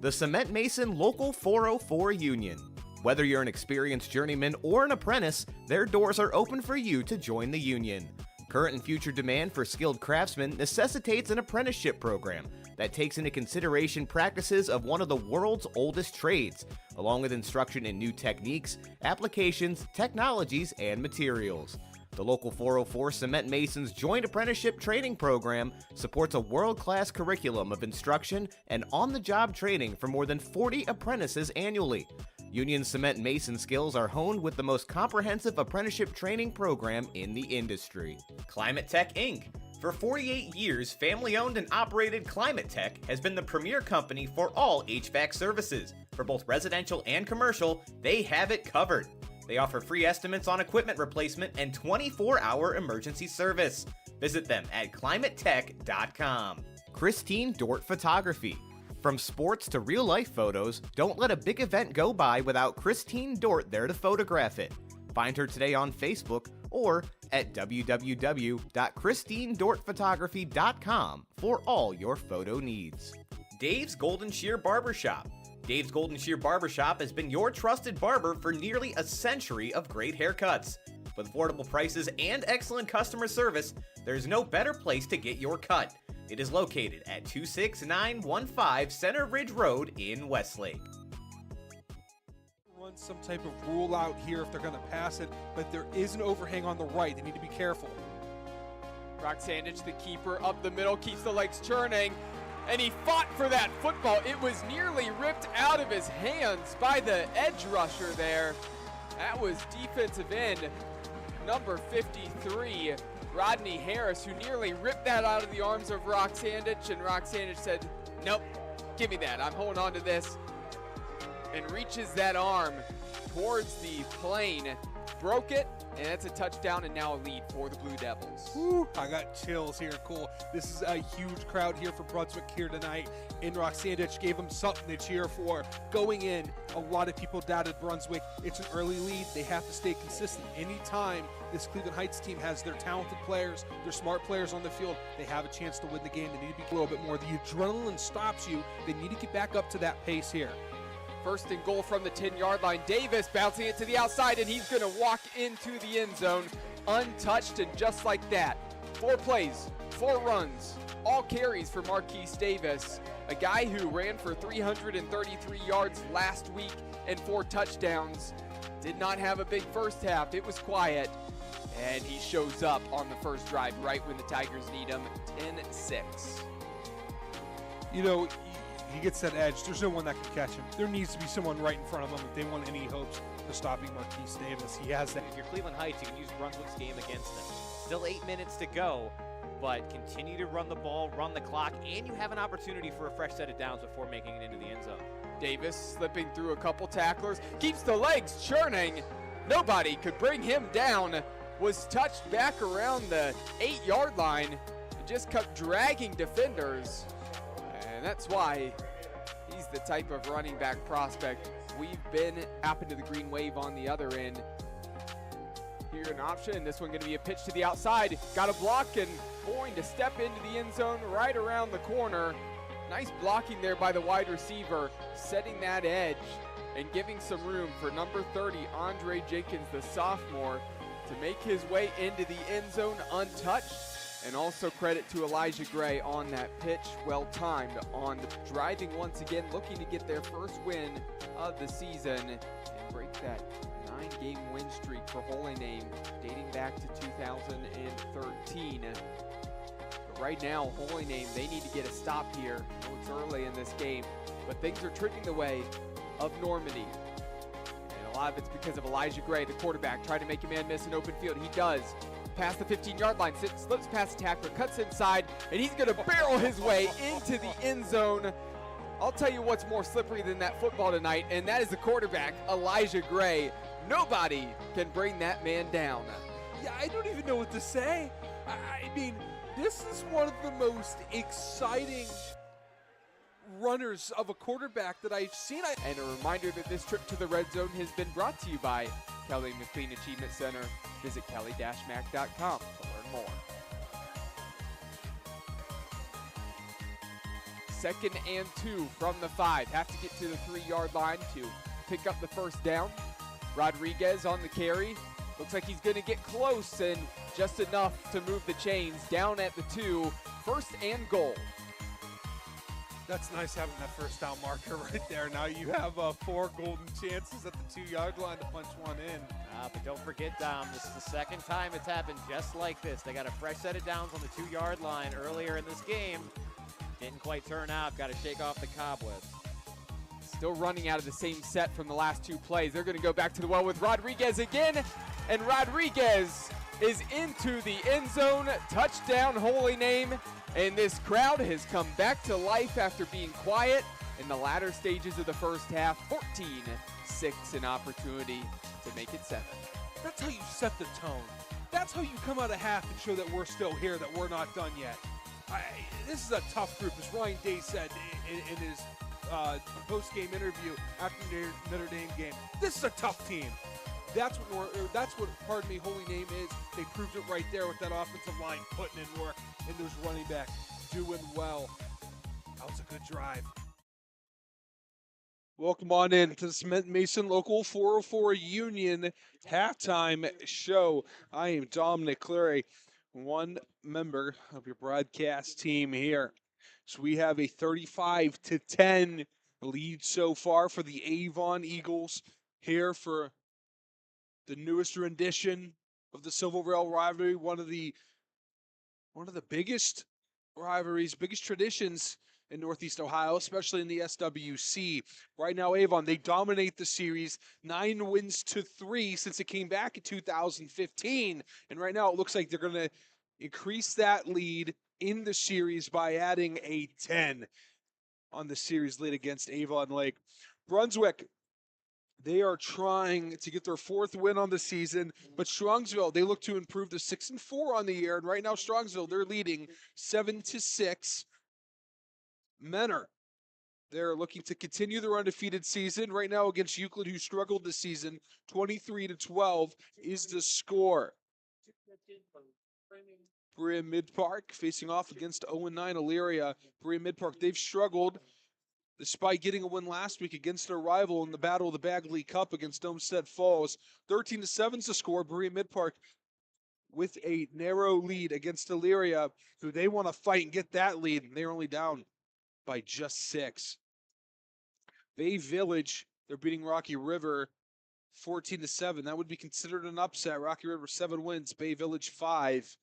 Speaker 4: the Cement Mason Local 404 Union. Whether you're an experienced journeyman or an apprentice, their doors are open for you to join the union. Current and future demand for skilled craftsmen necessitates an apprenticeship program that takes into consideration practices of one of the world's oldest trades, along with instruction in new techniques, applications, technologies, and materials. The Local 404 Cement Masons Joint Apprenticeship Training Program supports a world-class curriculum of instruction and on-the-job training for more than 40 apprentices annually. Union Cement Mason skills are honed with the most comprehensive apprenticeship training program in the industry. Climate Tech Inc. For 48 years, family-owned and operated Climate Tech has been the premier company for all HVAC services. For both residential and commercial, they have it covered. They offer free estimates on equipment replacement and 24-hour emergency service. Visit them at climatetech.com. Christine Dort Photography. From sports to real-life photos, don't let a big event go by without Christine Dort there to photograph it. Find her today on Facebook or at www.christinedortphotography.com for all your photo needs. Dave's Golden Shear Barbershop. Dave's Golden Shear Barbershop has been your trusted barber for nearly a century of great haircuts. With affordable prices and excellent customer service, there's no better place to get your cut. It is located at 26915 Center Ridge Road in Westlake.
Speaker 1: Run some type of rule out here if they're going to pass it, but there is an overhang on the right. They need to be careful.
Speaker 2: Roxandich, the keeper, up the middle, keeps the legs churning, and he fought for that football. It was nearly ripped out of his hands by the edge rusher there. That was defensive end number 53, Rodney Harris, who nearly ripped that out of the arms of Roxandich, and Roxandich said, nope, give me that, I'm holding on to this, and reaches that arm towards the plane, broke it, and that's a touchdown and now a lead for the Blue Devils.
Speaker 1: Woo, I got chills here, Cole. This is a huge crowd here for Brunswick here tonight, and Roxandich gave them something to cheer for. Going in, a lot of people doubted Brunswick. It's an early lead. They have to stay consistent. Anytime this Cleveland Heights team has their talented players, their smart players on the field, they have a chance to win the game. They need to be a little bit more. The adrenaline stops you. They need to get back up to that pace here.
Speaker 2: First and goal from the 10-yard line. Davis bouncing it to the outside, and he's going to walk into the end zone untouched, and just like that. 4 plays, 4 runs, all carries for Marquise Davis, a guy who ran for 333 yards last week and 4 touchdowns. Did not have a big first half. It was quiet, and he shows up on the first drive right when the Tigers need him, 10-6.
Speaker 1: You know, he gets that edge. There's no one that can catch him. There needs to be someone right in front of him if they want any hopes of stopping Marquise Davis. He has that.
Speaker 7: If you're Cleveland Heights, you can use Brunswick's game against them. Still 8 minutes to go, but continue to run the ball, run the clock, and you have an opportunity for a fresh set of downs before making it into the end zone.
Speaker 2: Davis slipping through a couple tacklers, keeps the legs churning. Nobody could bring him down. Was touched back around the 8-yard line and just kept dragging defenders. And that's why he's the type of running back prospect we've been. Happened to the green wave on the other end. Here an option. This one going to be a pitch to the outside. Got a block and going to step into the end zone right around the corner. Nice blocking there by the wide receiver, setting that edge and giving some room for number 30, Andre Jenkins, the sophomore, to make his way into the end zone untouched. And also credit to Elijah Gray on that pitch, well timed on the driving once again, looking to get their first win of the season and break that 9-game win streak for Holy Name dating back to 2013. But right now, Holy Name, they need to get a stop here. I know it's early in this game, but things are trending the way of Normandy. And a lot of it's because of Elijah Gray, the quarterback, trying to make a man miss an open field. He does. Past the 15-yard line, slips past the tackler, cuts inside, and he's going to barrel his way into the end zone. I'll tell you what's more slippery than that football tonight, and that is the quarterback, Elijah Gray. Nobody can bring that man down.
Speaker 1: Yeah, I don't even know what to say. I mean, this is one of the most exciting runners of a quarterback that I've seen.
Speaker 2: And a reminder that this trip to the red zone has been brought to you by Kelly McLean Achievement Center. Visit kelly-mac.com to learn more. 2nd and 2 from the 5. Have to get to the 3-yard line to pick up the first down. Rodriguez on the carry. Looks like he's going to get close and just enough to move the chains. Down at the 2. 1st and goal.
Speaker 1: That's nice having that first down marker right there. Now you have 4 golden chances at the 2-yard line to punch one in.
Speaker 7: But don't forget, Dom, this is the second time it's happened just like this. They got a fresh set of downs on the 2-yard line earlier in this game. Didn't quite turn out. Got to shake off the cobwebs.
Speaker 2: Still running out of the same set from the last 2 plays. They're going to go back to the well with Rodriguez again. And Rodriguez is into the end zone. Touchdown, Holy Name. And this crowd has come back to life after being quiet in the latter stages of the first half. 14-6, an opportunity to make it 7.
Speaker 1: That's how you set the tone. That's how you come out of half and show that we're still here, that we're not done yet. This is a tough group, as Ryan Day said in his post-game interview after the Notre Dame game. This is a tough team. That's what Holy Name is. They proved it right there with that offensive line putting in work and those running backs doing well. That was a good drive. Welcome on in to the Cement Mason Local 404 Union halftime show. I am Dominic Clary, one member of your broadcast team here. So we have a 35-10 lead so far for the Avon Eagles here for the newest rendition of the Silver Rail rivalry, one of the biggest rivalries, biggest traditions in Northeast Ohio, especially in the SWC. Right now, Avon, they dominate the series, 9 wins to 3 since it came back in 2015. And right now, it looks like they're going to increase that lead in the series by adding a 10 on the series lead against Avon Lake. Brunswick, they are trying to get their 4th win on the season, but Strongsville, they look to improve to 6-4 on the year. And right now, Strongsville, they're leading 7-6. Menor, they're looking to continue their undefeated season. Right now against Euclid, who struggled this season, 23-12 is the score. Berea Mid-Park facing off against 0-9 Elyria. Berea Mid-Park, they've struggled despite getting a win last week against their rival in the Battle of the Bagley Cup against Olmsted Falls. 13-7 is the score. Berea Mid-Park with a narrow lead against Elyria, who they want to fight and get that lead, and they're only down by just 6. Bay Village, they're beating Rocky River 14-7. That would be considered an upset. Rocky River 7 wins, Bay Village 5.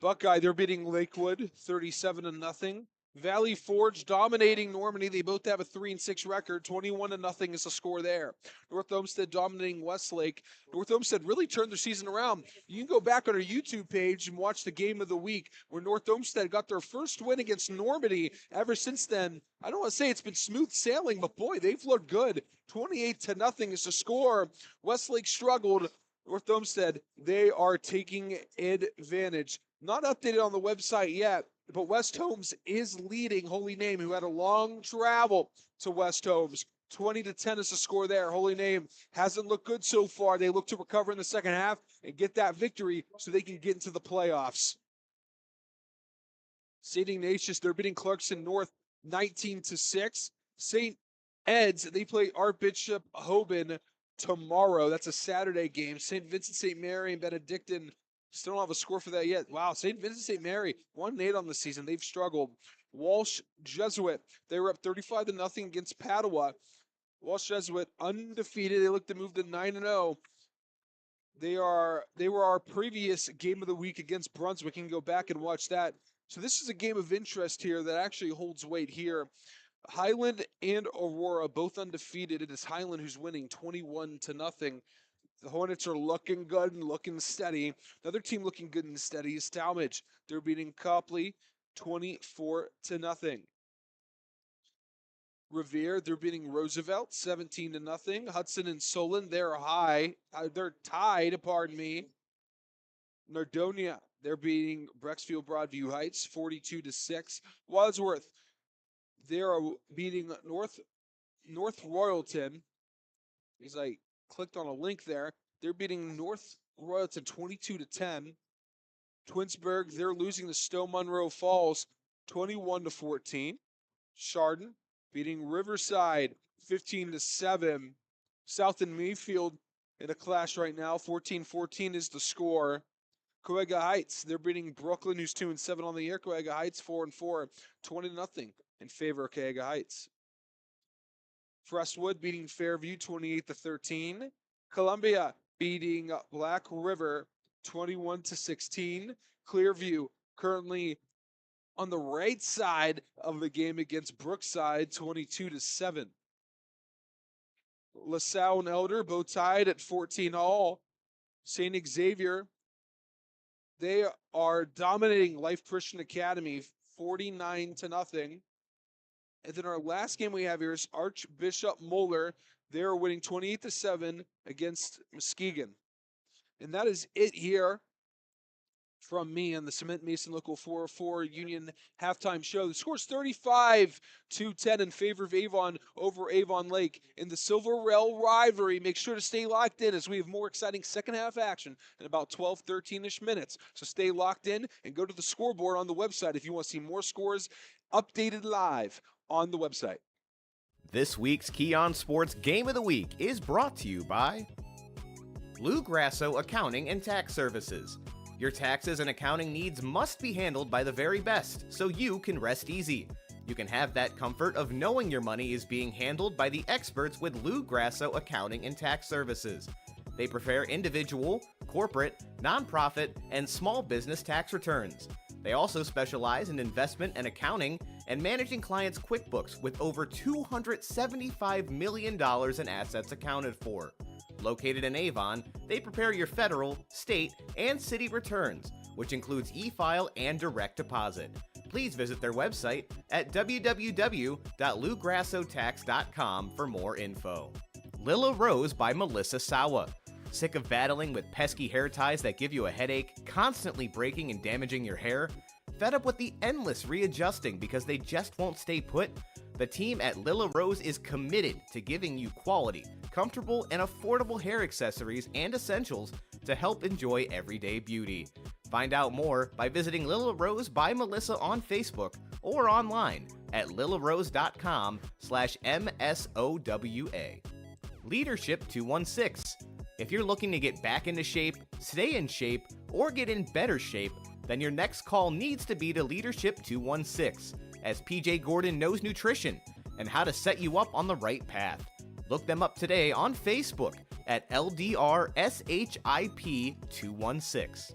Speaker 1: Buckeye, they're beating Lakewood 37-0. Valley Forge dominating Normandy. They both have a 3-6 record. 21-0 is the score there. North Olmsted dominating Westlake. North Olmsted really turned their season around. You can go back on our YouTube page and watch the game of the week where North Olmsted got their first win against Normandy. Ever since then, I don't want to say it's been smooth sailing, but boy, they've looked good. 28-0 is the score. Westlake struggled. North Olmsted, they are taking advantage. Not updated on the website yet, but West Holmes is leading Holy Name, who had a long travel to West Holmes. 20-10 is the score there. Holy Name hasn't looked good so far. They look to recover in the second half and get that victory so they can get into the playoffs. St. Ignatius, they're beating Clarkson North 19-6. St. Ed's, they play Archbishop Hoban tomorrow. That's a Saturday game. St. Vincent St. Mary and Benedictine still don't have a score for that yet. Wow, St. Vincent St. Mary, 1-8 on the season. They've struggled. Walsh Jesuit, they were up 35-0 against Padua. Walsh Jesuit undefeated. They look to move to 9-0. They were our previous game of the week against Brunswick. You can go back and watch that. So this is a game of interest here that actually holds weight here. Highland and Aurora both undefeated. It is Highland who's winning 21-0. The Hornets are looking good and looking steady. Another team looking good and steady is Talmadge. They're beating Copley 24-0. Revere, they're beating Roosevelt 17-0. Hudson and Solon, they're tied, pardon me. Nardonia, they're beating Brecksfield Broadview Heights 42-6. Wadsworth, they are beating North Royalton. As I clicked on a link there, they're beating North Royalton 22-10. Twinsburg, they're losing to Stowe Monroe Falls 21-14. Chardon beating Riverside 15-7. South and Mayfield in a clash right now. 14-14 is the score. Coega Heights, they're beating Brooklyn, who's 2-7 on the year. Coega Heights 4-4, 20-0 in favor of Coega Heights. Crestwood beating Fairview 28-13. Columbia beating Black River 21-16. Clearview currently on the right side of the game against Brookside 22-7. LaSalle and Elder both tied at 14 all. St. Xavier, they are dominating Life Christian Academy 49-0. And then our last game we have here is Archbishop Moeller. They're winning 28-7 against Muskegon. And that is it here from me on the Cement Mason Local 404 Union halftime show. The score's 35-10 in favor of Avon over Avon Lake in the Silver Rail Rivalry. Make sure to stay locked in as we have more exciting second half action in about 12, 13-ish minutes. So stay locked in and go to the scoreboard on the website if you want to see more scores updated live on the website.
Speaker 4: This week's Key on Sports Game of the Week is brought to you by Lou Grasso Accounting and Tax Services. Your taxes and accounting needs must be handled by the very best, so you can rest easy. You can have that comfort of knowing your money is being handled by the experts with Lou Grasso Accounting and Tax Services. They prepare individual, corporate, nonprofit, and small business tax returns. They also specialize in investment and accounting and managing clients' QuickBooks with over $275 million in assets accounted for. Located in Avon, they prepare your federal, state, and city returns, which includes e-file and direct deposit. Please visit their website at www.lougrassotax.com for more info. Lila Rose by Melissa Sawa. Sick of battling with pesky hair ties that give you a headache, constantly breaking and damaging your hair? Fed up with the endless readjusting because they just won't stay put? The team at Lila Rose is committed to giving you quality, comfortable, and affordable hair accessories and essentials to help enjoy everyday beauty. Find out more by visiting Lila Rose by Melissa on Facebook or online at lilarose.com/MSOWA. Leadership 216. If you're looking to get back into shape, stay in shape, or get in better shape, then your next call needs to be to Leadership 216, as PJ Gordon knows nutrition and how to set you up on the right path. Look them up today on Facebook at LDRSHIP216.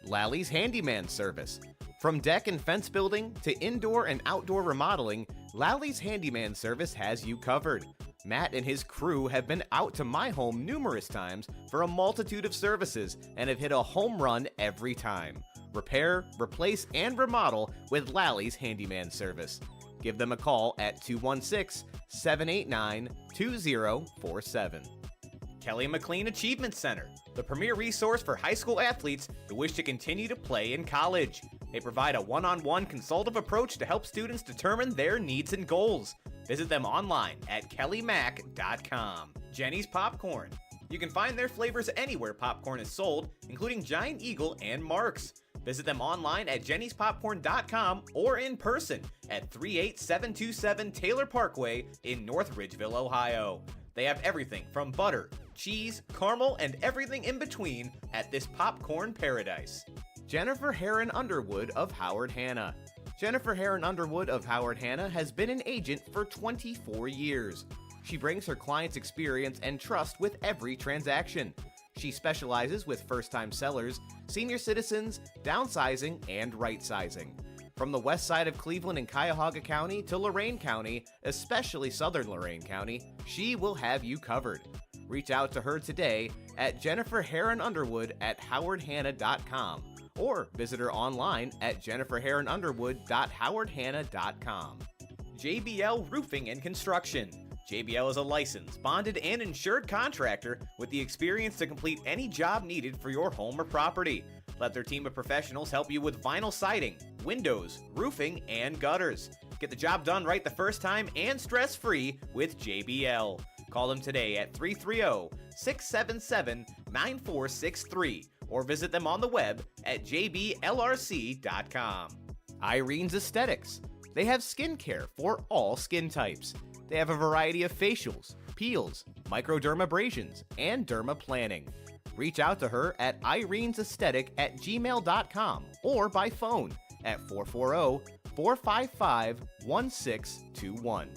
Speaker 4: Lally's Handyman Service. From deck and fence building to indoor and outdoor remodeling, Lally's Handyman Service has you covered. Matt and his crew have been out to my home numerous times for a multitude of services and have hit a home run every time. Repair, replace, and remodel with Lally's Handyman Service. Give them a call at 216-789-2047. Kelly McLean Achievement Center, the premier resource for high school athletes who wish to continue to play in college. They provide a one-on-one consultative approach to help students determine their needs and goals. Visit them online at kellymac.com. Jenny's Popcorn. You can find their flavors anywhere popcorn is sold, including Giant Eagle and Mark's. Visit them online at jennyspopcorn.com or in person at 38727 Taylor Parkway in North Ridgeville, Ohio. They have everything from butter, cheese, caramel, and everything in between at this popcorn paradise. Jennifer Heron Underwood of Howard Hanna. Jennifer Heron Underwood of Howard Hanna has been an agent for 24 years. She brings her clients' experience and trust with every transaction. She specializes with first-time sellers, senior citizens, downsizing, and right-sizing. From the west side of Cleveland and Cuyahoga County to Lorain County, especially southern Lorain County, she will have you covered. Reach out to her today at Jennifer Heron Underwood at howardhanna.com or visit her online at jenniferheronunderwood.howardhanna.com. JBL Roofing and Construction. JBL is a licensed, bonded, and insured contractor with the experience to complete any job needed for your home or property. Let their team of professionals help you with vinyl siding, windows, roofing, and gutters. Get the job done right the first time and stress-free with JBL. Call them today at 330-677-9463 or visit them on the web at jblrc.com. Irene's Aesthetics. They have skincare for all skin types. They have a variety of facials, peels, microdermabrasions, and dermaplaning. Reach out to her at irenesaesthetic@gmail.com or by phone at 440-455-1621.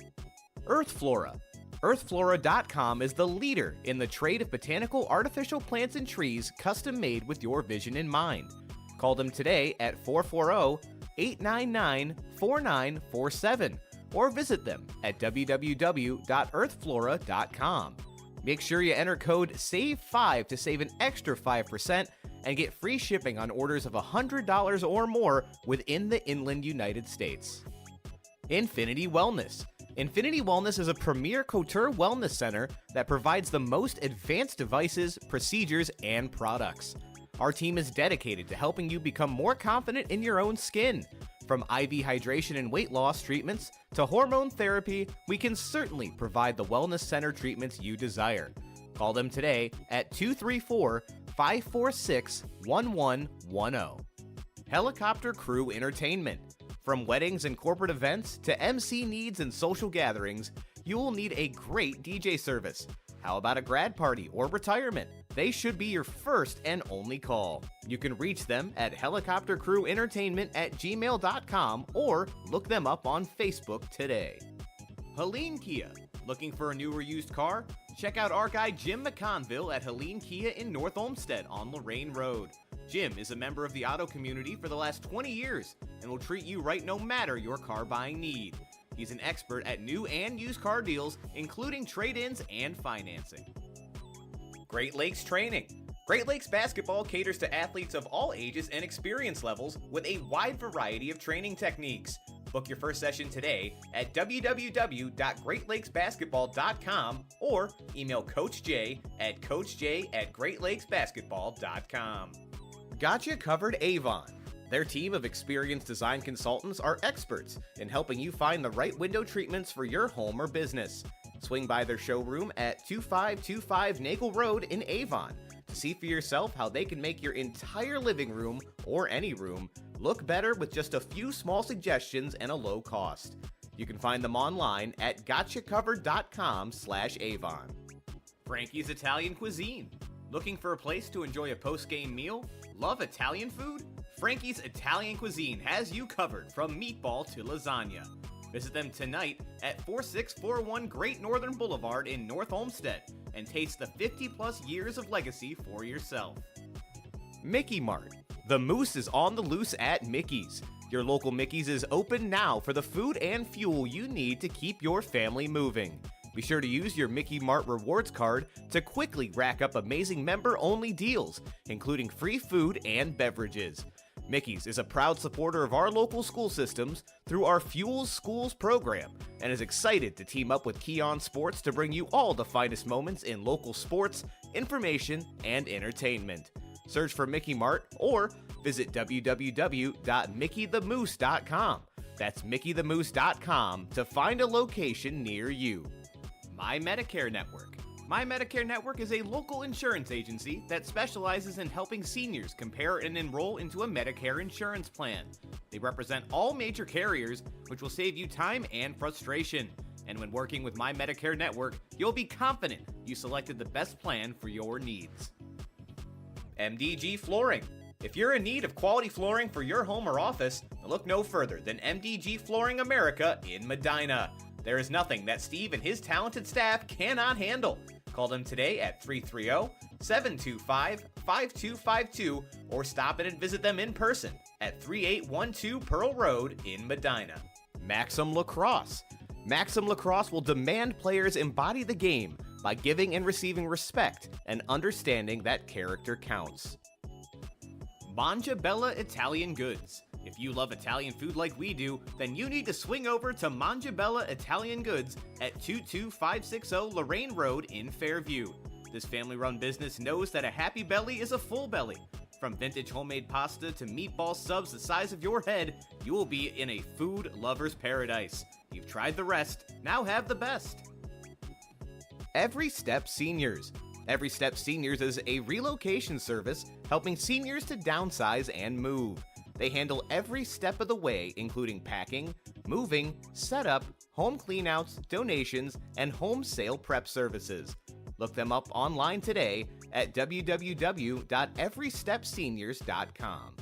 Speaker 4: Earthflora. Earthflora.com is the leader in the trade of botanical artificial plants and trees custom made with your vision in mind. Call them today at 440-899-4947 or visit them at www.earthflora.com. Make sure you enter code SAVE5 to save an extra 5% and get free shipping on orders of $100 or more within the inland United States. Infinity Wellness. Infinity Wellness is a premier couture wellness center that provides the most advanced devices, procedures, and products. Our team is dedicated to helping you become more confident in your own skin. From IV hydration and weight loss treatments to hormone therapy, we can certainly provide the wellness center treatments you desire. Call them today at 234-546-1110. Helicopter Crew Entertainment. From weddings and corporate events to MC needs and social gatherings, you will need a great DJ service. How about a grad party or retirement? They should be your first and only call. You can reach them at helicoptercrewentertainment@gmail.com or look them up on Facebook today. Helene Kia. Looking for a new or used car? Check out our guy Jim McConville at Helene Kia in North Olmsted on Lorraine Road. Jim is a member of the auto community for the last 20 years and will treat you right no matter your car buying need. He's an expert at new and used car deals, including trade-ins and financing. Great Lakes Training. Great Lakes Basketball caters to athletes of all ages and experience levels with a wide variety of training techniques. Book your first session today at www.greatlakesbasketball.com or email Coach J at coachj@greatlakesbasketball.com. Gotcha Covered Avon. Their team of experienced design consultants are experts in helping you find the right window treatments for your home or business. Swing by their showroom at 2525 Nagel Road in Avon to see for yourself how they can make your entire living room, or any room, look better with just a few small suggestions and a low cost. You can find them online at gotchacovered.com/Avon. Frankie's Italian Cuisine. Looking for a place to enjoy a post-game meal? Love Italian food? Frankie's Italian Cuisine has you covered from meatball to lasagna. Visit them tonight at 4641 Great Northern Boulevard in North Olmsted and taste the 50-plus years of legacy for yourself. Mickey Mart. The moose is on the loose at Mickey's. Your local Mickey's is open now for the food and fuel you need to keep your family moving. Be sure to use your Mickey Mart Rewards card to quickly rack up amazing member-only deals, including free food and beverages. Mickey's is a proud supporter of our local school systems through our Fuels Schools program and is excited to team up with Keon Sports to bring you all the finest moments in local sports, information, and entertainment. Search for Mickey Mart or visit www.mickeythemoose.com. That's mickeythemoose.com to find a location near you. My Medicare Network. My Medicare Network is a local insurance agency that specializes in helping seniors compare and enroll into a Medicare insurance plan. They represent all major carriers, which will save you time and frustration. And when working with My Medicare Network, you'll be confident you selected the best plan for your needs. MDG Flooring. If you're in need of quality flooring for your home or office, look no further than MDG Flooring America in Medina. There is nothing that Steve and his talented staff cannot handle. Call them today at 330-725-5252 or stop in and visit them in person at 3812 Pearl Road in Medina. Maxim Lacrosse. Maxim Lacrosse will demand players embody the game by giving and receiving respect and understanding that character counts. Mangia Bella Italian Goods. If you love Italian food like we do, then you need to swing over to Mangia Bella Italian Goods at 22560 Lorraine Road in Fairview. This family-run business knows that a happy belly is a full belly. From vintage homemade pasta to meatball subs the size of your head, you will be in a food lover's paradise. You've tried the rest, now have the best. Every Step Seniors. Every Step Seniors is a relocation service helping seniors to downsize and move. They handle every step of the way, including packing, moving, setup, home cleanouts, donations, and home sale prep services. Look them up online today at www.everystepseniors.com.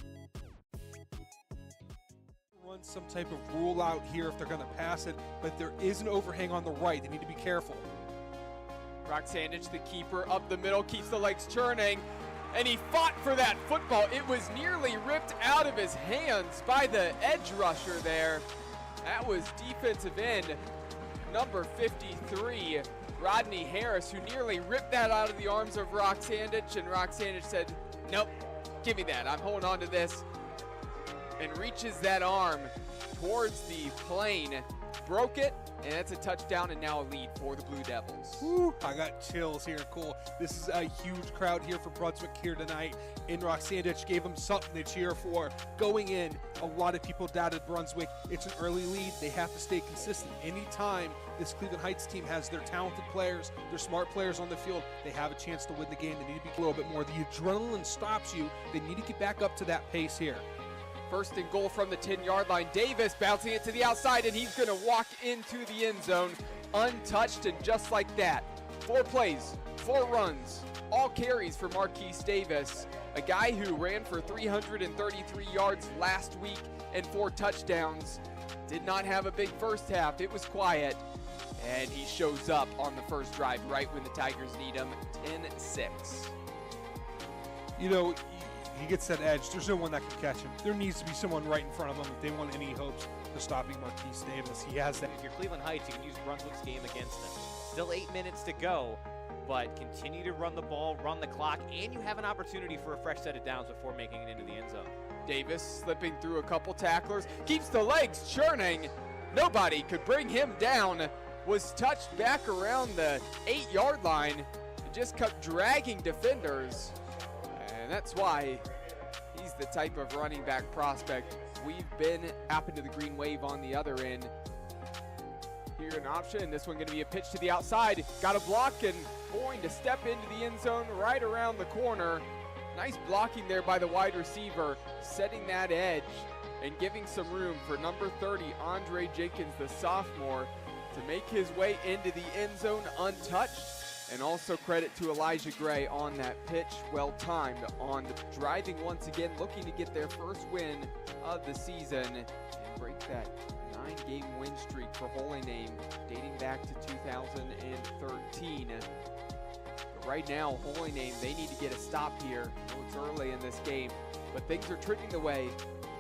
Speaker 1: Run some type of rule out here if they're going to pass it, but there is an overhang on the right. They need to be careful.
Speaker 2: Brock Sandich, the keeper, up the middle, keeps the legs churning, and he fought for that football. It was nearly ripped out of his hands by the edge rusher there. That was defensive end number 53, Rodney Harris, who nearly ripped that out of the arms of Brock Sandich, and Brock Sandich said, nope, give me that, I'm holding on to this, and reaches that arm towards the plane, broke it, and it's a touchdown and now a lead for the Blue Devils.
Speaker 1: Woo, I got chills here. Cool. This is a huge crowd here for Brunswick here tonight. In Sandwich gave them something to cheer for. Going in, a lot of people doubted Brunswick. It's an early lead. They have to stay consistent. Anytime this Cleveland Heights team has their talented players, their smart players on the field, they have a chance to win the game. They need to be a little bit more. The adrenaline stops you. They need to get back up to that pace here.
Speaker 2: First and goal from the 10-yard line. Davis bouncing it to the outside, and he's going to walk into the end zone untouched, and just like that. 4 plays, 4 runs, all carries for Marquise Davis, a guy who ran for 333 yards last week and 4 touchdowns. Did not have a big first half. It was quiet, and he shows up on the first drive right when the Tigers need him, 10-6.
Speaker 1: You know, he gets that edge. There's no one that can catch him. There needs to be someone right in front of him if they want any hopes of stopping Marquise Davis. He has that.
Speaker 5: If you're Cleveland Heights, you can use Brunswick's game against them. Still 8 minutes to go, but continue to run the ball, run the clock, and you have an opportunity for a fresh set of downs before making it into the end zone.
Speaker 2: Davis slipping through a couple tacklers, keeps the legs churning. Nobody could bring him down. Was touched back around the 8-yard line and just kept dragging defenders. And that's why he's the type of running back prospect we've been. Happened to the green wave on the other end. Here an option. This one going to be a pitch to the outside. Got a block and going to step into the end zone right around the corner. Nice blocking there by the wide receiver, setting that edge and giving some room for number 30, Andre Jenkins, the sophomore, to make his way into the end zone untouched. And also credit to Elijah Gray on that pitch, well timed on the driving once again, looking to get their first win of the season and break that 9-game win streak for Holy Name dating back to 2013. But right now, Holy Name, they need to get a stop here. I know it's early in this game, but things are trending the way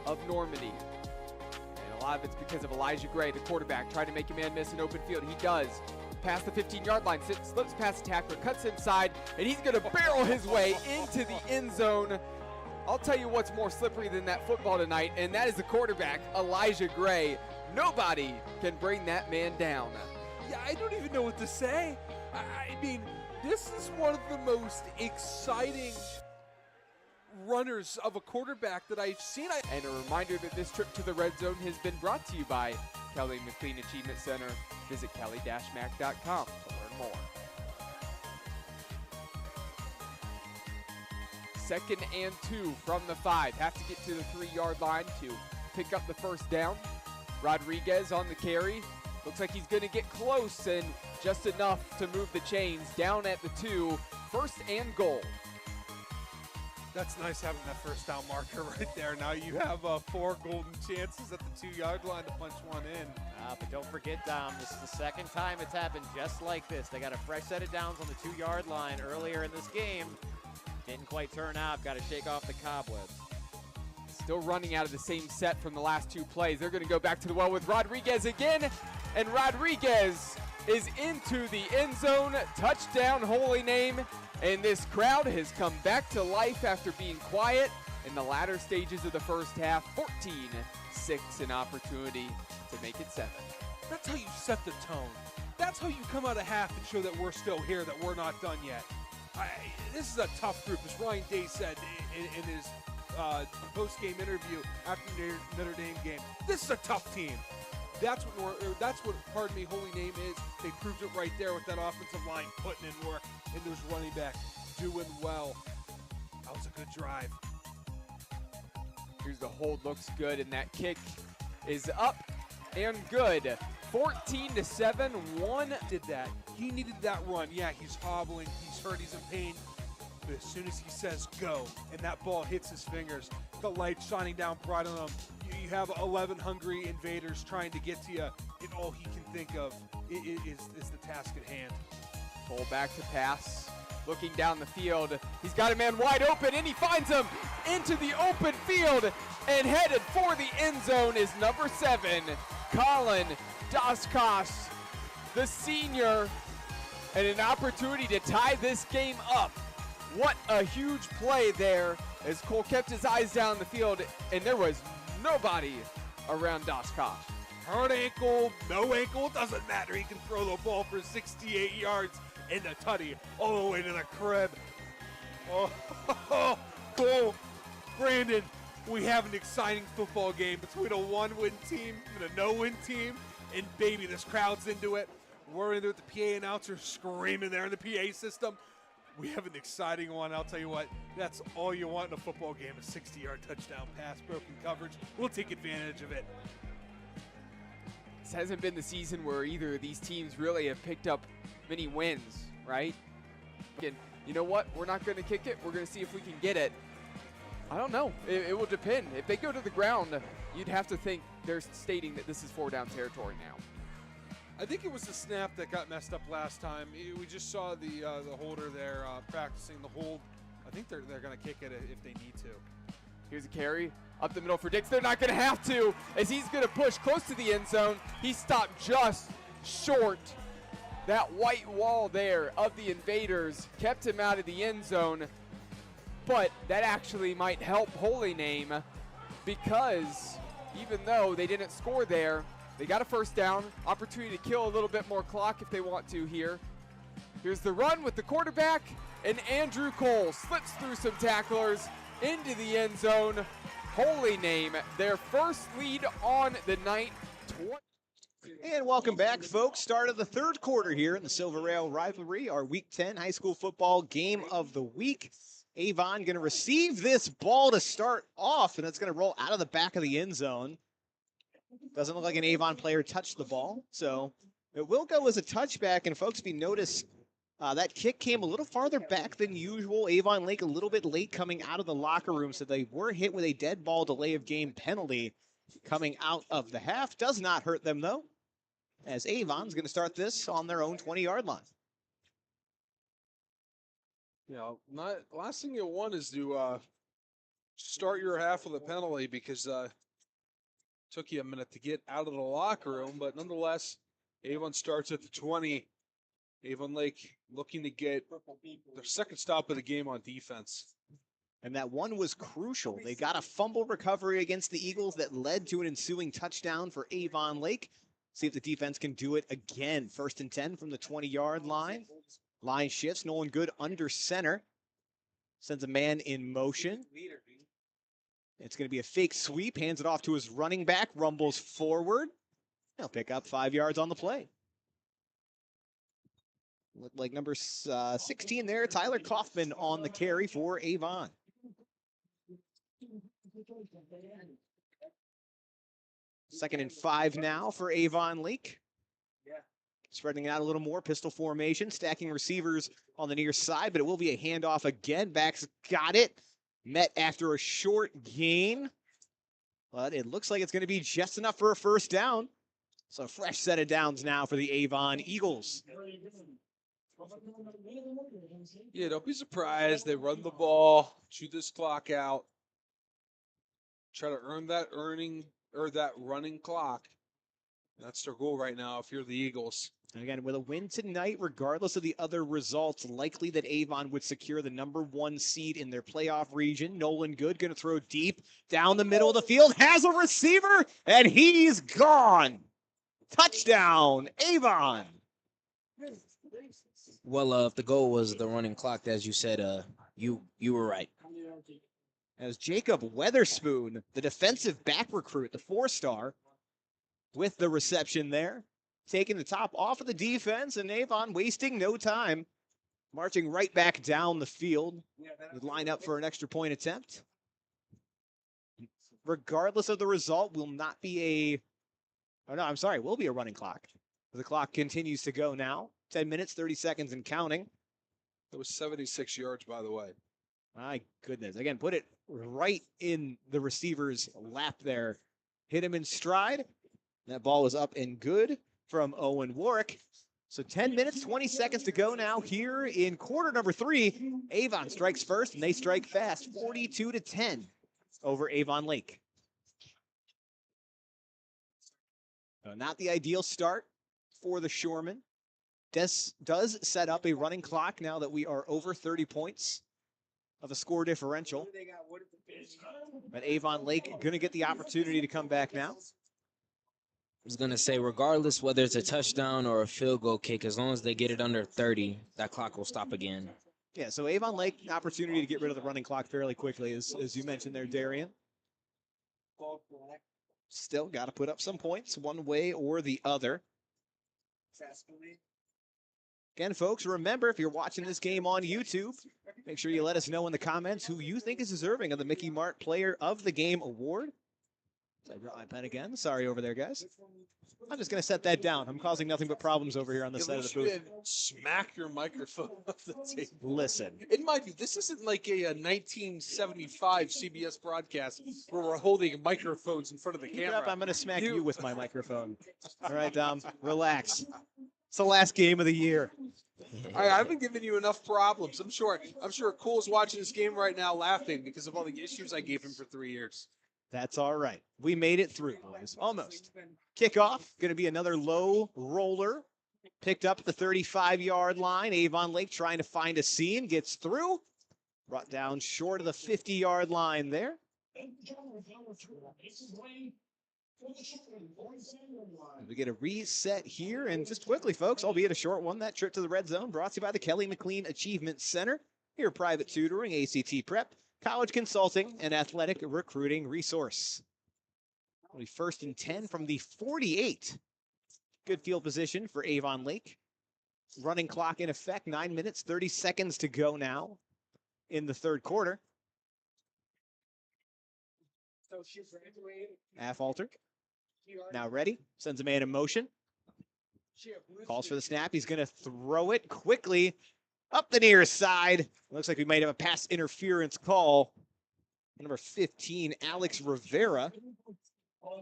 Speaker 2: of Normandy. And a lot of it's because of Elijah Gray, the quarterback, trying to make a man miss an open field. He does. Past the 15-yard line, slips past the tackler, cuts inside, and he's going to barrel his way into the end zone. I'll tell you what's more slippery than that football tonight, and that is the quarterback, Elijah Gray. Nobody can bring that man down.
Speaker 1: Yeah, I don't even know what to say. I mean, this is one of the most exciting runners of a quarterback that I've seen.
Speaker 2: And a reminder that this trip to the Red Zone has been brought to you by Kelly McLean Achievement Center. Visit kelly-mac.com to learn more. 2nd and 2 from the 5. Have to get to the 3-yard line to pick up the first down. Rodriguez on the carry. Looks like he's going to get close and just enough to move the chains. Down at the 2. 1st and goal.
Speaker 1: That's nice having that first down marker right there. Now you have 4 golden chances at the 2-yard line to punch one in.
Speaker 7: But don't forget, Dom, this is the second time it's happened just like this. They got a fresh set of downs on the 2-yard line earlier in this game. Didn't quite turn out. Got to shake off the cobwebs.
Speaker 2: Still running out of the same set from the last 2 plays. They're going to go back to the well with Rodriguez again. And Rodriguez is into the end zone. Touchdown, Holy Name. And this crowd has come back to life after being quiet in the latter stages of the first half. 14-6, an opportunity to make it 7.
Speaker 1: That's how you set the tone. That's how you come out of half and show that we're still here, that we're not done yet. This is a tough group, as Ryan Day said in his post-game interview after the Notre Dame game. This is a tough team. That's what Holy Name is. They proved it right there with that offensive line putting in work, and those running backs doing well. That was a good drive.
Speaker 2: Here's the hold, looks good, and that kick is up and good. 14-7, 1
Speaker 1: did that. He needed that run. Yeah, he's hobbling, he's hurt, he's in pain. But as soon as he says go, and that ball hits his fingers, the light shining down bright on him, you have 11 hungry invaders trying to get to you, and all he can think of is the task at hand.
Speaker 2: Pull back to pass, looking down the field. He's got a man wide open, and he finds him into the open field, and headed for the end zone is number 7, Colin Daskos, the senior, and an opportunity to tie this game up. What a huge play there as Cole kept his eyes down the field, and there was nobody around Das Kosh.
Speaker 1: Hurt ankle, no ankle, doesn't matter. He can throw the ball for 68 yards in the tutty all the way to the crib. Oh, Brandon, we have an exciting football game between a one-win team and a no-win team. And baby, this crowd's into it. We're in there with the PA announcer screaming there in the PA system. We have an exciting one. I'll tell you what, that's all you want in a football game, a 60-yard touchdown pass, broken coverage. We'll take advantage of it.
Speaker 2: This hasn't been the season where either of these teams really have picked up many wins, right? And you know what? We're not going to kick it. We're going to see if we can get it. I don't know. It will depend. If they go to the ground, you'd have to think they're stating that this is 4-down territory now.
Speaker 1: I think it was the snap that got messed up last time. We just saw the holder there practicing the hold. I think they're going to kick it if they need to.
Speaker 2: Here's a carry up the middle for Dix. They're not going to have to, as he's going to push close to the end zone. He stopped just short. That white wall there of the Invaders kept him out of the end zone. But that actually might help Holy Name, because even though they didn't score there, they got a first down, opportunity to kill a little bit more clock if they want to here. Here's the run with the quarterback, and Andrew Cole slips through some tacklers into the end zone. Holy Name, their first lead on the night.
Speaker 5: And welcome back, folks. Start of the third quarter here in the Silver Rail Rivalry, our Week 10 high school football game of the week. Avon going to receive this ball to start off, and it's going to roll out of the back of the end zone. Doesn't look like an Avon player touched the ball, so it will go as a touchback. And folks, if you notice, that kick came a little farther back than usual. Avon Lake a little bit late coming out of the locker room, so they were hit with a dead ball delay of game penalty coming out of the half. Does not hurt them, though, as Avon's going to start this on their own 20-yard line.
Speaker 1: Last thing you'll want is to start your half with a penalty, because took you a minute to get out of the locker room, but nonetheless, Avon starts at the 20. Avon Lake looking to get their second stop of the game on defense.
Speaker 5: And that one was crucial. They got a fumble recovery against the Eagles that led to an ensuing touchdown for Avon Lake. See if the defense can do it again. 1st and 10 from the 20-yard line. Line shifts, Nolan Good under center. Sends a man in motion. It's going to be a fake sweep, hands it off to his running back, rumbles forward. He'll pick up 5 yards on the play. Looked like number 16 there, Tyler Kaufman on the carry for Avon. Second and 5 now for Avon Lake. Spreading it out a little more, pistol formation, stacking receivers on the near side, but it will be a handoff again. Backs got it. Met after a short gain, but it looks like it's going to be just enough for a first down. So a fresh set of downs now for the Avon Eagles.
Speaker 1: Yeah, don't be surprised. They run the ball, chew this clock out, try to earn that running clock. That's their goal right now if you're the Eagles.
Speaker 5: And again, with a win tonight, regardless of the other results, likely that Avon would secure the number 1 seed in their playoff region. Nolan Good going to throw deep down the middle of the field, has a receiver, and he's gone. Touchdown, Avon.
Speaker 6: Well, if the goal was the running clock, as you said, you were right.
Speaker 5: As Jacob Weatherspoon, the defensive back recruit, the 4-star, with the reception there, taking the top off of the defense, and Avon wasting no time, marching right back down the field. Would line up for an extra point attempt. Regardless of the result, will be a running clock. The clock continues to go now. 10 minutes, 30 seconds and counting.
Speaker 1: That was 76 yards, by the way.
Speaker 5: My goodness. Again, put it right in the receiver's lap there. Hit him in stride. That ball was up and good from Owen Warwick. So 10 minutes, 20 seconds to go now here in quarter number 3. Avon strikes first, and they strike fast, 42-10 over Avon Lake. Not the ideal start for the Shoremen. Does set up a running clock now that we are over 30 points of a score differential. But Avon Lake going to get the opportunity to come back now.
Speaker 6: I was going to say, regardless whether it's a touchdown or a field goal kick, as long as they get it under 30, that clock will stop again.
Speaker 5: Yeah, so Avon Lake, opportunity to get rid of the running clock fairly quickly, as you mentioned there, Darian. Still got to put up some points one way or the other. Again, folks, remember, if you're watching this game on YouTube, make sure you let us know in the comments who you think is deserving of the Mickey Mart Player of the Game Award. I brought my pen again. Sorry over there, guys. I'm just going to set that down. I'm causing nothing but problems over here on this side of the booth.
Speaker 1: Smack your microphone off the table.
Speaker 5: Listen.
Speaker 1: In my view, this isn't like a 1975 CBS broadcast where we're holding microphones in front of the
Speaker 5: Keep it
Speaker 1: camera.
Speaker 5: up, I'm going to smack you with my microphone. All right, Dom, relax. It's the last game of the year.
Speaker 1: I've been giving you enough problems. I'm sure Cole's watching this game right now laughing because of all the issues I gave him for 3 years.
Speaker 5: That's all right. We made it through, boys. Almost. Kickoff, going to be another low roller. Picked up at the 35-yard line. Avon Lake trying to find a seam. Gets through. Brought down short of the 50-yard line there. We get a reset here. And just quickly, folks, albeit a short one, that trip to the red zone brought to you by the Kelly McLean Achievement Center. Your private tutoring, ACT prep, college consulting, and athletic recruiting resource. Only 1st and 10 from the 48. Good field position for Avon Lake. Running clock in effect, 9 minutes, 30 seconds to go now in the third quarter. Affolter now ready, sends a man in motion. Calls for the snap, he's gonna throw it quickly up the near side. Looks like we might have a pass interference call. Number 15, Alex Rivera.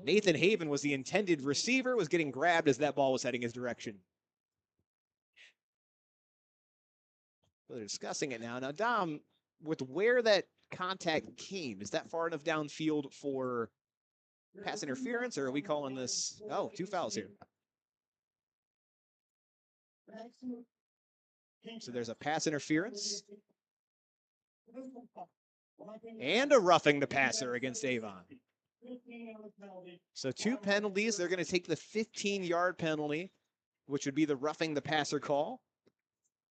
Speaker 5: Nathan Haven was the intended receiver, was getting grabbed as that ball was heading his direction. So they're discussing it now. Now, Dom, with where that contact came, is that far enough downfield for pass interference, or are we calling this? Oh, 2 fouls here. So there's a pass interference and a roughing the passer against Avon. So 2 penalties. They're going to take the 15-yard penalty, which would be the roughing the passer call.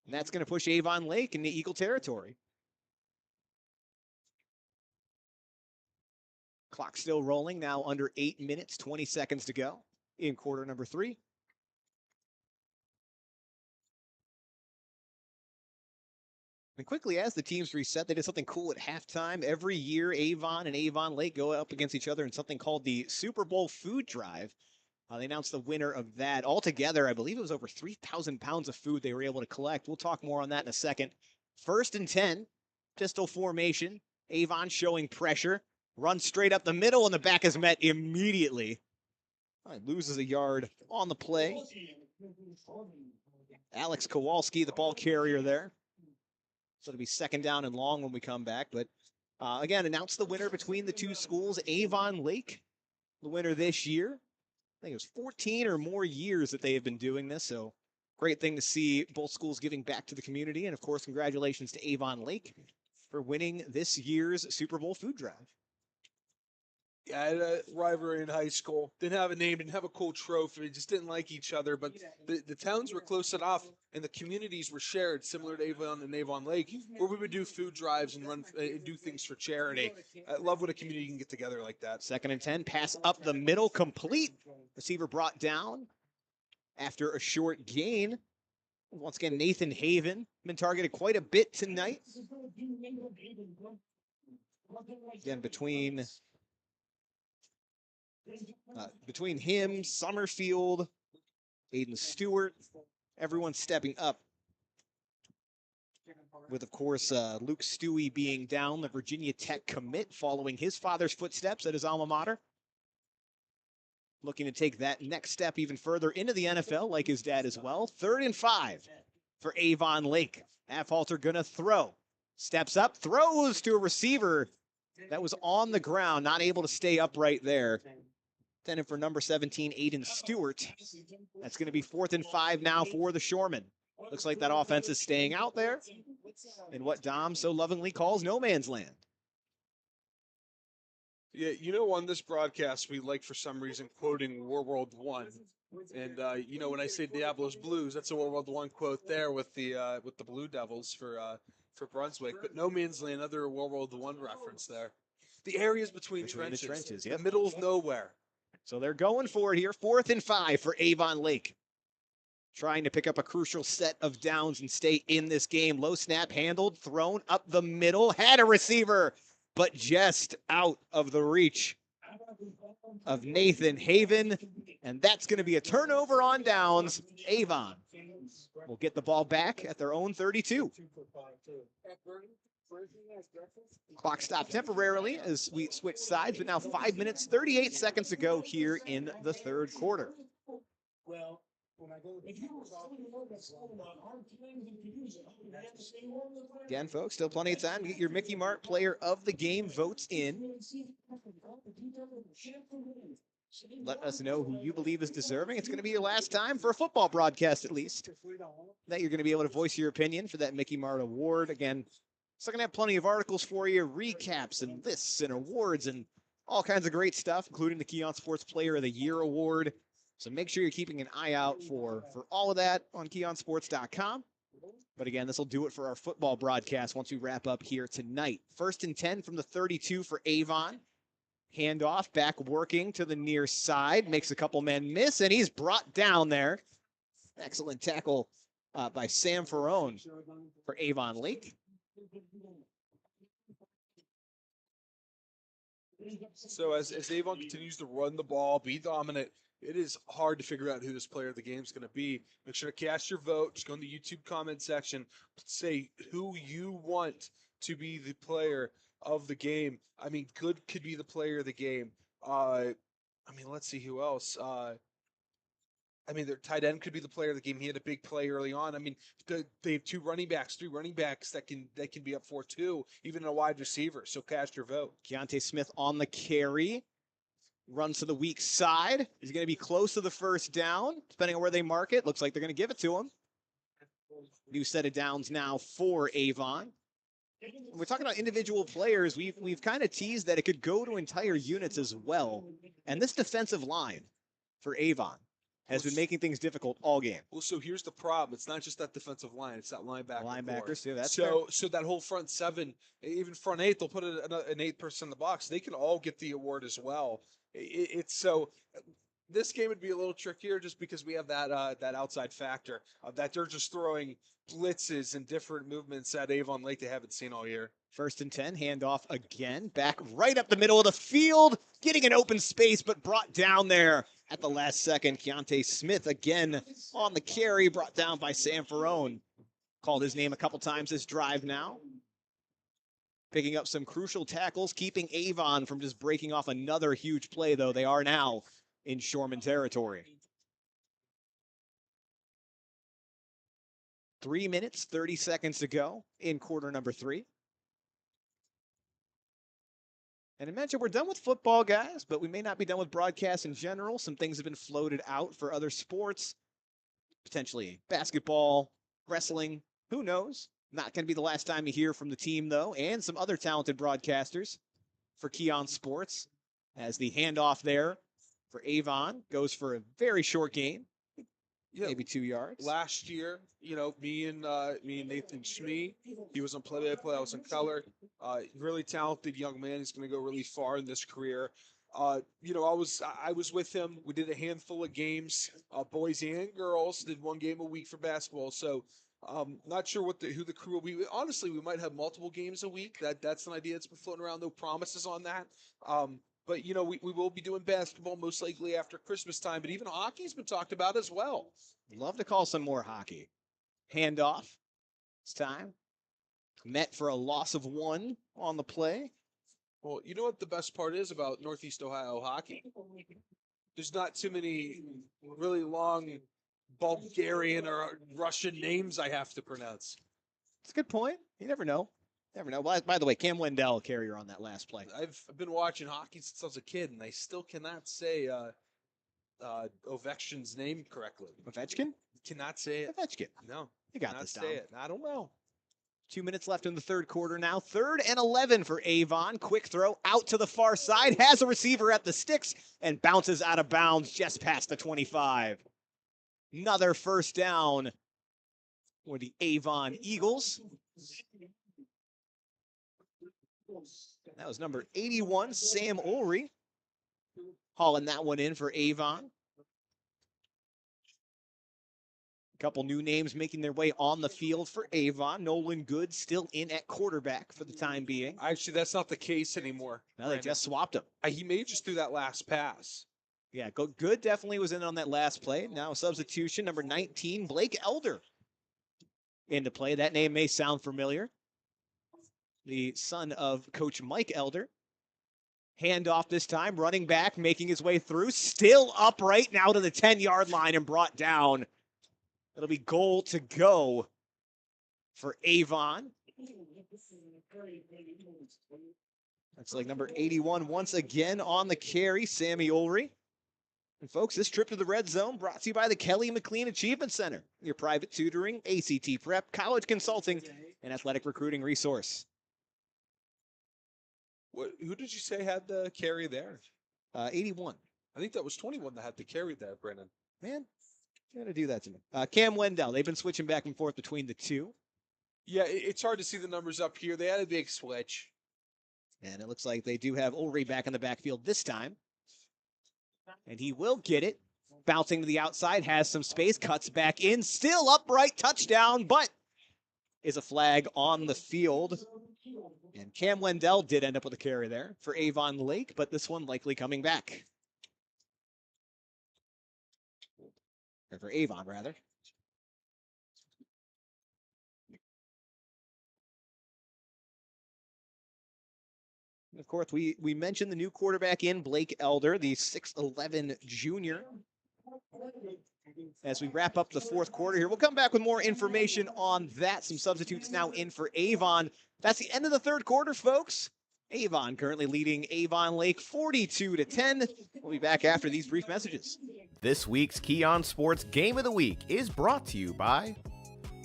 Speaker 5: And that's going to push Avon Lake into Eagle territory. Clock still rolling, now under 8 minutes, 20 seconds to go in quarter number 3. And quickly, as the teams reset, they did something cool at halftime. Every year, Avon and Avon Lake go up against each other in something called the Super Bowl Food Drive. They announced the winner of that. Altogether, I believe it was over 3,000 pounds of food they were able to collect. We'll talk more on that in a second. 1st and 10, pistol formation. Avon showing pressure. Runs straight up the middle, and the back is met immediately. Loses a yard on the play. Alex Kowalski, the ball carrier there. So it'll be 2nd down and long when we come back. But again, announce the winner between the 2 schools. Avon Lake, the winner this year. I think it was 14 or more years that they have been doing this. So great thing to see both schools giving back to the community. And of course, congratulations to Avon Lake for winning this year's Super Bowl food drive.
Speaker 1: Yeah, I had a rivalry in high school. Didn't have a name, didn't have a cool trophy, just didn't like each other. But the towns were close enough, and the communities were shared, similar to Avon and Avon Lake, where we would do food drives and do things for charity. I love when a community can get together like that.
Speaker 5: 2nd and 10, pass up the middle, complete. Receiver brought down after a short gain. Once again, Nathan Haven, been targeted quite a bit tonight. Again, between him, Summerfield, Aiden Stewart, everyone stepping up. With, of course, Luke Stewie being down, the Virginia Tech commit, following his father's footsteps at his alma mater. Looking to take that next step even further into the NFL, like his dad as well. 3rd and 5 for Avon Lake. Affolter gonna throw. Steps up, throws to a receiver that was on the ground, not able to stay upright there. Intended for number 17, Aiden Stewart. That's going to be 4th and 5 now for the Shoremen. Looks like that offense is staying out there in what Dom so lovingly calls no man's land.
Speaker 1: Yeah, on this broadcast, we like for some reason quoting World War I. And when I say Diablos Blues, that's a World War I quote there with the Blue Devils for Brunswick. But no man's land, another World War I reference there. The areas between
Speaker 5: Between the trenches, yep.
Speaker 1: The middle's nowhere.
Speaker 5: So they're going for it here. 4th and 5 for Avon Lake. Trying to pick up a crucial set of downs and stay in this game. Low snap handled, thrown up the middle, had a receiver, but just out of the reach of Nathan Haven. And that's going to be a turnover on downs. Avon will get the ball back at their own 32. Clock stopped temporarily as we switch sides, but now 5 minutes, 38 seconds to go here in the third quarter. Again, folks, still plenty of time to get your Mickey Mart Player of the Game votes in. Let us know who you believe is deserving. It's going to be your last time for a football broadcast, at least, that you're going to be able to voice your opinion for that Mickey Mart Award. Again, still going to have plenty of articles for you, recaps and lists and awards and all kinds of great stuff, including the Keon Sports Player of the Year Award. So make sure you're keeping an eye out for all of that on keonsports.com. But again, this will do it for our football broadcast once we wrap up here tonight. 1st and 10 from the 32 for Avon. Handoff, back working to the near side. Makes a couple men miss, and he's brought down there. Excellent tackle by Sam Ferrone for Avon Lake.
Speaker 1: So as Avon continues to run the ball, be dominant, it is hard to figure out who this player of the game is going to be. Make sure to cast your vote. Just go in the YouTube comment section. Say who you want to be the player of the game. I mean, Good could be the player of the game. Let's see who else. Their tight end could be the player of the game. He had a big play early on. They have 3 running backs that can be up for 2, even a wide receiver. So cast your vote.
Speaker 5: Keontae Smith on the carry. Runs to the weak side. He's going to be close to the first down, depending on where they mark it. Looks like they're going to give it to him. New set of downs now for Avon. When we're talking about individual players, we've kind of teased that it could go to entire units as well. And this defensive line for Avon has been making things difficult all game.
Speaker 1: Well, so here's the problem. It's not just that defensive line. It's that
Speaker 5: linebackers too. That's
Speaker 1: so that whole front 7, even front 8, they'll put an 8th person in the box. They can all get the award as well. This game would be a little trickier just because we have that outside factor that they're just throwing blitzes and different movements at Avon Lake they haven't seen all year.
Speaker 5: 1st and 10, handoff again, back right up the middle of the field, getting an open space, but brought down there at the last second. Keontae Smith again on the carry, brought down by Sam Ferrone. Called his name a couple times this drive now. Picking up some crucial tackles, keeping Avon from just breaking off another huge play, though. They are now in Shoremen territory. 3 minutes, 30 seconds to go in quarter number 3. And I mentioned we're done with football, guys, but we may not be done with broadcasts in general. Some things have been floated out for other sports, potentially basketball, wrestling, who knows? Not going to be the last time you hear from the team, though, and some other talented broadcasters for Keon Sports, as the handoff there for Avon goes for a very short gain, maybe 2 yards.
Speaker 1: Last year, me and Nathan Schmee, he was on play-by-play, I was on color. Really talented young man. He's going to go really far in this career. I was with him. We did a handful of games, boys and girls. Did 1 game a week for basketball. So, not sure who the crew will be. Honestly, we might have multiple games a week. That's an idea that's been floating around. No promises on that. But we will be doing basketball most likely after Christmas time. But even hockey's been talked about as well.
Speaker 5: Love to call some more hockey. Handoff. It's time. Met for a loss of 1 on the play.
Speaker 1: Well, you know what the best part is about Northeast Ohio hockey? There's not too many really long Bulgarian or Russian names I have to pronounce.
Speaker 5: It's a good point. You never know. Never know. By the way, Cam Wendell, carrier on that last play.
Speaker 1: I've been watching hockey since I was a kid, and I still cannot say Ovechkin's name correctly.
Speaker 5: Ovechkin?
Speaker 1: Cannot say it.
Speaker 5: Ovechkin.
Speaker 1: No.
Speaker 5: You got this, Dom.
Speaker 1: Say it. I don't know.
Speaker 5: 2 minutes left in the third quarter now. 3rd and 11 for Avon. Quick throw out to the far side. Has a receiver at the sticks and bounces out of bounds just past the 25. Another first down for the Avon Eagles. That was number 81, Sam Ulrey, hauling that one in for Avon. Couple new names making their way on the field for Avon. Nolan Good still in at quarterback for the time being.
Speaker 1: Actually, that's not the case anymore.
Speaker 5: Now they just swapped him.
Speaker 1: He may have just threw that last pass.
Speaker 5: Yeah, Good definitely was in on that last play. Now substitution, number 19, Blake Elder into play. That name may sound familiar. The son of Coach Mike Elder. Handoff this time, running back, making his way through. Still upright now to the 10-yard line and brought down. It'll be goal to go for Avon. That's like number 81 once again on the carry, Sammy Ulrey. And folks, this trip to the red zone brought to you by the Kelly McLean Achievement Center, your private tutoring, ACT prep, college consulting, and athletic recruiting resource.
Speaker 1: Who did you say had the carry there?
Speaker 5: 81.
Speaker 1: I think that was 21 that had the carry there, Brennan.
Speaker 5: Man, you gotta do that to me. Cam Wendell, they've been switching back and forth between the two.
Speaker 1: Yeah, it's hard to see the numbers up here. They had a big switch.
Speaker 5: And it looks like they do have Ulrey back in the backfield this time. And he will get it. Bouncing to the outside, has some space, cuts back in, still upright, touchdown, but is a flag on the field. And Cam Wendell did end up with a carry there for Avon Lake, but this one likely coming back. Or for Avon, rather. And of course, we mentioned the new quarterback in, Blake Elder, the 6'11 junior. As we wrap up the fourth quarter here, we'll come back with more information on that. Some substitutes now in for Avon. That's the end of the third quarter, folks. Avon currently leading Avon Lake 42-10. We'll be back after these brief messages.
Speaker 4: This week's Key on Sports Game of the Week is brought to you by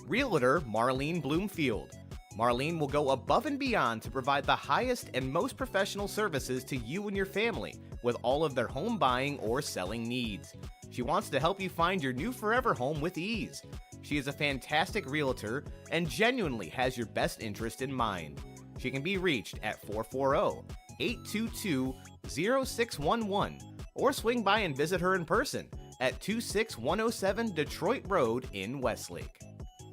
Speaker 4: Realtor Marlene Bloomfield. Marlene will go above and beyond to provide the highest and most professional services to you and your family with all of their home buying or selling needs. She wants to help you find your new forever home with ease. She is a fantastic realtor and genuinely has your best interest in mind. She can be reached at 440-822-0611 or swing by and visit her in person at 26107 Detroit Road in Westlake.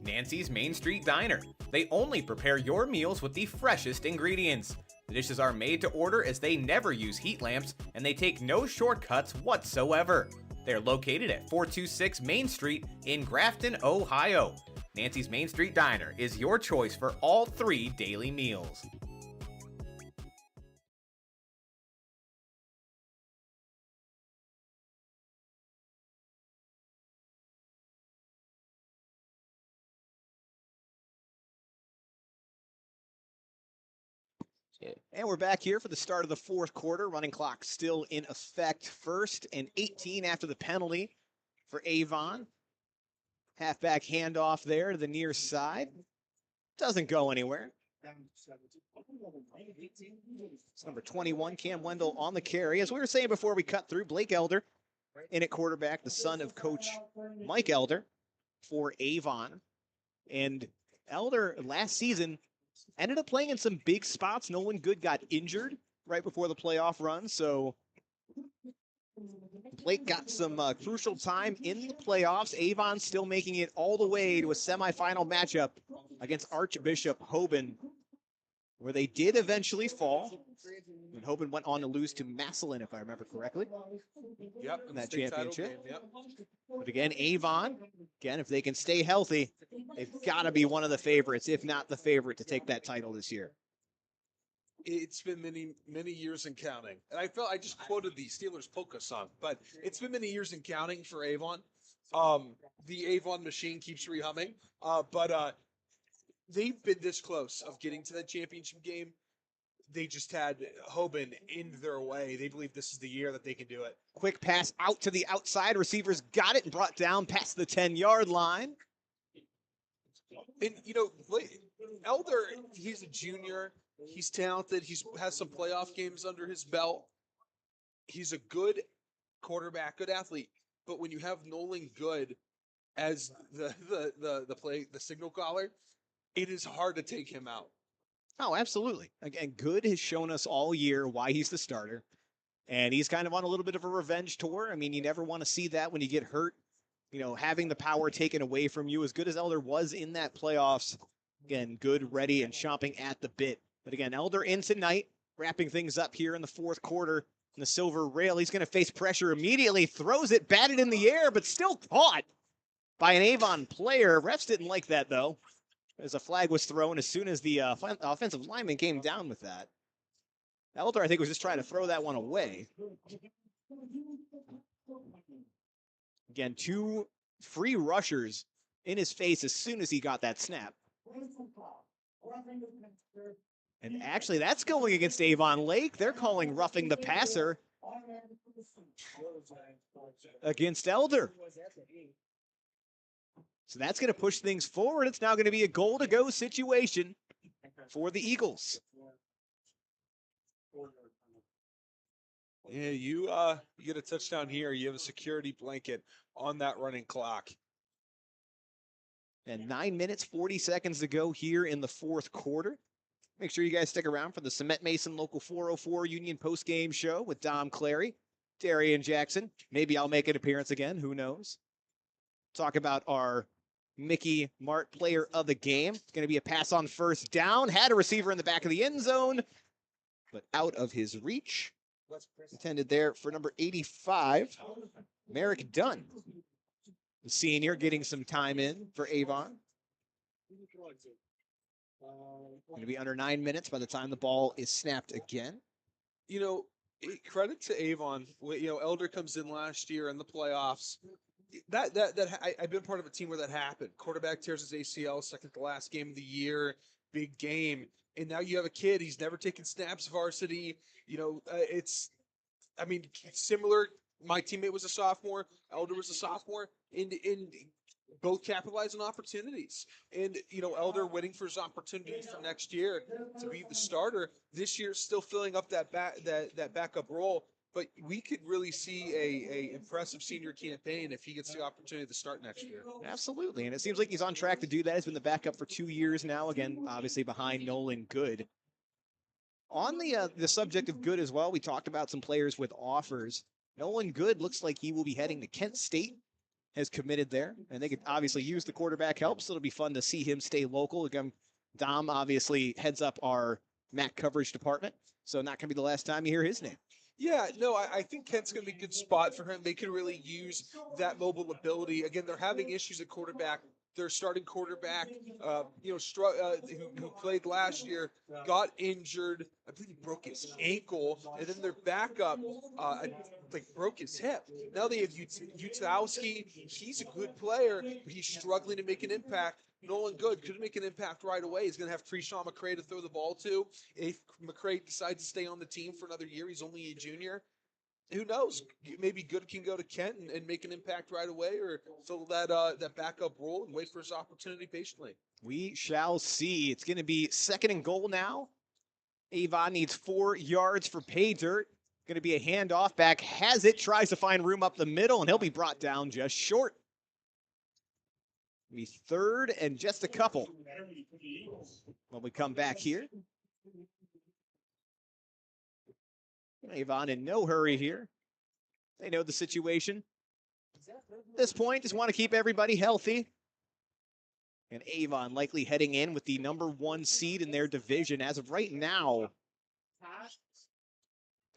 Speaker 4: Nancy's Main Street Diner. They only prepare your meals with the freshest ingredients. The dishes are made to order as they never use heat lamps and they take no shortcuts whatsoever. They're located at 426 Main Street in Grafton, Ohio. Nancy's Main Street Diner is your choice for all 3 daily meals.
Speaker 5: And we're back here for the start of the fourth quarter. Running clock still in effect. 1st and 18 after the penalty for Avon. Halfback handoff there to the near side. Doesn't go anywhere. It's number 21, Cam Wendell on the carry. As we were saying before we cut through, Blake Elder in at quarterback, the son of Coach Mike Elder for Avon. And Elder last season ended up playing in some big spots. Nolan Good got injured right before the playoff run, so Blake got some crucial time in the playoffs. Avon still making it all the way to a semifinal matchup against Archbishop Hoban, where they did eventually fall. And Hoban went on to lose to Massillon, if I remember correctly.
Speaker 1: Yep,
Speaker 5: in that
Speaker 1: state title
Speaker 5: championship.
Speaker 1: game, yep.
Speaker 5: But again, Avon, if they can stay healthy, they've got to be one of the favorites, if not the favorite, to take that title this year.
Speaker 1: It's been many years in counting. And I just quoted the Steelers polka song, but it's been many years in counting for Avon. The Avon machine keeps rehumming, but they've been this close of getting to that championship game. They just had Hoban in their way. They believe this is the year that they can do it.
Speaker 5: Quick pass out to the outside. Receivers got it and brought down past the 10-yard line.
Speaker 1: And, Elder, he's a junior. He's talented. He's has some playoff games under his belt. He's a good quarterback, good athlete. But when you have Nolan Good as the signal caller, it is hard to take him out.
Speaker 5: Oh, absolutely. Again, Good has shown us all year why he's the starter. And he's kind of on a little bit of a revenge tour. I mean, you never want to see that when you get hurt. You know, having the power taken away from you, as good as Elder was in that playoffs. Again, Good, ready, and chomping at the bit. But again, Elder in tonight, wrapping things up here in the fourth quarter in the silver rail. He's going to face pressure immediately, throws it, batted in the air, but still caught by an Avon player. Refs didn't like that, though, as a flag was thrown as soon as the offensive lineman came down with that. Elder, I think, was just trying to throw that one away. Again, 2 free rushers in his face as soon as he got that snap. And actually, that's going against Avon Lake. They're calling roughing the passer against Elder. So that's going to push things forward. It's now going to be a goal-to-go situation for the Eagles.
Speaker 1: Yeah, you get a touchdown here. You have a security blanket on that running clock.
Speaker 5: And 9 minutes, 40 seconds to go here in the fourth quarter. Make sure you guys stick around for the Cement Mason Local 404 Union Postgame Show with Dom Clary, Darian Jackson. Maybe I'll make an appearance again. Who knows? Talk about our McKee Mart player of the game. It's going to be a pass on first down. Had a receiver in the back of the end zone, but out of his reach. Intended there for number 85, Merrick Dunn. The senior getting some time in for Avon. Going to be under 9 minutes by the time the ball is snapped again.
Speaker 1: You know, credit to Avon. You know, Elder comes in last year in the playoffs. I've been part of a team where that happened. Quarterback tears his ACL, second to last game of the year, big game. And now you have a kid. He's never taken snaps varsity. You know, similar. My teammate was a sophomore. Elder was a sophomore. And both capitalizing opportunities. And, you know, Elder waiting for his opportunity for next year to be the starter. This year, still filling up that backup role. But we could really see a impressive senior campaign if he gets the opportunity to start next year.
Speaker 5: Absolutely. And it seems like he's on track to do that. He's been the backup for 2 years now. Again, obviously behind Nolan Good. On the subject of Good as well, we talked about some players with offers. Nolan Good looks like he will be heading to Kent State, has committed there. And they could obviously use the quarterback help, so it'll be fun to see him stay local. Again, Dom obviously heads up our MAC coverage department, so not going to be the last time you hear his name.
Speaker 1: Yeah, no, I think Kent's going to be a good spot for him. They can really use that mobile ability. Again, they're having issues at quarterback. Their starting quarterback, who played last year, got injured. I believe he broke his ankle, and then their backup, broke his hip. Now they have Utowski. He's a good player, but he's struggling to make an impact. Nolan Good could make an impact right away. He's going to have Treshawn McCray to throw the ball to. If McCray decides to stay on the team for another year, he's only a junior. Who knows? Maybe Good can go to Kent and make an impact right away, or fill that backup role and wait for his opportunity patiently.
Speaker 5: We shall see. It's going to be 2nd and goal now. Avon needs 4 yards for pay dirt. Going to be a handoff. Back has it. Tries to find room up the middle, and he'll be brought down just short. Be 3rd and just a couple when we come back here. Avon in no hurry here. They know the situation. At this point, just want to keep everybody healthy. And Avon likely heading in with the number 1 seed in their division. As of right now,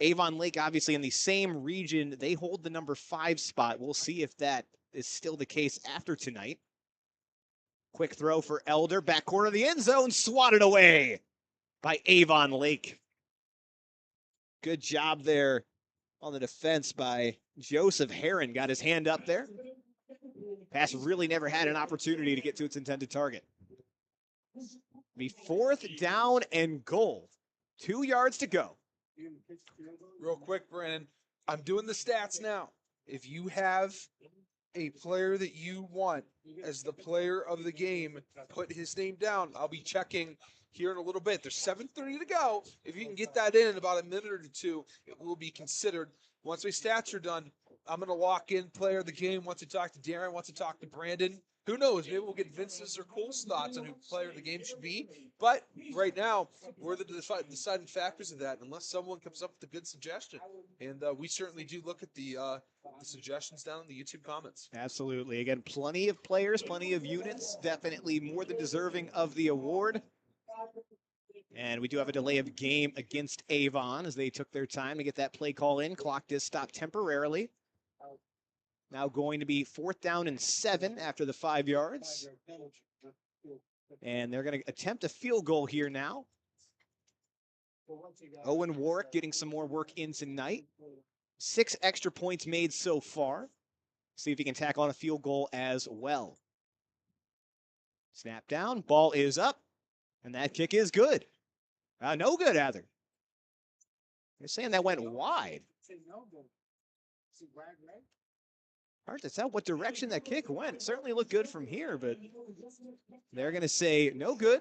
Speaker 5: Avon Lake, obviously in the same region, they hold the number 5 spot. We'll see if that is still the case after tonight. Quick throw for Elder. Back corner of the end zone. Swatted away by Avon Lake. Good job there on the defense by Joseph Herron. Got his hand up there. Pass really never had an opportunity to get to its intended target. Be 4th down and goal. 2 yards to go.
Speaker 1: Real quick, Brandon. I'm doing the stats now. If you have a player that you want as the player of the game, put his name down. I'll be checking here in a little bit. There's 7:30 to go. If you can get that in about a minute or two, it will be considered. Once my stats are done, I'm going to lock in player of the game. Once I talk to Darren, once I talk to Brandon. Who knows? Maybe we'll get Vince's or Cole's thoughts on who player of the game should be. But right now, we're the deciding factors of that, unless someone comes up with a good suggestion. And we certainly do look at the suggestions down in the YouTube comments.
Speaker 5: Absolutely. Again, plenty of players, plenty of units, definitely more than deserving of the award. And we do have a delay of game against Avon as they took their time to get that play call in. Clock does stop temporarily. Now going to be 4th down and 7 after the 5 yards. And they're going to attempt a field goal here now. Owen Warwick getting some more work in tonight. 6 extra points made so far. See if he can tackle on a field goal as well. Snap down, ball is up, and that kick is good. No good, either. They're saying that went wide. Hard to tell what direction that kick went. It certainly looked good from here, but they're going to say no good.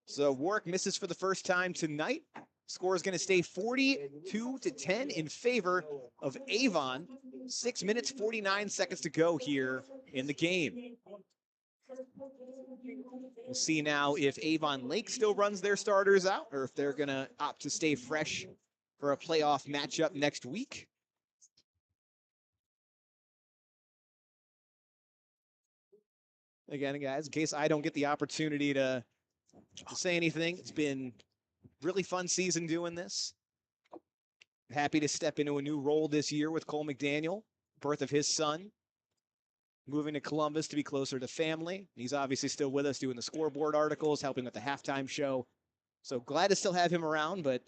Speaker 5: So Warwick misses for the first time tonight. Score is going to stay 42-10 in favor of Avon. 6 minutes, 49 seconds to go here in the game. We'll see now if Avon Lake still runs their starters out or if they're going to opt to stay fresh for a playoff matchup next week. Again, guys, in case I don't get the opportunity to say anything, it's been really fun season doing this. Happy to step into a new role this year with Cole McDaniel, birth of his son, moving to Columbus to be closer to family. He's obviously still with us doing the scoreboard articles, helping with the halftime show. So glad to still have him around, but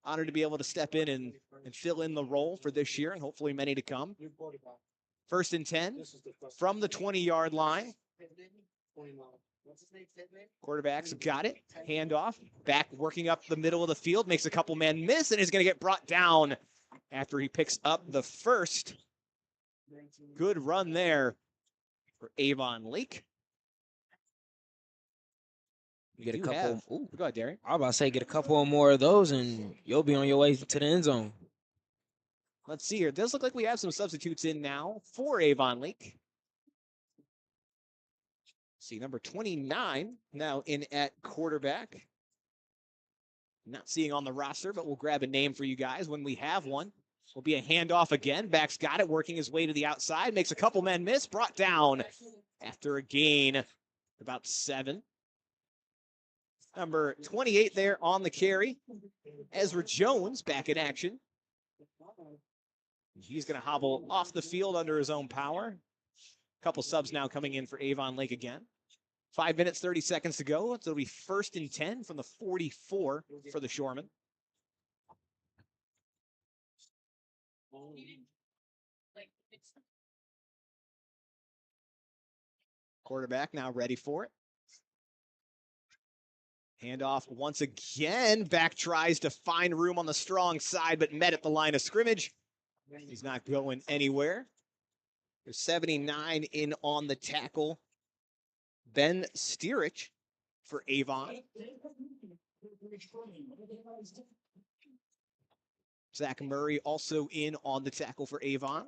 Speaker 5: honored to be able to step in and fill in the role for this year and hopefully many to come. 1st and 10 from the 20-yard line. Quarterback's got it. Handoff. Back working up the middle of the field. Makes a couple men miss and is going to get brought down after he picks up the first. Good run there for Avon Lake.
Speaker 6: You get a couple.
Speaker 5: Go ahead, Darren.
Speaker 6: I was about to say, get a couple more of those, and you'll be on your way to the end zone.
Speaker 5: Let's see here. It does look like we have some substitutes in now for Avon Lake. See, number 29 now in at quarterback. Not seeing on the roster, but we'll grab a name for you guys when we have one. Will be a handoff again. Back's got it, working his way to the outside. Makes a couple men miss, brought down after a gain about 7. Number 28 there on the carry. Ezra Jones back in action. He's going to hobble off the field under his own power. Couple subs now coming in for Avon Lake again. 5 minutes, 30 seconds to go. So it'll be 1st and 10 from the 44 for the Shoremen. Quarterback now ready for it. Handoff once again. Back tries to find room on the strong side, but met at the line of scrimmage. He's not going anywhere. There's 79 in on the tackle. Ben Steerich for Avon. Zach Murray also in on the tackle for Avon,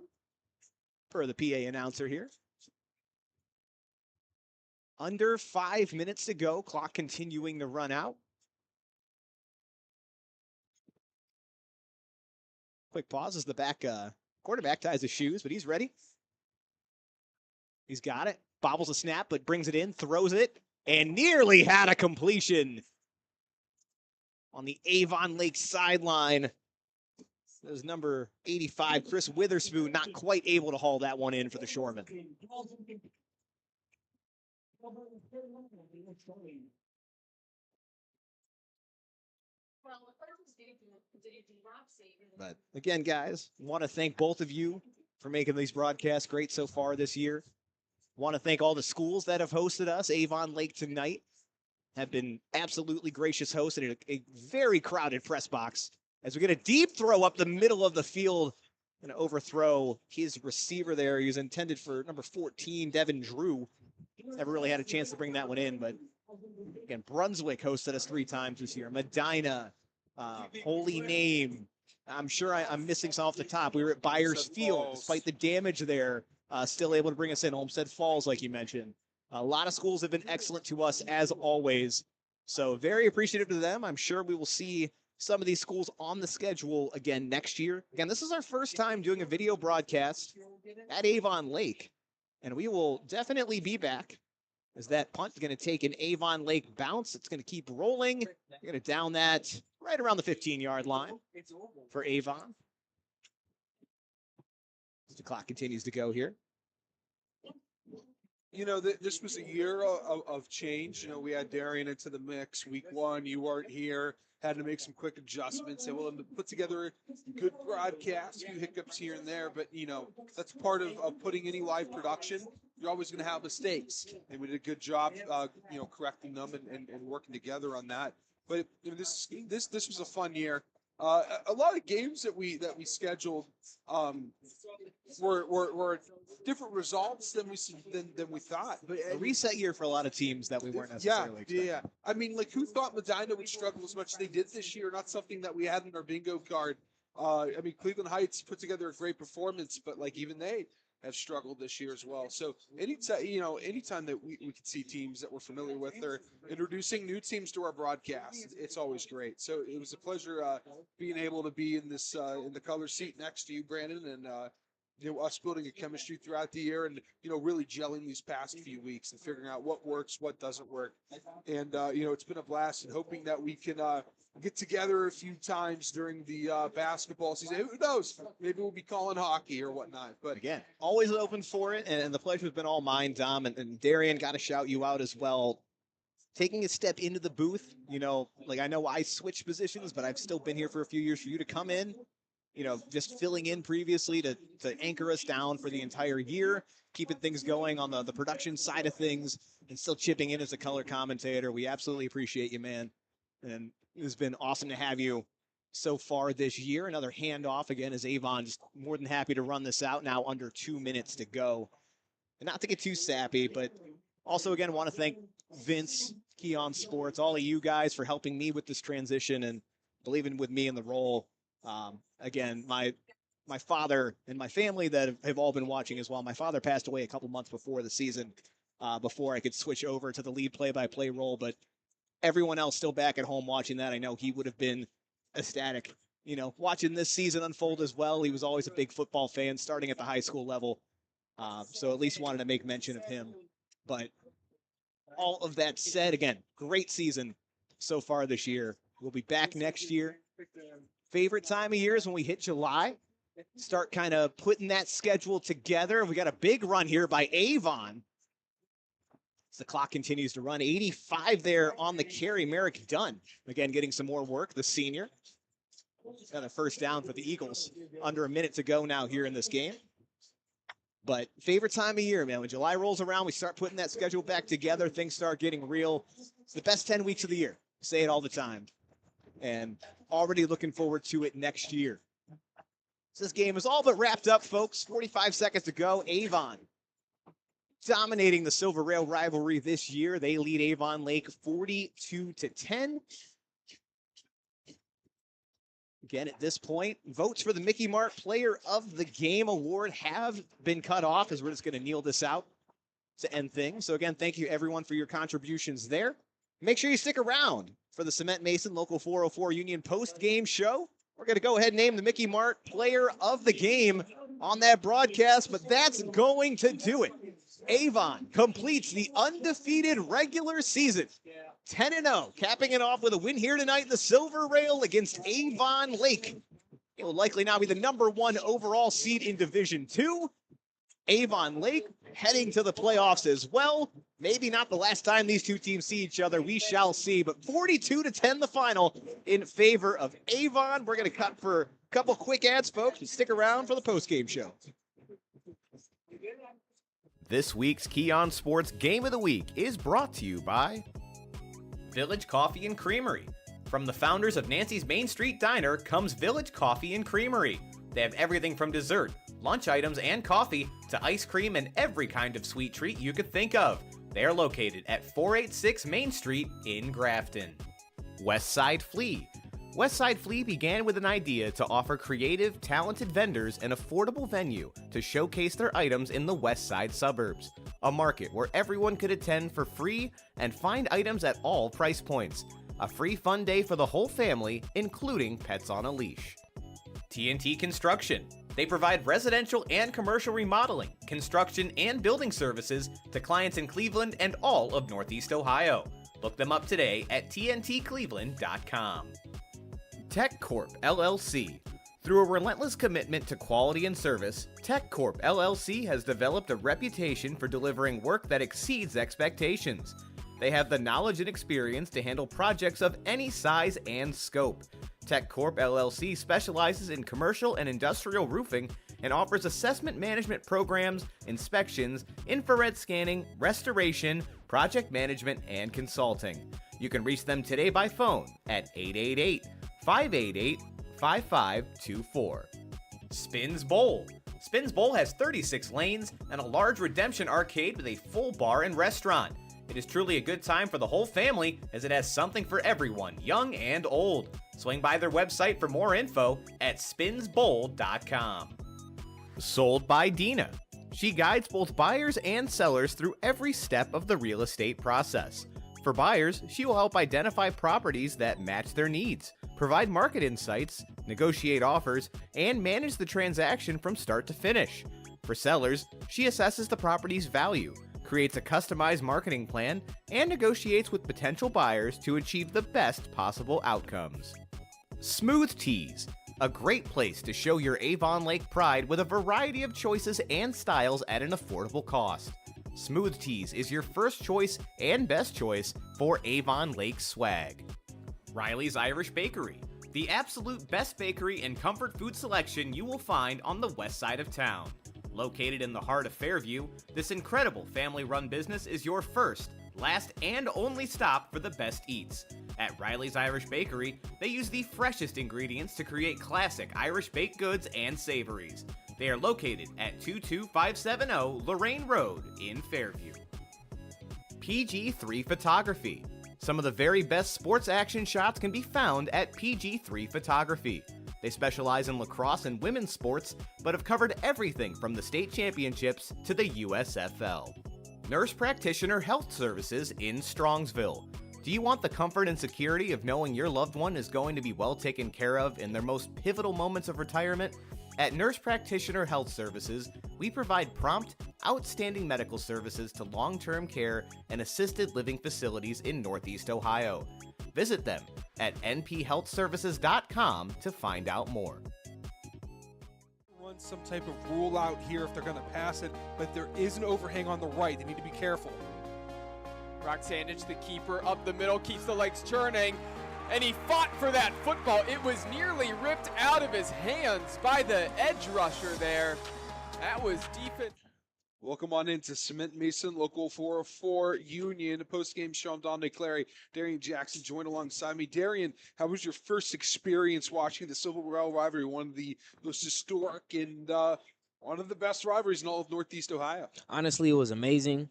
Speaker 5: per the PA announcer here. Under 5 minutes to go. Clock continuing to run out. Quick pause as the back quarterback ties his shoes, but he's ready. He's got it. Bobbles a snap, but brings it in, throws it, and nearly had a completion on the Avon Lake sideline. There's number 85, Chris Witherspoon, not quite able to haul that one in for the Shoremen. But again, guys, want to thank both of you for making these broadcasts great so far this year. Want to thank all the schools that have hosted us. Avon Lake tonight have been absolutely gracious hosts in a very crowded press box as we get a deep throw up the middle of the field going to overthrow his receiver there. He was intended for number 14, Devin Drew. Never really had a chance to bring that one in, but again, Brunswick hosted us 3 times this year. Medina, Holy Name. I'm sure I'm missing some off the top. We were at Byers Field, despite the damage there, still able to bring us in. Olmsted Falls, like you mentioned. A lot of schools have been excellent to us, as always. So very appreciative to them. I'm sure we will see some of these schools on the schedule again next year. Again, this is our first time doing a video broadcast at Avon Lake, and we will definitely be back as that punt is going to take an Avon Lake bounce. It's going to keep rolling. We're going to down that right around the 15-yard line for Avon. As the clock continues to go here.
Speaker 1: You know, this was a year of change. You know, we had Darian into the mix. Week 1, you weren't here. Had to make some quick adjustments. Able to put together a good broadcast, a few hiccups here and there. But, you know, that's part of putting any live production. You're always going to have mistakes. And we did a good job, you know, correcting them and working together on that. But, you know, this was a fun year. A lot of games that we scheduled were different results than we thought. But
Speaker 5: A reset year for a lot of teams that we weren't necessarily expecting.
Speaker 1: Yeah. I mean, like, who thought Medina would struggle as much as they did this year? Not something that we had in our bingo card. I mean, Cleveland Heights put together a great performance, but like even they have struggled this year as well. So anytime that we could see teams that we're familiar with or introducing new teams to our broadcast, it's always great. So it was a pleasure being able to be in this in the color seat next to you, Brandon, and you know, us building a chemistry throughout the year and, you know, really gelling these past few weeks and figuring out what works, what doesn't work. And, you know, it's been a blast, and hoping that we can get together a few times during the basketball season. Who knows? Maybe we'll be calling hockey or whatnot. But
Speaker 5: again, always open for it, and the pleasure's been all mine, Dom. And Darian, got to shout you out as well. Taking a step into the booth, you know, like I know I switched positions, but I've still been here for a few years. For you to come in, you know, just filling in previously to anchor us down for the entire year, keeping things going on the production side of things, and still chipping in as a color commentator. We absolutely appreciate you, man. And it's been awesome to have you so far this year. Another handoff again as Avon just more than happy to run this out now, under 2 minutes to go. And not to get too sappy, but also again want to thank Vince, Keon Sports, all of you guys for helping me with this transition and believing with me in the role. Again, my father and my family that have all been watching as well. My father passed away a couple months before the season, before I could switch over to the lead play-by-play role, but everyone else still back at home watching that, I know he would have been ecstatic, you know, watching this season unfold as well. He was always a big football fan, starting at the high school level. So at least wanted to make mention of him. But all of that said, again, great season so far this year. We'll be back next year. Favorite time of year is when we hit July. Start kind of putting that schedule together. We got a big run here by Avon. As the clock continues to run, 85 there on the carry. Merrick Dunn, again, getting some more work, the senior. Got a first down for the Eagles. Under a minute to go now here in this game. But favorite time of year, man. When July rolls around, we start putting that schedule back together. Things start getting real. It's the best 10 weeks of the year. I say it all the time. And already looking forward to it next year. So this game is all but wrapped up, folks. 45 seconds to go. Avon dominating the Silver Rail rivalry this year. They lead Avon Lake 42-10. Again, at this point, votes for the Mickey Mart Player of the Game award have been cut off, as we're just going to kneel this out to end things. So again, thank you everyone for your contributions there. Make sure you stick around for the Cement Mason Local 404 Union post-game show. We're going to go ahead and name the Mickey Mart Player of the Game on that broadcast, but that's going to do it. Avon completes the undefeated regular season, 10-0, capping it off with a win here tonight in the Silver Rail against Avon Lake. It will likely now be the #1 overall seed in Division II. Avon Lake heading to the playoffs as well. Maybe not the last time these two teams see each other. We shall see. But 42-10 the final in favor of Avon. We're going to cut for a couple quick ads, folks, and stick around for the postgame show.
Speaker 4: This week's Keon Sports Game of the Week is brought to you by Village Coffee and Creamery. From the founders of Nancy's Main Street Diner comes Village Coffee and Creamery, They have everything from dessert, lunch items, and coffee to ice cream and every kind of sweet treat you could think of. They are located at 486 Main Street in Grafton. Westside Flea. Westside Flea began with an idea to offer creative, talented vendors an affordable venue to showcase their items in the West Side suburbs, a market where everyone could attend for free and find items at all price points. A free fun day for the whole family, including pets on a leash. TNT Construction. They provide residential and commercial remodeling, construction, and building services to clients in Cleveland and all of Northeast Ohio. Look them up today at tntcleveland.com. Tech Corp LLC. Through a relentless commitment to quality and service, Tech Corp LLC has developed a reputation for delivering work that exceeds expectations. They have the knowledge and experience to handle projects of any size and scope. Tech Corp LLC specializes in commercial and industrial roofing and offers assessment management programs, inspections, infrared scanning, restoration, project management, and consulting. You can reach them today by phone at 888-588-5524. Spins Bowl. Spins Bowl has 36 lanes and a large redemption arcade with a full bar and restaurant. It is truly a good time for the whole family as it has something for everyone, young and old. Swing by their website for more info at spinsbowl.com. Sold by Dina. She guides both buyers and sellers through every step of the real estate process. For buyers, she will help identify properties that match their needs, provide market insights, negotiate offers, and manage the transaction from start to finish. For sellers, she assesses the property's value, creates a customized marketing plan, and negotiates with potential buyers to achieve the best possible outcomes. Smooth Tees, a great place to show your Avon Lake pride with a variety of choices and styles at an affordable cost. Smooth Tees is your first choice and best choice for Avon Lake swag. Riley's Irish Bakery, the absolute best bakery and comfort food selection you will find on the west side of town. Located in the heart of Fairview, this incredible family-run business is your first, last, and only stop for the best eats. At Riley's Irish Bakery, they use the freshest ingredients to create classic Irish baked goods and savories. They are located at 22570 Lorraine Road in Fairview. PG3 Photography. Some of the very best sports action shots can be found at PG3 Photography. They specialize in lacrosse and women's sports, but have covered everything from the state championships to the USFL. Nurse Practitioner Health Services in Strongsville. Do you want the comfort and security of knowing your loved one is going to be well taken care of in their most pivotal moments of retirement? At Nurse Practitioner Health Services, we provide prompt, outstanding medical services to long-term care and assisted living facilities in Northeast Ohio. Visit them at nphealthservices.com to find out more.
Speaker 1: Run some type of rule out here if they're going to pass it, but there is an overhang on the right. They need to be careful.
Speaker 2: Brock Sandage, the keeper, up the middle, keeps the legs churning, and he fought for that football. It was nearly ripped out of his hands by the edge rusher there. That was defense.
Speaker 1: Welcome on into Cement Mason, Local 404 Union. Postgame show, I'm Dominic Clary. Darian Jackson joined alongside me. Darian, how was your first experience watching the Civil Rail Rivalry, one of the most historic and one of the best rivalries in all of Northeast Ohio?
Speaker 6: Honestly, it was amazing.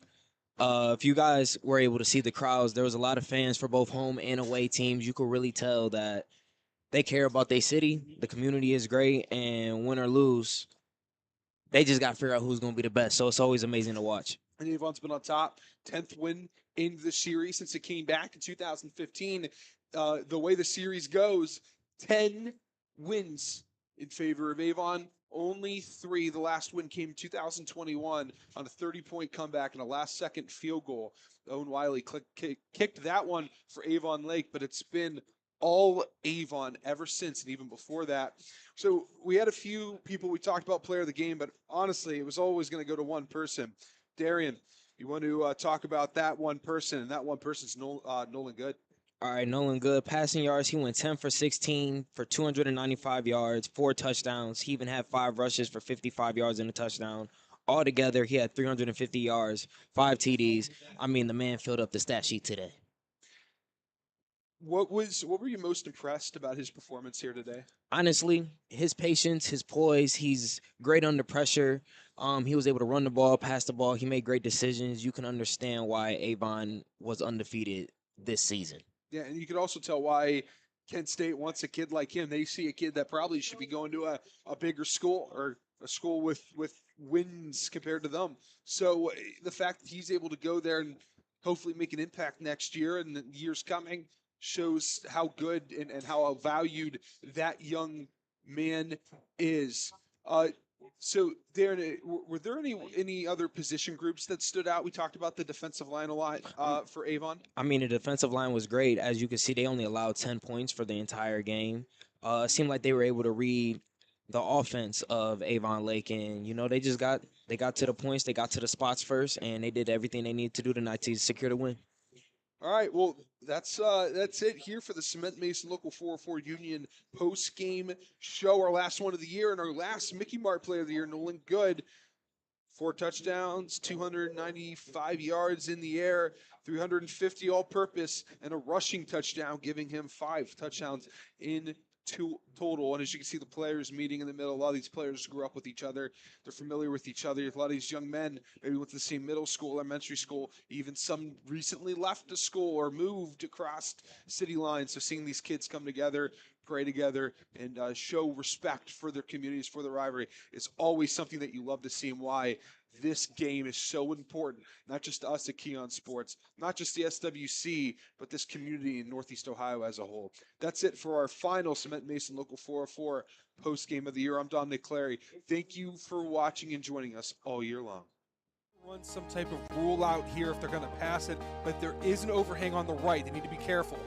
Speaker 6: If you guys were able to see the crowds, there was a lot of fans for both home and away teams. You could really tell that they care about their city. The community is great, and win or lose, they just got to figure out who's going to be the best. So it's always amazing to watch.
Speaker 1: And Avon's been on top, 10th win in the series since it came back in 2015. The way the series goes, 10 wins in favor of Avon. Only 3. The last win came in 2021 on a 30-point comeback and a last-second field goal. Owen Wiley kicked that one for Avon Lake, but it's been all Avon ever since, and even before that. So we had a few people we talked about player of the game, but honestly, it was always going to go to one person. Darian, you want to talk about that one person, and that one person's Nolan Good.
Speaker 6: All right, Nolan Good, passing yards, he went 10 for 16 for 295 yards, 4 touchdowns. He even had 5 rushes for 55 yards and a touchdown. Altogether, he had 350 yards, 5 TDs. I mean, the man filled up the stat sheet today.
Speaker 1: What were you most impressed about his performance here today?
Speaker 6: Honestly, his patience, his poise, he's great under pressure. He was able to run the ball, pass the ball. He made great decisions. You can understand why Avon was undefeated this season.
Speaker 1: Yeah, and you could also tell why Kent State wants a kid like him. They see a kid that probably should be going to a bigger school or a school with wins compared to them. So the fact that he's able to go there and hopefully make an impact next year and the years coming shows how good and how valued that young man is. So, Darren, were there any other position groups that stood out? We talked about the defensive line a lot for Avon.
Speaker 6: I mean, the defensive line was great. As you can see, they only allowed 10 points for the entire game. It seemed like they were able to read the offense of Avon Lake, and they got to the points, they got to the spots first, and they did everything they needed to do tonight to secure the win.
Speaker 1: All right, well, that's it here for the Cement Mason Local 404 Union post-game show, our last one of the year, and our last Mickey Mart Player of the Year, Nolan Good. 4 touchdowns, 295 yards in the air, 350 all-purpose, and a rushing touchdown, giving him 5 touchdowns in total. And as you can see, the players meeting in the middle. A lot of these players grew up with each other. They're familiar with each other. A lot of these young men maybe went to the same middle school, elementary school. Even some recently left the school or moved across city lines. So seeing these kids come together, pray together, and show respect for their communities, for the rivalry, is always something that you love to see, and why this game is so important, not just to us at Keon Sports, not just the SWC, but this community in Northeast Ohio as a whole. That's it for our final Cement Mason Local 404 post-game of the year. I'm Dominic Clary. Thank you for watching and joining us all year long. Run some type of rule out here if they're going to pass it, but there is an overhang on the right. They need to be careful.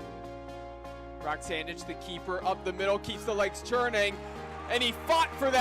Speaker 2: Brock Sandich, the keeper, up the middle, keeps the legs churning, and he fought for that